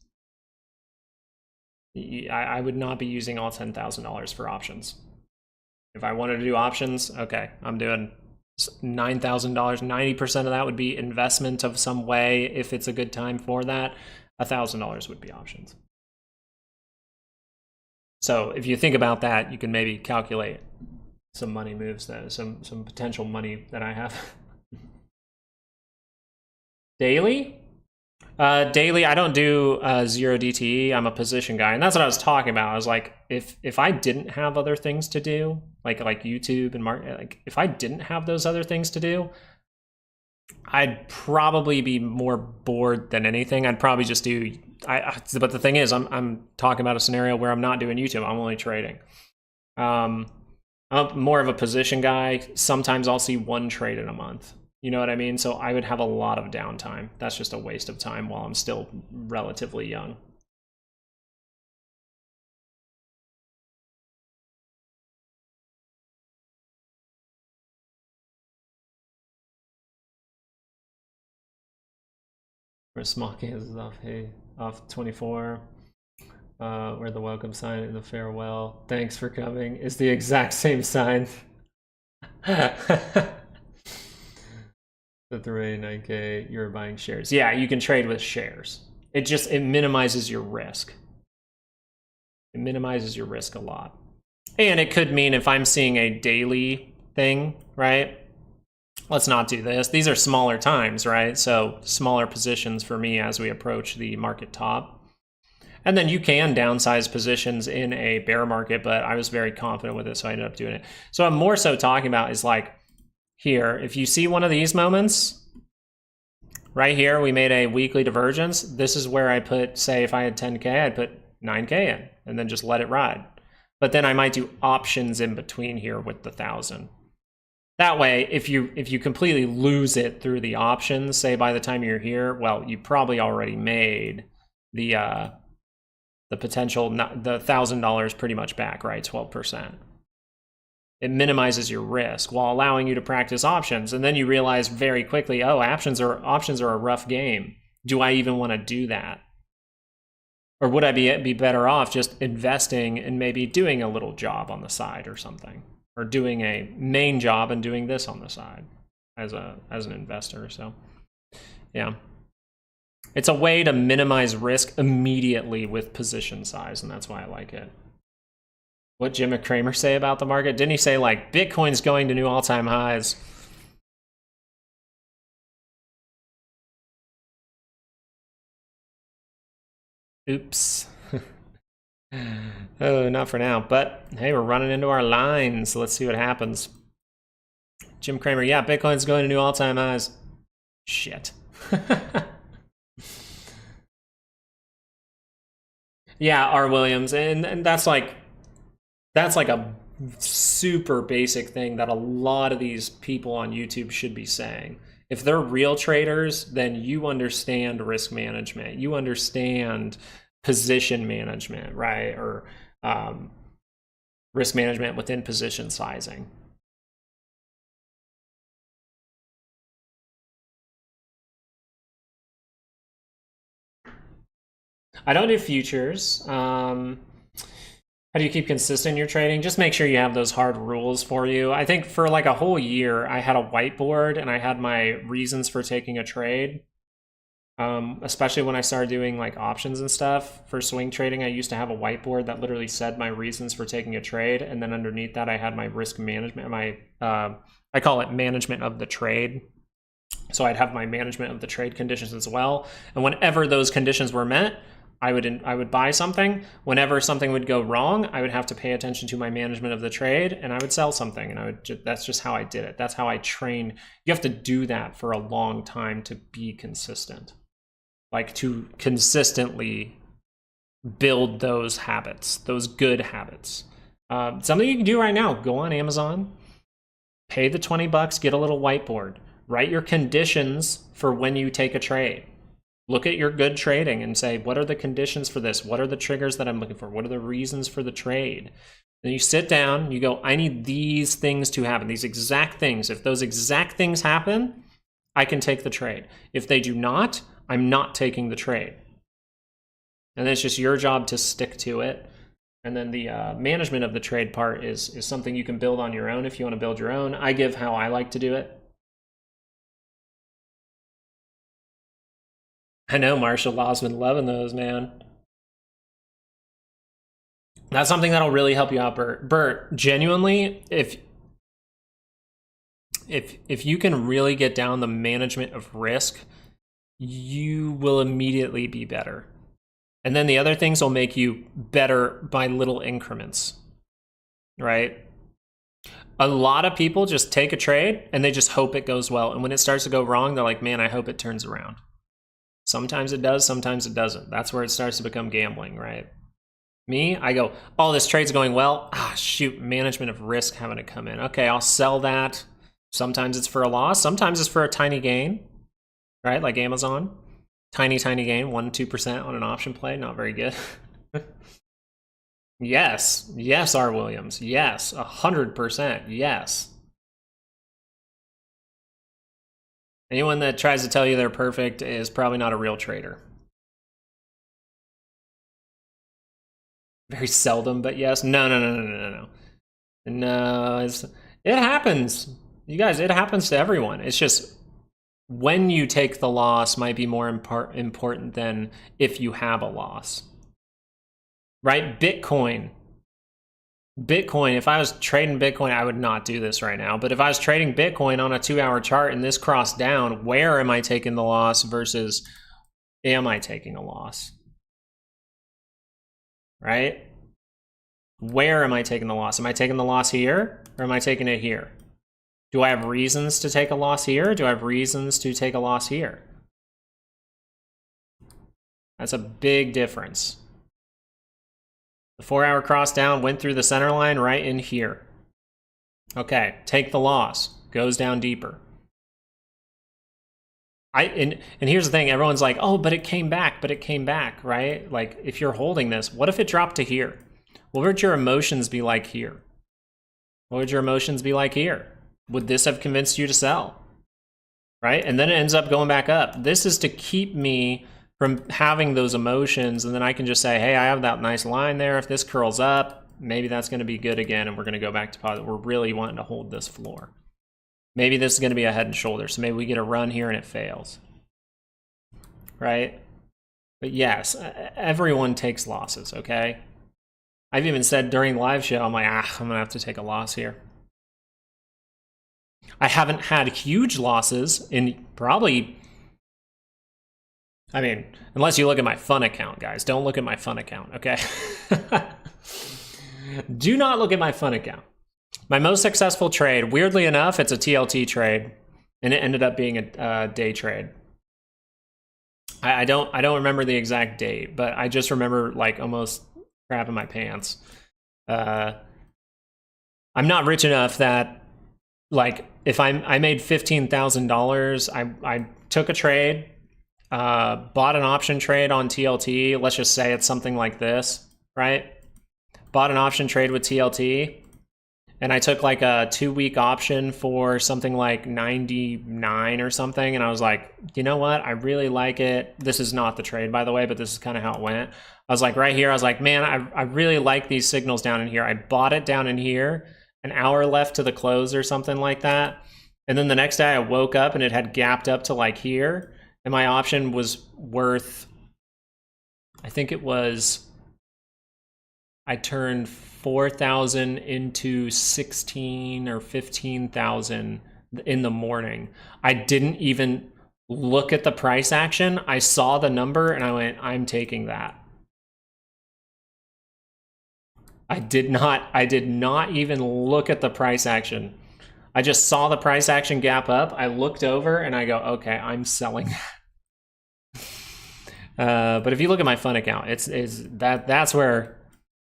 Speaker 1: I would not be using all $10,000 for options. If I wanted to do options, okay, I'm doing $9,000. 90% of that would be investment of some way. If it's a good time for that, $1,000 would be options. So if you think about that, you can maybe calculate some money moves, that some potential money that I have. Daily? Daily, I don't do 0 DTE. I'm a position guy, and that's what I was talking about. I was like, if I didn't have other things to do, like YouTube and market, like if I didn't have those other things to do, I'd probably be more bored than anything. I'd probably just do. But the thing is, I'm talking about a scenario where I'm not doing YouTube. I'm only trading. I'm I'm more of a position guy. Sometimes I'll see one trade in a month. You know what I mean? So I would have a lot of downtime. That's just a waste of time while I'm still relatively young. Where small cans is off, hey, off 24. Where the welcome sign and the farewell, thanks for coming, is the exact same sign. The 389K, you're buying shares. Yeah, you can trade with shares. It minimizes your risk. It minimizes your risk a lot. And it could mean if I'm seeing a daily thing, right? Let's not do this. These are smaller times, right? So smaller positions for me as we approach the market top. And then you can downsize positions in a bear market, but I was very confident with it, so I ended up doing it. So I'm more so talking about is like here, if you see one of these moments, right here, we made a weekly divergence. This is where I put, say if I had 10K, I'd put 9K in and then just let it ride. But then I might do options in between here with the 1,000. That way, if you completely lose it through the options, say by the time you're here, well, you probably already made the potential, the $1,000 pretty much back, right? 12%. It minimizes your risk while allowing you to practice options. And then you realize very quickly, oh, options are a rough game. Do I even want to do that? Or would I be better off just investing and maybe doing a little job on the side or something? Or doing a main job and doing this on the side as an investor. So yeah. It's a way to minimize risk immediately with position size, and that's why I like it. What Jim Cramer say about the market? Didn't he say like Bitcoin's going to new all-time highs? Oops. Oh, not for now. But hey, we're running into our lines, so let's see what happens. Jim Cramer, yeah, Bitcoin's going to new all-time highs. Shit. Yeah, R. Williams, and that's like a super basic thing that a lot of these people on YouTube should be saying. If they're real traders, then you understand risk management. You understand position management, right? Or risk management within position sizing. I don't do futures. How do you keep consistent in your trading? Just make sure you have those hard rules for you. I think for like a whole year, I had a whiteboard and I had my reasons for taking a trade. Especially when I started doing like options and stuff for swing trading, I used to have a whiteboard that literally said my reasons for taking a trade. And then underneath that, I had my risk management, I call it management of the trade. So I'd have my management of the trade conditions as well. And whenever those conditions were met, I would buy something. Whenever something would go wrong, I would have to pay attention to my management of the trade, and I would sell something. And that's just how I did it. That's how I trained. You have to do that for a long time to be consistent, like to consistently build those habits, those good habits. Something you can do right now: go on Amazon, pay the $20, get a little whiteboard, write your conditions for when you take a trade. Look at your good trading and say, what are the conditions for this? What are the triggers that I'm looking for? What are the reasons for the trade? Then you sit down, you go, I need these things to happen, these exact things. If those exact things happen, I can take the trade. If they do not, I'm not taking the trade. And then it's just your job to stick to it. And then the management of the trade part is something you can build on your own if you want to build your own. I give how I like to do it. I know Marshall Law's been loving those, man. That's something that'll really help you out, Bert. Bert, genuinely, if you can really get down the management of risk, you will immediately be better. And then the other things will make you better by little increments, right? A lot of people just take a trade and they just hope it goes well. And when it starts to go wrong, they're like, man, I hope it turns around. Sometimes it does, sometimes it doesn't. That's where it starts to become gambling, right? Me, I go, oh, this trade's going well. Ah, shoot, management of risk having to come in. Okay, I'll sell that. Sometimes it's for a loss. Sometimes it's for a tiny gain, right? Like Amazon. Tiny gain, 1-2% on an option play. Not very good. Yes, R. Williams. Yes, 100%. Yes. Anyone that tries to tell you they're perfect is probably not a real trader. Very seldom, but yes. No. It happens. You guys, it happens to everyone. It's just when you take the loss might be more important than if you have a loss. Right? Bitcoin, if I was trading Bitcoin, I would not do this right now. But if I was trading Bitcoin on a 2-hour chart and this crossed down, where am I taking the loss versus am I taking a loss? Right? Where am I taking the loss? Am I taking the loss here or am I taking it here? Do I have reasons to take a loss here? Do I have reasons to take a loss here? That's a big difference. The 4-hour cross down went through the center line right in here. Okay, take the loss. Goes down deeper. And here's the thing, everyone's like, oh, but it came back, right? Like, if you're holding this, what if it dropped to here? What would your emotions be like here? What would your emotions be like here? Would this have convinced you to sell? Right? And then it ends up going back up. This is to keep me from having those emotions, and then I can just say, hey, I have that nice line there. If this curls up, maybe that's going to be good again, and we're going to go back to positive. We're really wanting to hold this floor. Maybe this is going to be a head and shoulder, so maybe we get a run here and it fails. Right? But yes, everyone takes losses, okay? I've even said during the live show, I'm like, I'm going to have to take a loss here. I haven't had huge losses in probably, I mean, unless you look at my fun account, guys. Don't look at my fun account, okay? Do not look at my fun account. My most successful trade, weirdly enough, it's a TLT trade, and it ended up being a day trade. I don't remember the exact date, but I just remember like almost crapping my pants. I'm not rich enough that, like, if I made $15,000, I took a trade, bought an option trade on TLT. Let's just say it's something like this, right? Bought an option trade with TLT, and I took like a 2-week option for something like 99 or something, and I was like, you know what? I really like it. This is not the trade, by the way, but this is kind of how it went. I was like, right here, I was like, man, I really like these signals down in here. I bought it down in here, an hour left to the close or something like that. And then the next day I woke up and it had gapped up to like here, and my option was worth, I think it was, I turned 4,000 into 16 or 15,000 in the morning. I didn't even look at the price action. I saw the number and I went, I'm taking that. I did not even look at the price action. I just saw the price action gap up. I looked over and I go, okay, I'm selling that. But if you look at my fun account, that's where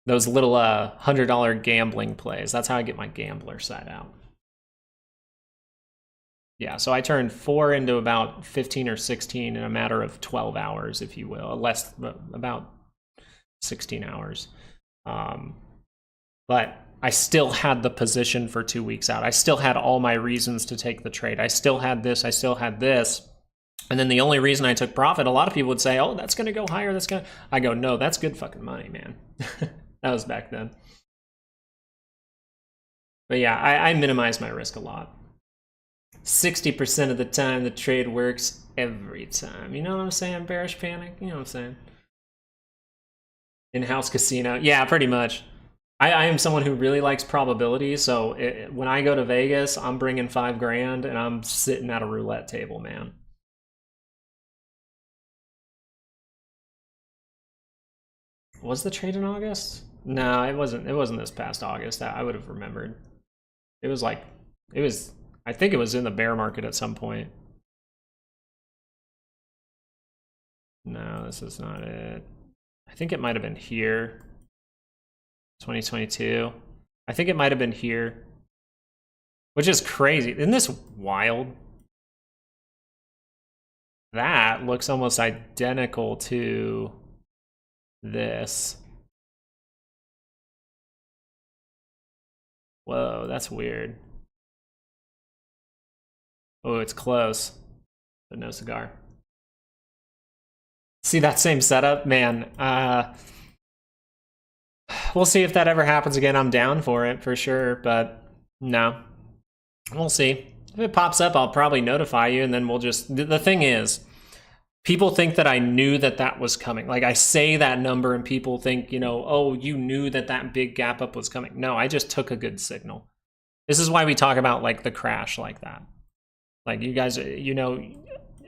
Speaker 1: those little $100 gambling plays. That's how I get my gambler side out. Yeah, so I turned 4 into about 15 or 16 in a matter of 12 hours, if you will, about 16 hours. But I still had the position for 2 weeks out. I still had all my reasons to take the trade. I still had this, I still had this. And then the only reason I took profit, a lot of people would say, oh, that's going to go higher. I go, no, that's good fucking money, man. That was back then. But yeah, I minimize my risk a lot. 60% of the time, the trade works every time. You know what I'm saying? Bearish panic. You know what I'm saying? In-house casino. Yeah, pretty much. I am someone who really likes probability. So when I go to Vegas, I'm bringing $5 grand and I'm sitting at a roulette table, man. Was the trade in August? No, it wasn't. It wasn't this past August. I would have remembered. It was like, I think it was in the bear market at some point. No, this is not it. I think it might have been here. 2022. I think it might have been here, which is crazy. Isn't this wild? That looks almost identical to this. Whoa, that's weird. Oh, it's close, but no cigar. See that same setup? Man, we'll see if that ever happens again. I'm down for it for sure, but no. We'll see. If it pops up, I'll probably notify you, and then we'll just... The thing is, people think that I knew that that was coming. Like, I say that number, and people think, you know, oh, you knew that that big gap up was coming. No, I just took a good signal. This is why we talk about, like, the crash like that. Like, you guys, you know,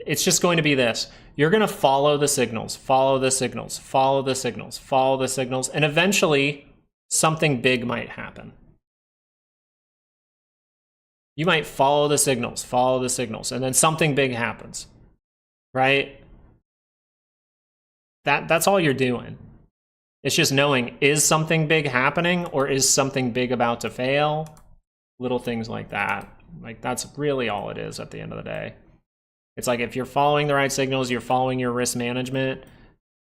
Speaker 1: it's just going to be this. You're going to follow the signals, follow the signals, follow the signals, follow the signals, and eventually something big might happen. You might follow the signals, and then something big happens, right? That's all you're doing. It's just knowing, is something big happening or is something big about to fail? Little things like that. Like, that's really all it is at the end of the day. It's like, if you're following the right signals, you're following your risk management,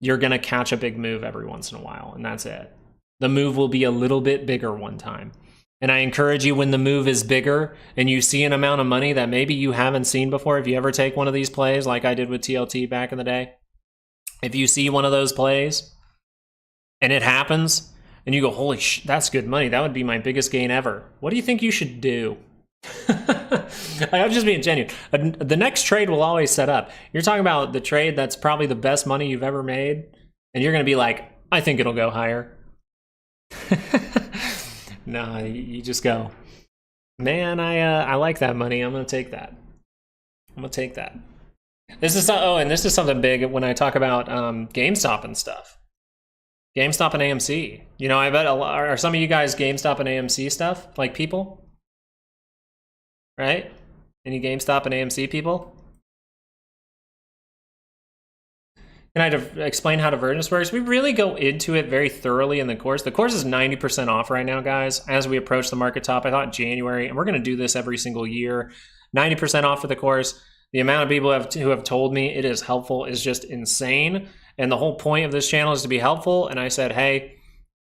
Speaker 1: you're going to catch a big move every once in a while, and that's it. The move will be a little bit bigger one time. And I encourage you, when the move is bigger and you see an amount of money that maybe you haven't seen before, if you ever take one of these plays like I did with TLT back in the day, if you see one of those plays and it happens and you go, holy sh, that's good money, that would be my biggest gain ever, what do you think you should do? I'm just being genuine. The next trade will always set up. You're talking about the trade that's probably the best money you've ever made, and you're going to be like, I think it'll go higher. No, you just go, man, I like that money. I'm going to take that. I'm going to take that. This is, oh, and this is something big when I talk about GameStop and stuff. GameStop and AMC. You know, I bet are some of you guys GameStop and AMC stuff, like people? Right? Any GameStop and AMC people? Can I explain how divergence works? We really go into it very thoroughly in the course. The course is 90% off right now, guys, as we approach the market top. I thought January, and we're going to do this every single year. 90% off for the course. The amount of people who have told me it is helpful is just insane. And the whole point of this channel is to be helpful. And I said, hey,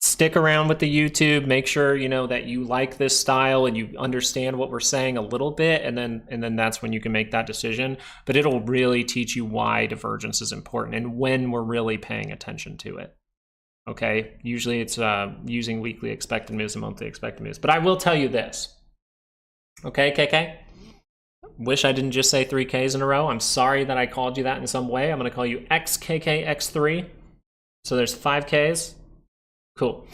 Speaker 1: stick around with the YouTube. Make sure, you know, that you like this style and you understand what we're saying a little bit, and then that's when you can make that decision. But it'll really teach you why divergence is important and when we're really paying attention to it. Okay, usually it's using weekly expected moves and monthly expected moves. But I will tell you this. Okay, KK? Wish I didn't just say 3 Ks in a row. I'm sorry that I called you that in some way. I'm going to call you XKKX3. So there's 5 Ks. Cool.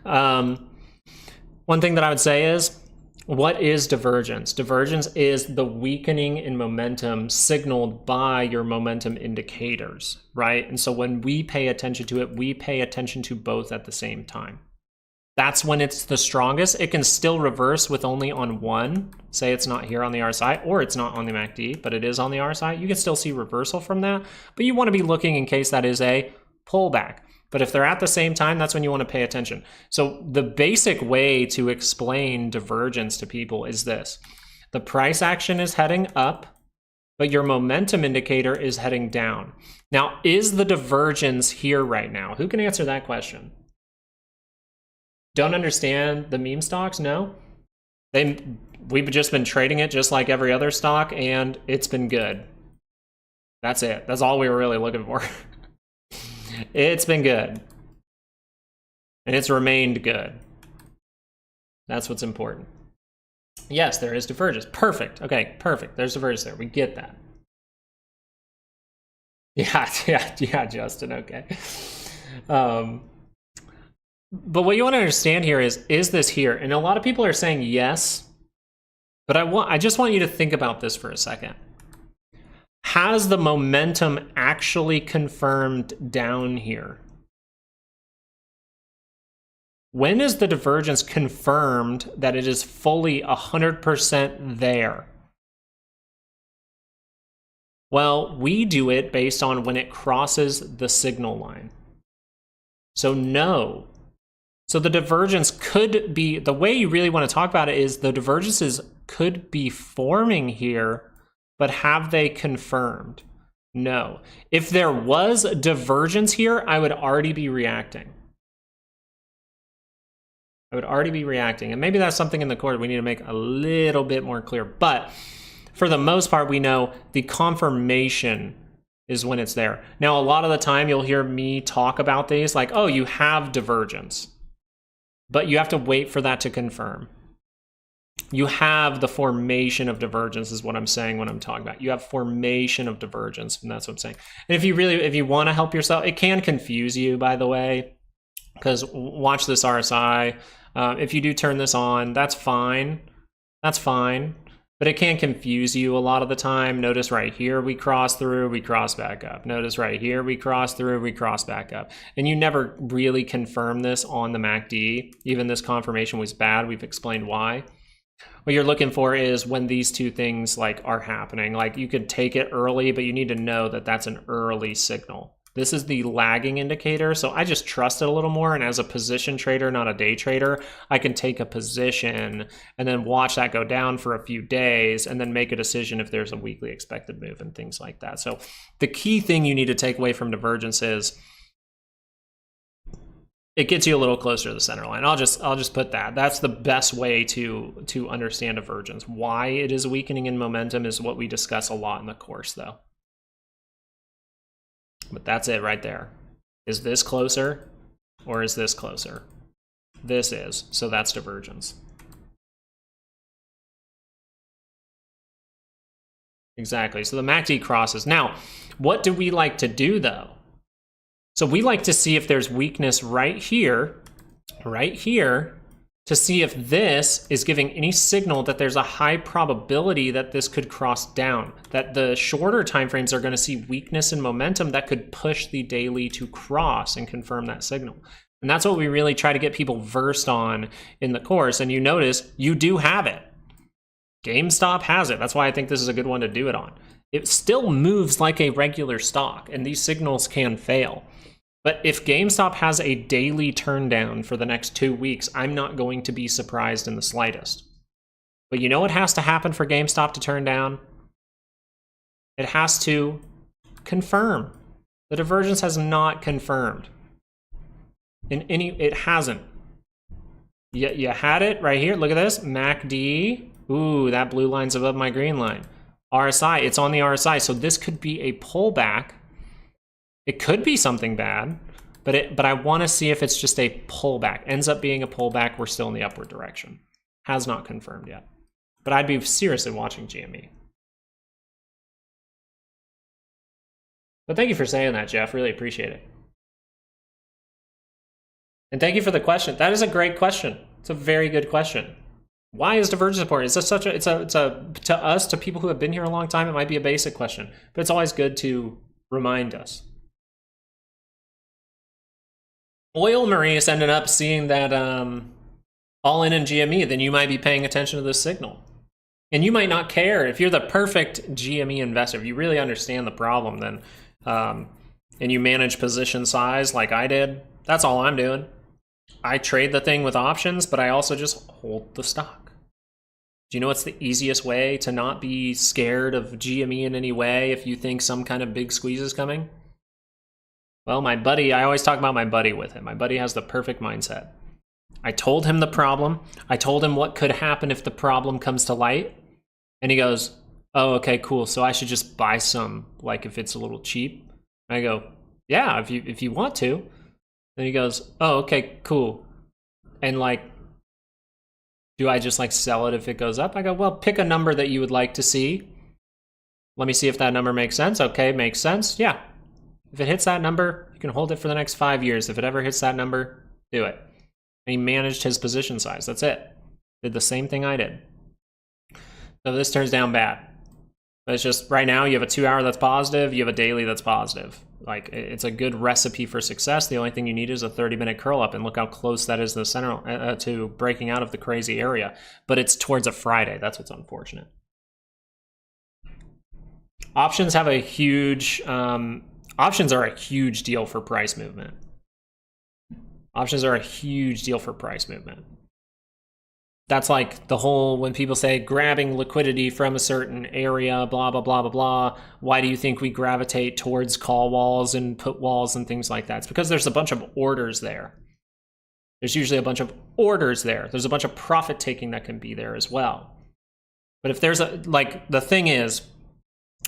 Speaker 1: One thing that I would say is, what is divergence? Divergence is the weakening in momentum signaled by your momentum indicators, right? And so when we pay attention to it, we pay attention to both at the same time. That's when it's the strongest. It can still reverse with only on one. Say it's not here on the RSI, or it's not on the MACD, but it is on the RSI. You can still see reversal from that, but you want to be looking in case that is a pullback. But if they're at the same time, that's when you want to pay attention. So the basic way to explain divergence to people is this. The price action is heading up, but your momentum indicator is heading down. Now, is the divergence here right now? Who can answer that question? Don't understand the meme stocks? No. We've just been trading it just like every other stock, and it's been good. That's it. That's all we were really looking for. It's been good. And it's remained good. That's what's important. Yes, there is divergence. Perfect. Okay, perfect. There's divergence there. We get that. Yeah, Justin. Okay. But what you want to understand here is this here? And a lot of people are saying yes, but I just want you to think about this for a second. Has the momentum actually confirmed down here? When is the divergence confirmed that it is fully 100% there? Well, we do it based on when it crosses the signal line. So no, So the divergence could be, the way you really want to talk about it is the divergences could be forming here, but have they confirmed? No. If there was divergence here, I would already be reacting. I would already be reacting. And maybe that's something in the course we need to make a little bit more clear. But for the most part, we know the confirmation is when it's there. Now, a lot of the time you'll hear me talk about these like, oh, you have divergence, but you have to wait for that to confirm. You have the formation of divergence is what I'm saying when I'm talking about. You have formation of divergence, and that's what I'm saying. And if you want to help yourself, it can confuse you, by the way, because watch this RSI. If you do turn this on, that's fine. That's fine. But it can confuse you a lot of the time. Notice right here, we cross through, we cross back up. Notice right here, we cross through, we cross back up. And you never really confirm this on the MACD. Even this confirmation was bad. We've explained why. What you're looking for is when these two things like are happening. Like you could take it early, but you need to know that that's an early signal. This is the lagging indicator, so I just trust it a little more, and as a position trader, not a day trader, I can take a position and then watch that go down for a few days and then make a decision if there's a weekly expected move and things like that. So the key thing you need to take away from divergence is it gets you a little closer to the center line. I'll just put that. That's the best way to understand divergence. Why it is weakening in momentum is what we discuss a lot in the course, though. But that's it right there. Is this closer or is this closer? This is, so that's divergence. Exactly, so the MACD crosses. Now, what do we like to do though? So we like to see if there's weakness right here, to see if this is giving any signal that there's a high probability that this could cross down, that the shorter timeframes are going to see weakness in momentum that could push the daily to cross and confirm that signal. And that's what we really try to get people versed on in the course. And you notice you do have it. GameStop has it. That's why I think this is a good one to do it on. It still moves like a regular stock, and these signals can fail. But if GameStop has a daily turn down for the next 2 weeks, I'm not going to be surprised in the slightest. But you know what has to happen for GameStop to turn down? It has to confirm. The divergence has not confirmed. It hasn't. You had it right here. Look at this. MACD. Ooh, that blue line's above my green line. RSI, it's on the RSI. So this could be a pullback. It could be something bad, but I want to see if it's just a pullback. Ends up being a pullback, we're still in the upward direction. Has not confirmed yet. But I'd be seriously watching GME. But thank you for saying that, Jeff. Really appreciate it. And thank you for the question. That is a great question. It's a very good question. Why is divergence important? It's to us, to people who have been here a long time, it might be a basic question, but it's always good to remind us. Oil Maurice ended up seeing that all in GME, then you might be paying attention to this signal. And you might not care. If you're the perfect GME investor, if you really understand the problem, then and you manage position size like I did, that's all I'm doing. I trade the thing with options, but I also just hold the stock. Do you know what's the easiest way to not be scared of GME in any way if you think some kind of big squeeze is coming? Well, my buddy, I always talk about my buddy with him. My buddy has the perfect mindset. I told him the problem. I told him what could happen if the problem comes to light. And he goes, oh, okay, cool. So I should just buy some, like if it's a little cheap. And I go, yeah, if you want to. Then he goes, oh, okay, cool. And like, do I just like sell it if it goes up? I go, well, pick a number that you would like to see. Let me see if that number makes sense. Okay, makes sense. Yeah. If it hits that number, you can hold it for the next 5 years. If it ever hits that number, do it. And he managed his position size. That's it. Did the same thing I did. So this turns down bad. But it's just right now you have a 2 hour that's positive, you have a daily that's positive. Like it's a good recipe for success. The only thing you need is a 30-minute curl up, and look how close that is to the center to breaking out of the crazy area. But it's towards a Friday. That's what's unfortunate. Options have a huge options are a huge deal for price movement. Options are a huge deal for price movement. That's like the whole, when people say grabbing liquidity from a certain area, blah, blah, blah, blah, blah. Why do you think we gravitate towards call walls and put walls and things like that? It's because there's a bunch of orders there. There's usually a bunch of orders there. There's a bunch of profit taking that can be there as well. But if there's a, like, the thing is,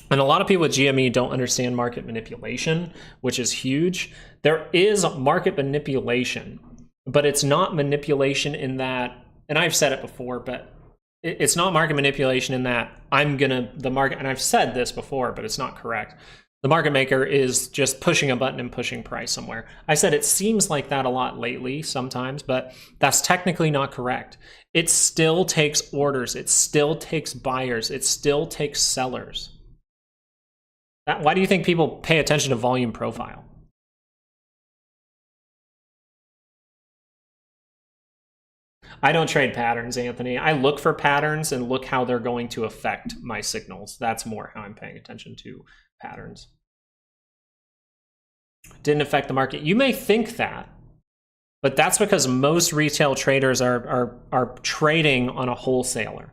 Speaker 1: and a lot of people with GME don't understand market manipulation, which is huge. There is market manipulation, but it's not manipulation in that, and I've said it before, but it's not market manipulation in that the market, and I've said this before, but it's not correct. The market maker is just pushing a button and pushing price somewhere. I said it seems like that a lot lately sometimes, but that's technically not correct. It still takes orders. It still takes buyers. It still takes sellers. Why do you think people pay attention to volume profile? I don't trade patterns, Anthony. I look for patterns and look how they're going to affect my signals. That's more how I'm paying attention to patterns. Didn't affect the market. You may think that, but that's because most retail traders are trading on a wholesaler.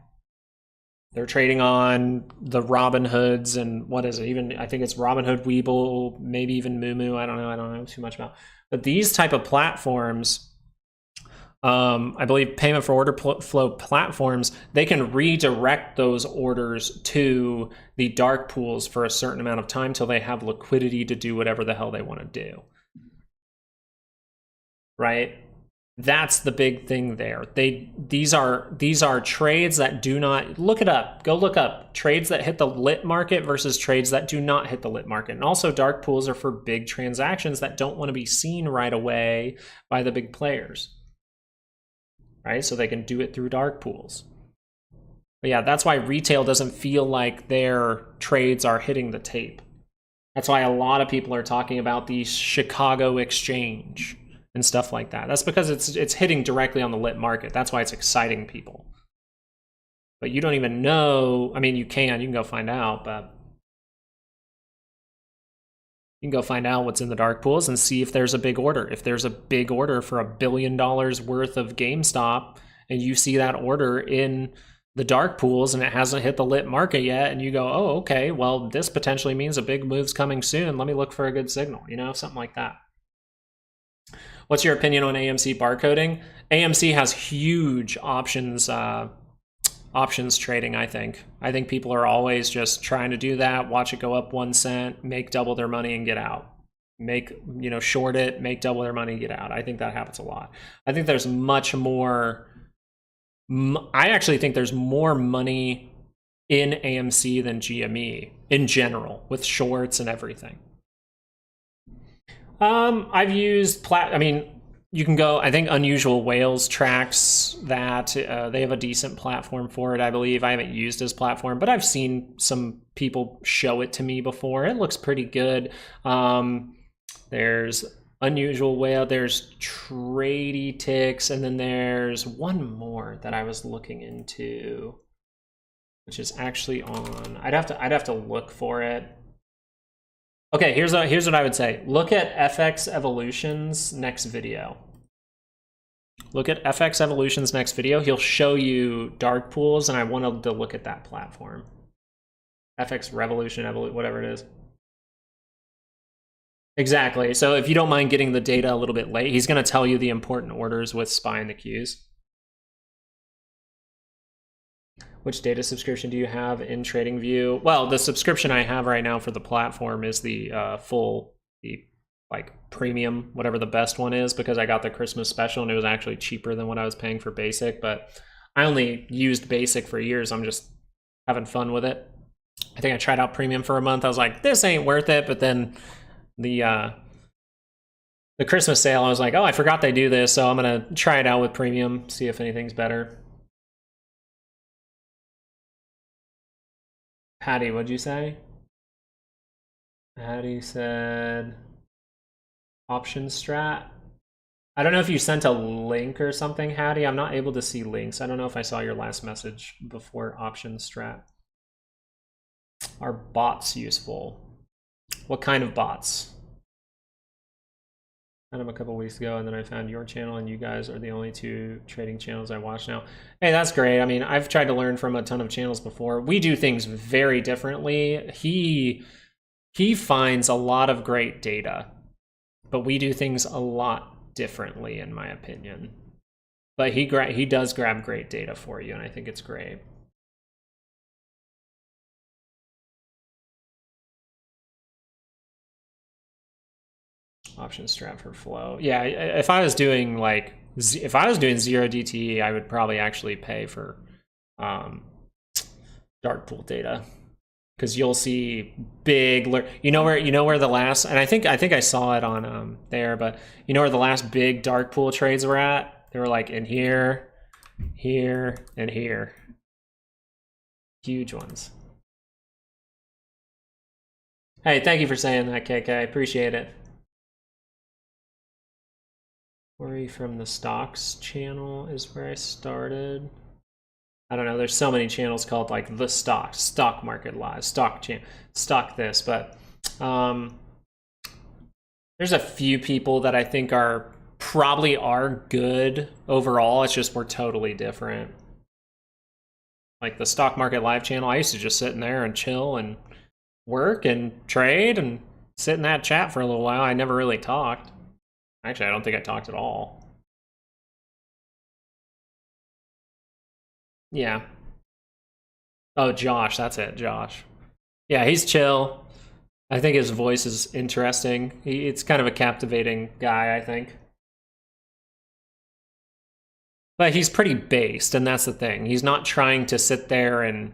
Speaker 1: They're trading on the Robinhoods and what is it? Even I think it's Robinhood, Webull, maybe even Moomoo. I don't know too much about. But these type of platforms, I believe payment for order flow platforms, they can redirect those orders to the dark pools for a certain amount of time till they have liquidity to do whatever the hell they want to do. Right? That's the big thing there. These are trades that do not, look it up. Go look up trades that hit the lit market versus trades that do not hit the lit market. And also dark pools are for big transactions that don't want to be seen right away by the big players. Right? So they can do it through dark pools. But yeah, that's why retail doesn't feel like their trades are hitting the tape. That's why a lot of people are talking about the Chicago exchange and stuff like that. That's because it's hitting directly on the lit market. That's why it's exciting people. But you don't even know. I mean, you can go find out, but you can go find out what's in the dark pools and see if there's a big order. If there's a big order for $1 billion worth of GameStop and you see that order in the dark pools and it hasn't hit the lit market yet, and you go, oh, okay, well, this potentially means a big move's coming soon. Let me look for a good signal, something like that. What's your opinion on AMC barcoding? AMC has huge options trading, I think. I think people are always just trying to do that, watch it go up 1 cent, make double their money and get out. Short it, make double their money, get out. I think that happens a lot. I think there's much more, I actually think there's more money in AMC than GME in general with shorts and everything. I've used you can go, I think Unusual Whales tracks that. They have a decent platform for it, I believe. I haven't used his platform, but I've seen some people show it to me before. It looks pretty good. There's Unusual Whale, there's Trady Ticks, and then there's one more that I was looking into, which is actually on, I'd have to look for it. Okay, here's what I would say. Look at FX Evolution's next video. Look at FX Evolution's next video. He'll show you dark pools, and I wanted to look at that platform. FX Revolution, whatever it is. Exactly. So if you don't mind getting the data a little bit late, he's going to tell you the important orders with SPY and the Qs. Which data subscription do you have in TradingView? Well, the subscription I have right now for the platform is the premium, whatever the best one is, because I got the Christmas special and it was actually cheaper than what I was paying for basic. But I only used basic for years. I'm just having fun with it. I think I tried out premium for a month. I was like, this ain't worth it. But then the Christmas sale, I was like, oh, I forgot they do this, so I'm gonna try it out with premium, see if anything's better. Patty, what'd you say? Patty said option strat. I don't know if you sent a link or something, Hattie. I'm not able to see links. I don't know if I saw your last message before option strat. Are bots useful? What kind of bots? Found him a couple weeks ago, and then I found your channel, and you guys are the only two trading channels I watch now. Hey, that's great. I mean, I've tried to learn from a ton of channels before. We do things very differently. He finds a lot of great data, but we do things a lot differently, in my opinion. But he does grab great data for you, and I think it's great. Option strat for flow. Yeah, if I was doing like if I was doing 0 DTE, I would probably actually pay for dark pool data, because you'll see big. You know where the last, and I think I saw it on there, but you know where the last big dark pool trades were at? They were like in here, here, and here. Huge ones. Hey, thank you for saying that, KK. I appreciate it. Worry from the stocks channel is where I started. I don't know. There's so many channels called like the stock market live, stock this, but there's a few people that I think probably are good overall. It's just we're totally different. Like the stock market live channel, I used to just sit in there and chill and work and trade and sit in that chat for a little while. I never really talked. Actually, I don't think I talked at all. Yeah. Oh, Josh, that's it, Josh. Yeah, he's chill. I think his voice is interesting. It's kind of a captivating guy, I think. But he's pretty based, and that's the thing. He's not trying to sit there and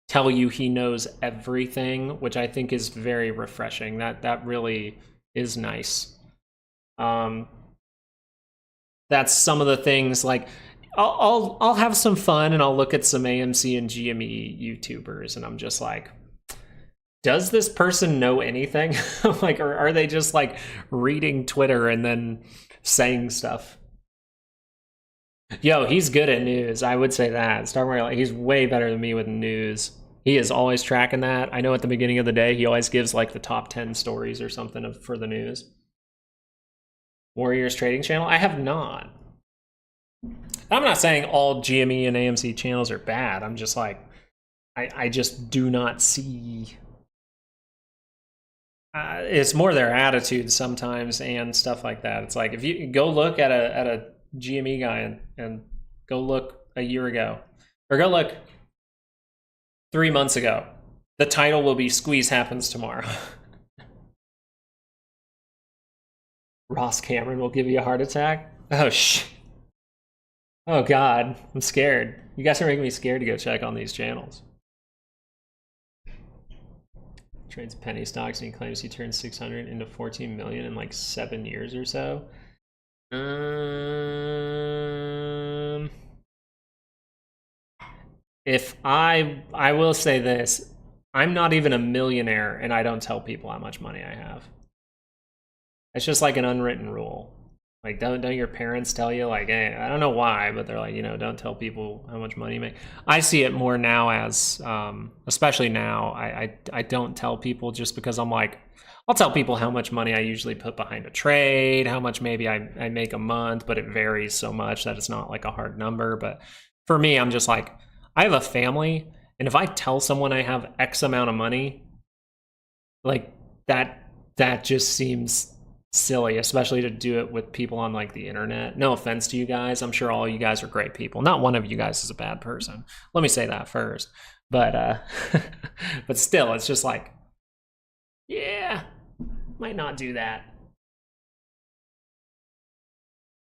Speaker 1: tell you he knows everything, which I think is very refreshing. That really is nice. That's some of the things, like I'll have some fun and I'll look at some AMC and GME YouTubers, and I'm just like, does this person know anything? Like, or are they just like reading Twitter and then saying stuff? Yo, he's good at news. I would say that. He's way better than me with news. He is always tracking that. I know at the beginning of the day, he always gives like the top 10 stories or something for the news. Warriors Trading Channel? I have not. I'm not saying all GME and AMC channels are bad. I'm just like, I just do not see. It's more their attitude sometimes and stuff like that. It's like if you go look at a GME guy and go look a year ago, or go look 3 months ago, the title will be "Squeeze Happens Tomorrow." Ross Cameron will give you a heart attack. Oh shit. Oh God, I'm scared. You guys are making me scared to go check on these channels. Trades penny stocks and he claims he turned 600 into 14 million in like 7 years or so. If I will say this, I'm not even a millionaire and I don't tell people how much money I have. It's just like an unwritten rule. Like, don't your parents tell you, like, hey, I don't know why, but they're like, you know, don't tell people how much money you make. I see it more now as, especially now, I don't tell people just because I'm like, I'll tell people how much money I usually put behind a trade, how much maybe I make a month, but it varies so much that it's not like a hard number. But for me, I'm just like, I have a family, and if I tell someone I have X amount of money, like that just seems silly, especially to do it with people on like the internet. No offense to you guys, I'm sure all you guys are great people. Not one of you guys is a bad person, let me say that first. But but still, it's just like, yeah, might not do that.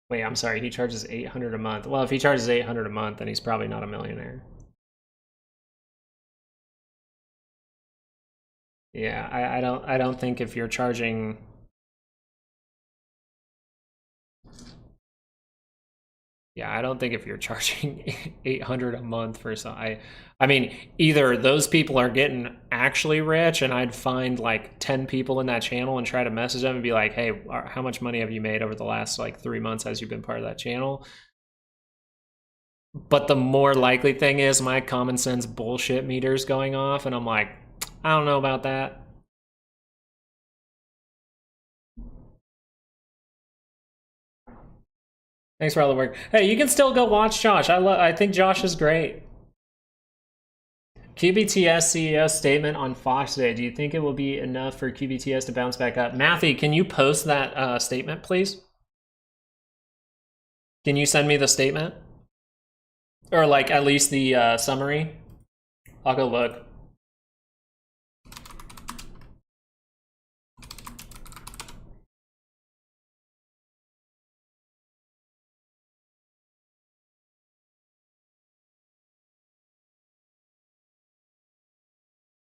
Speaker 1: Wait, I'm sorry, he charges 800 a month. Well, if he charges 800 a month, then he's probably not a millionaire. Yeah, I don't think if you're charging, yeah, I don't think if you're charging 800 a month for some, I mean, either those people are getting actually rich, and I'd find like 10 people in that channel and try to message them and be like, hey, how much money have you made over the last like 3 months as you've been part of that channel? But the more likely thing is my common sense bullshit meter's going off, and I'm like, I don't know about that. Thanks for all the work. Hey, you can still go watch Josh. I think Josh is great. QBTS CEO statement on Fox today. Do you think it will be enough for QBTS to bounce back up? Matthew, can you post that statement, please? Can you send me the statement? Or like at least the summary? I'll go look.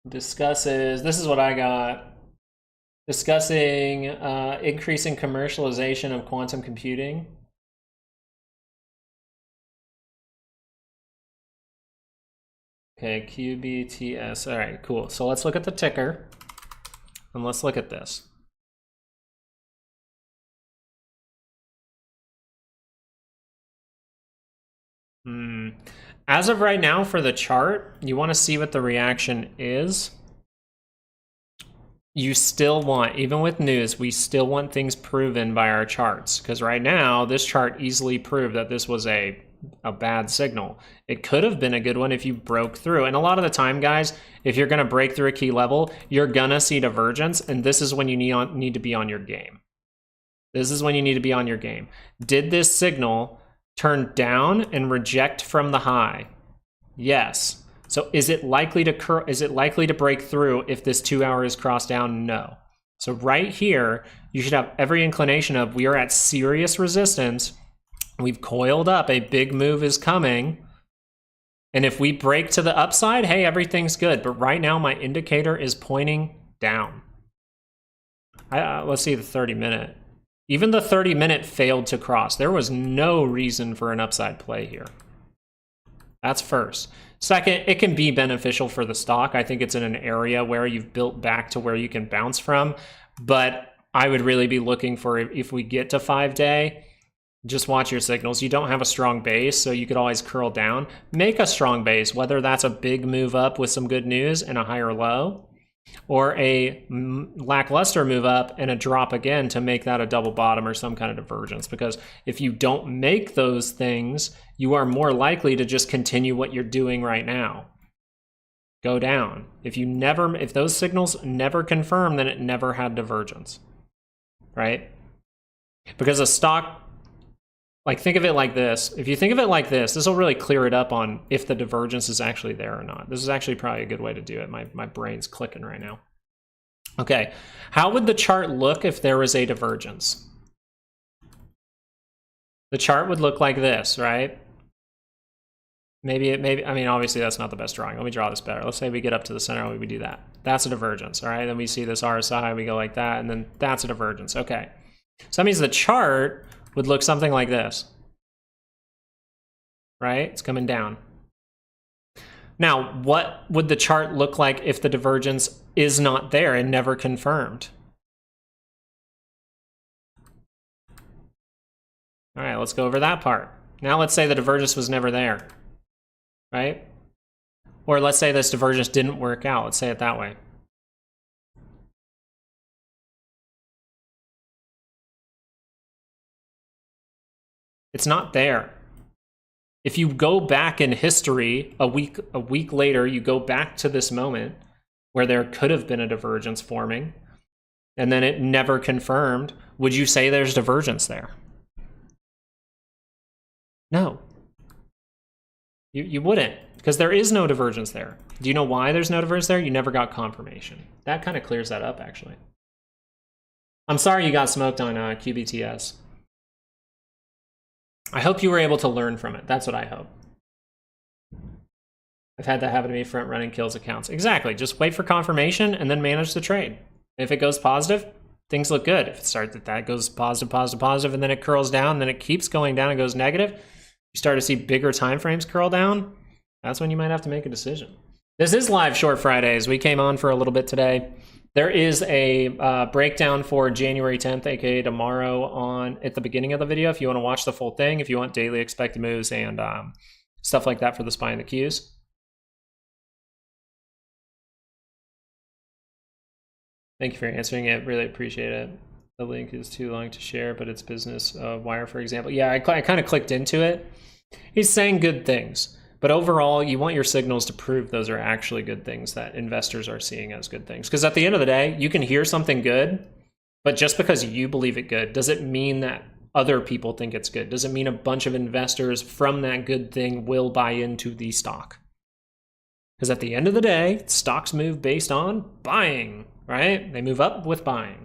Speaker 1: Discusses, this is what I got. Discussing increasing commercialization of quantum computing. Okay, QBTS. All right, cool. So let's look at the ticker and let's look at this. As of right now for the chart, you want to see what the reaction is. You still want, even with news, we still want things proven by our charts. Because right now, this chart easily proved that this was a bad signal. It could have been a good one if you broke through. And a lot of the time, guys, if you're going to break through a key level, you're going to see divergence. And this is when you need to be on your game. This is when you need to be on your game. Did this signal turn down and reject from the high? Yes. So is it likely to break through if this 2 hour is crossed down? No. So right here, you should have every inclination of we are at serious resistance. We've coiled up. A big move is coming. And if we break to the upside, hey, everything's good. But right now, my indicator is pointing down. Let's see the 30-minute. Even the 30-minute failed to cross. There was no reason for an upside play here. That's first. Second, it can be beneficial for the stock. I think it's in an area where you've built back to where you can bounce from. But I would really be looking for, if we get to 5-day, just watch your signals. You don't have a strong base, so you could always curl down. Make a strong base, whether that's a big move up with some good news and a higher low, or a lackluster move up and a drop again to make that a double bottom or some kind of divergence. Because if you don't make those things, you are more likely to just continue what you're doing right now. Go down. If those signals never confirm, then it never had divergence, right? Because a stock, like, think of it like this. If you think of it like this will really clear it up on if the divergence is actually there or not. This is actually probably a good way to do it. My brain's clicking right now. Okay, how would the chart look if there was a divergence? The chart would look like this, right? Maybe, I mean, obviously that's not the best drawing. Let me draw this better. Let's say we get up to the center, we do that. That's a divergence, all right? Then we see this RSI, we go like that, and then that's a divergence, okay. So that means the chart would look something like this, right? It's coming down. Now, what would the chart look like if the divergence is not there and never confirmed? All right, let's go over that part. Now let's say the divergence was never there, right? Or let's say this divergence didn't work out. Let's say it that way. It's not there. If you go back in history, a week later, you go back to this moment where there could have been a divergence forming, and then it never confirmed, would you say there's divergence there? No. You wouldn't, because there is no divergence there. Do you know why there's no divergence there? You never got confirmation. That kind of clears that up, actually. I'm sorry you got smoked on QBTS. I hope you were able to learn from it. That's what I hope. I've had that happen to me front running kills accounts. Exactly. Just wait for confirmation and then manage the trade. If it goes positive, things look good. If it starts that goes positive, positive, positive, and then it curls down, and then it keeps going down and goes negative, you start to see bigger time frames curl down, that's when you might have to make a decision. This is live short Fridays. We came on for a little bit today. There is a breakdown for January 10th, aka tomorrow, at the beginning of the video if you want to watch the full thing, if you want daily expected moves and stuff like that for the SPY and the Qs. Thank you for answering it. Really appreciate it. The link is too long to share, but it's business wire, for example. Yeah, I kind of clicked into it. He's saying good things, but overall, you want your signals to prove those are actually good things that investors are seeing as good things. Because at the end of the day, you can hear something good, but just because you believe it good, does it mean that other people think it's good? Does it mean a bunch of investors from that good thing will buy into the stock? Because at the end of the day, stocks move based on buying, right? They move up with buying.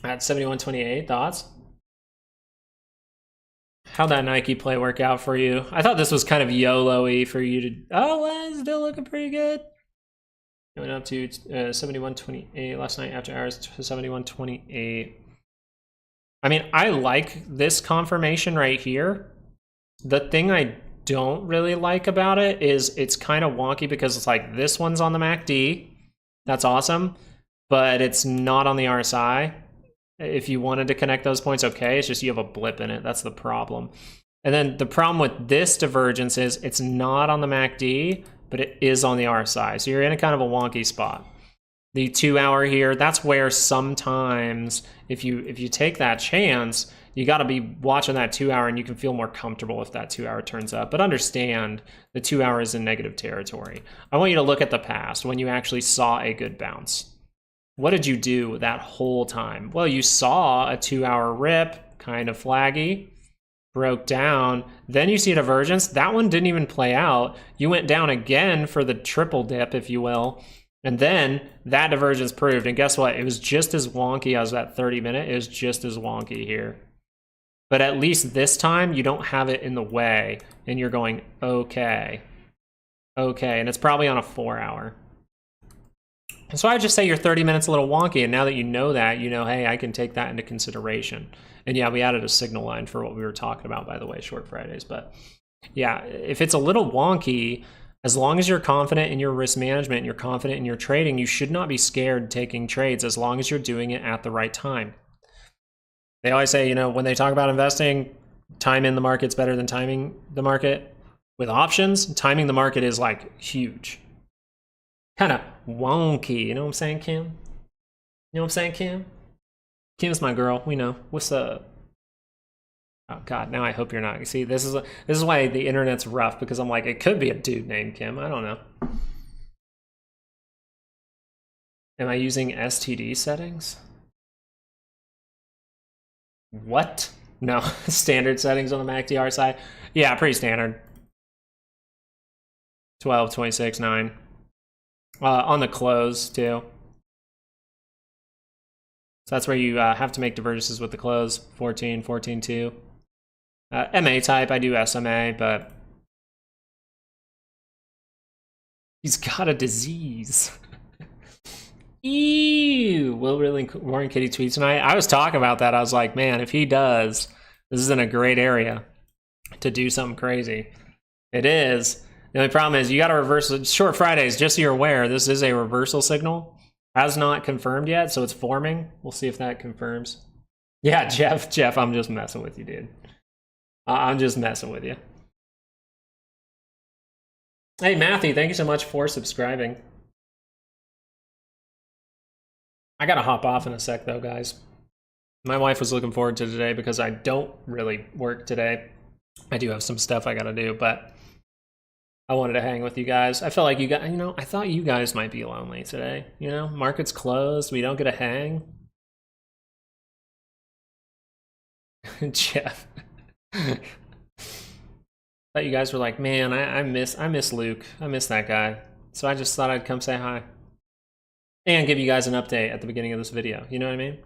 Speaker 1: At 71.28, thoughts? How'd that Nike play work out for you? I thought this was kind of YOLO-y for you to... Oh, it's still looking pretty good. It went up to 71.28 last night after hours to 71.28. I mean, I like this confirmation right here. The thing I don't really like about it is it's kind of wonky because it's like this one's on the MACD. That's awesome, but it's not on the RSI. If you wanted to connect those points, okay, it's just you have a blip in it. That's the problem. And then the problem with this divergence is it's not on the MACD, but it is on the RSI. So you're in a kind of a wonky spot. The 2 hour here, that's where sometimes if you take that chance, you got to be watching that 2 hour and you can feel more comfortable if that 2 hour turns up. But understand the 2 hour is in negative territory. I want you to look at the past when you actually saw a good bounce. What did you do that whole time? Well, you saw a 2 hour rip, kind of flaggy, broke down. Then you see a divergence. That one didn't even play out. You went down again for the triple dip, if you will. And then that divergence proved. And guess what? It was just as wonky as that 30-minute. It was just as wonky here. But at least this time, you don't have it in the way. And you're going, okay. Okay. And it's probably on a 4 hour. So I would just say your 30 minutes a little wonky, and now that you know that, you know, hey, I can take that into consideration. And yeah, we added a signal line for what we were talking about, by the way, short Fridays. But yeah, if it's a little wonky, as long as you're confident in your risk management and you're confident in your trading, you should not be scared taking trades as long as you're doing it at the right time. They always say, you know, when they talk about investing, time in the market's better than timing the market. With options, timing the market is like huge. Kind of wonky, you know what I'm saying, Kim? You know what I'm saying, Kim? Kim's my girl, we know. What's up? Oh God, now I hope you're not. You see, this is why the internet's rough, because I'm like, it could be a dude named Kim. I don't know. Am I using STD settings? What? No, standard settings on the MACD RSI. Yeah, pretty standard. 12, 26, 9. On the close too. So that's where you have to make divergences with the close. 14, 14, 2. MA type, I do SMA, but he's got a disease. Ew. Will Warren Kitty tweet tonight? I was talking about that. I was like, man, if he does, this is in a great area to do something crazy. It is. The only problem is you got to reverse it. Short Fridays, just so you're aware, this is a reversal signal. Has not confirmed yet, so it's forming. We'll see if that confirms. Yeah, Jeff, I'm just messing with you, dude. I'm just messing with you. Hey, Matthew, thank you so much for subscribing. I got to hop off in a sec, though, guys. My wife was looking forward to today because I don't really work today. I do have some stuff I got to do, but I wanted to hang with you guys. I felt like you guys, you know, I thought you guys might be lonely today. You know, market's closed. We don't get to hang. Jeff. Thought you guys were like, man, I miss Luke. I miss that guy. So I just thought I'd come say hi. And give you guys an update at the beginning of this video. You know what I mean?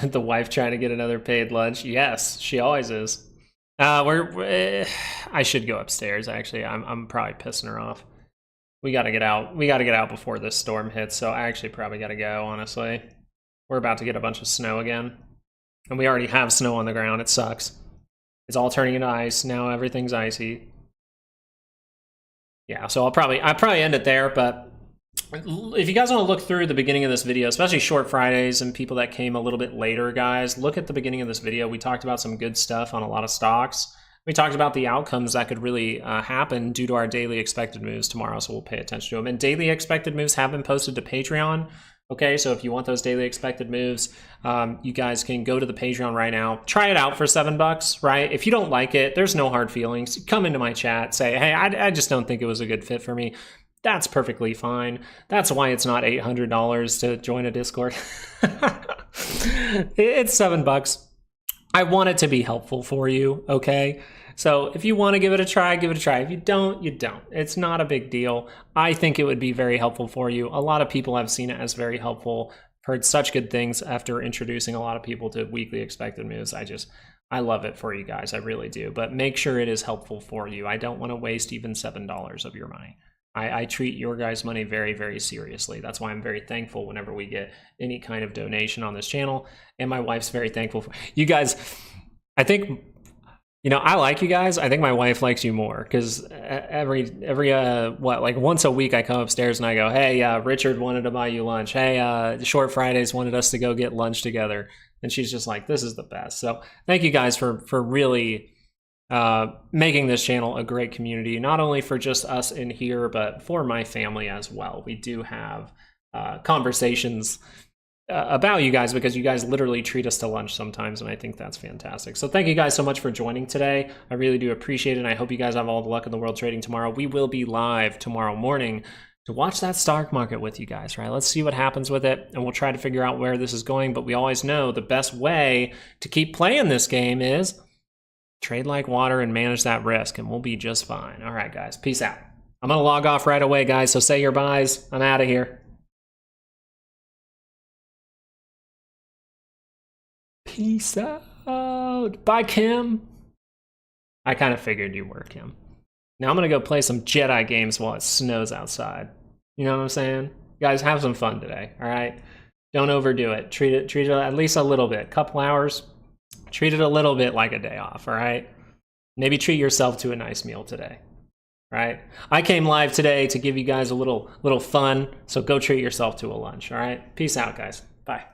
Speaker 1: The wife trying to get another paid lunch. Yes, she always is. I should go upstairs, actually. I'm probably pissing her off. We got to get out. We got to get out before this storm hits, so I actually probably got to go, honestly. We're about to get a bunch of snow again. And we already have snow on the ground. It sucks. It's all turning into ice. Now everything's icy. Yeah, so I'll probably end it there, but if you guys want to look through the beginning of this video, especially short Fridays and people that came a little bit later, guys, look at the beginning of this video. We talked about some good stuff on a lot of stocks. We talked about the outcomes that could really happen due to our daily expected moves tomorrow, so we'll pay attention to them. And daily expected moves have been posted to Patreon. Okay, so if you want those daily expected moves, you guys can go to the Patreon right now. Try it out for $7, right? If you don't like it, there's no hard feelings. Come into my chat, say, hey, I just don't think it was a good fit for me. That's perfectly fine. That's why it's not $800 to join a Discord. It's $7. I want it to be helpful for you, okay? So if you want to give it a try, give it a try. If you don't, you don't. It's not a big deal. I think it would be very helpful for you. A lot of people have seen it as very helpful. Heard such good things after introducing a lot of people to weekly expected moves. I love it for you guys. I really do. But make sure it is helpful for you. I don't want to waste even $7 of your money. I treat your guys' money very, very seriously. That's why I'm very thankful whenever we get any kind of donation on this channel. And my wife's very thankful for you guys. I think, you know, I like you guys. I think my wife likes you more because every like once a week I come upstairs and I go, hey, Richard wanted to buy you lunch. Hey, Short Fridays wanted us to go get lunch together. And she's just like, this is the best. So thank you guys for really making this channel a great community, not only for just us in here, but for my family as well. We do have conversations about you guys because you guys literally treat us to lunch sometimes, and I think that's fantastic. So thank you guys so much for joining today. I really do appreciate it, and I hope you guys have all the luck in the world trading tomorrow. We will be live tomorrow morning to watch that stock market with you guys, right? Let's see what happens with it, and we'll try to figure out where this is going, but we always know the best way to keep playing this game is trade like water and manage that risk, and we'll be just fine. All right, guys, peace out. I'm going to log off right away, guys, so say your byes. I'm out of here. Peace out. Bye, Kim. I kind of figured you were, Kim. Now I'm going to go play some Jedi games while it snows outside. You know what I'm saying? Guys, have some fun today, all right? Don't overdo it. Treat it at least a little bit. Couple hours. Treat it a little bit like a day off, all right? Maybe treat yourself to a nice meal today, right? I came live today to give you guys a little fun, so go treat yourself to a lunch, all right? Peace out, guys. Bye.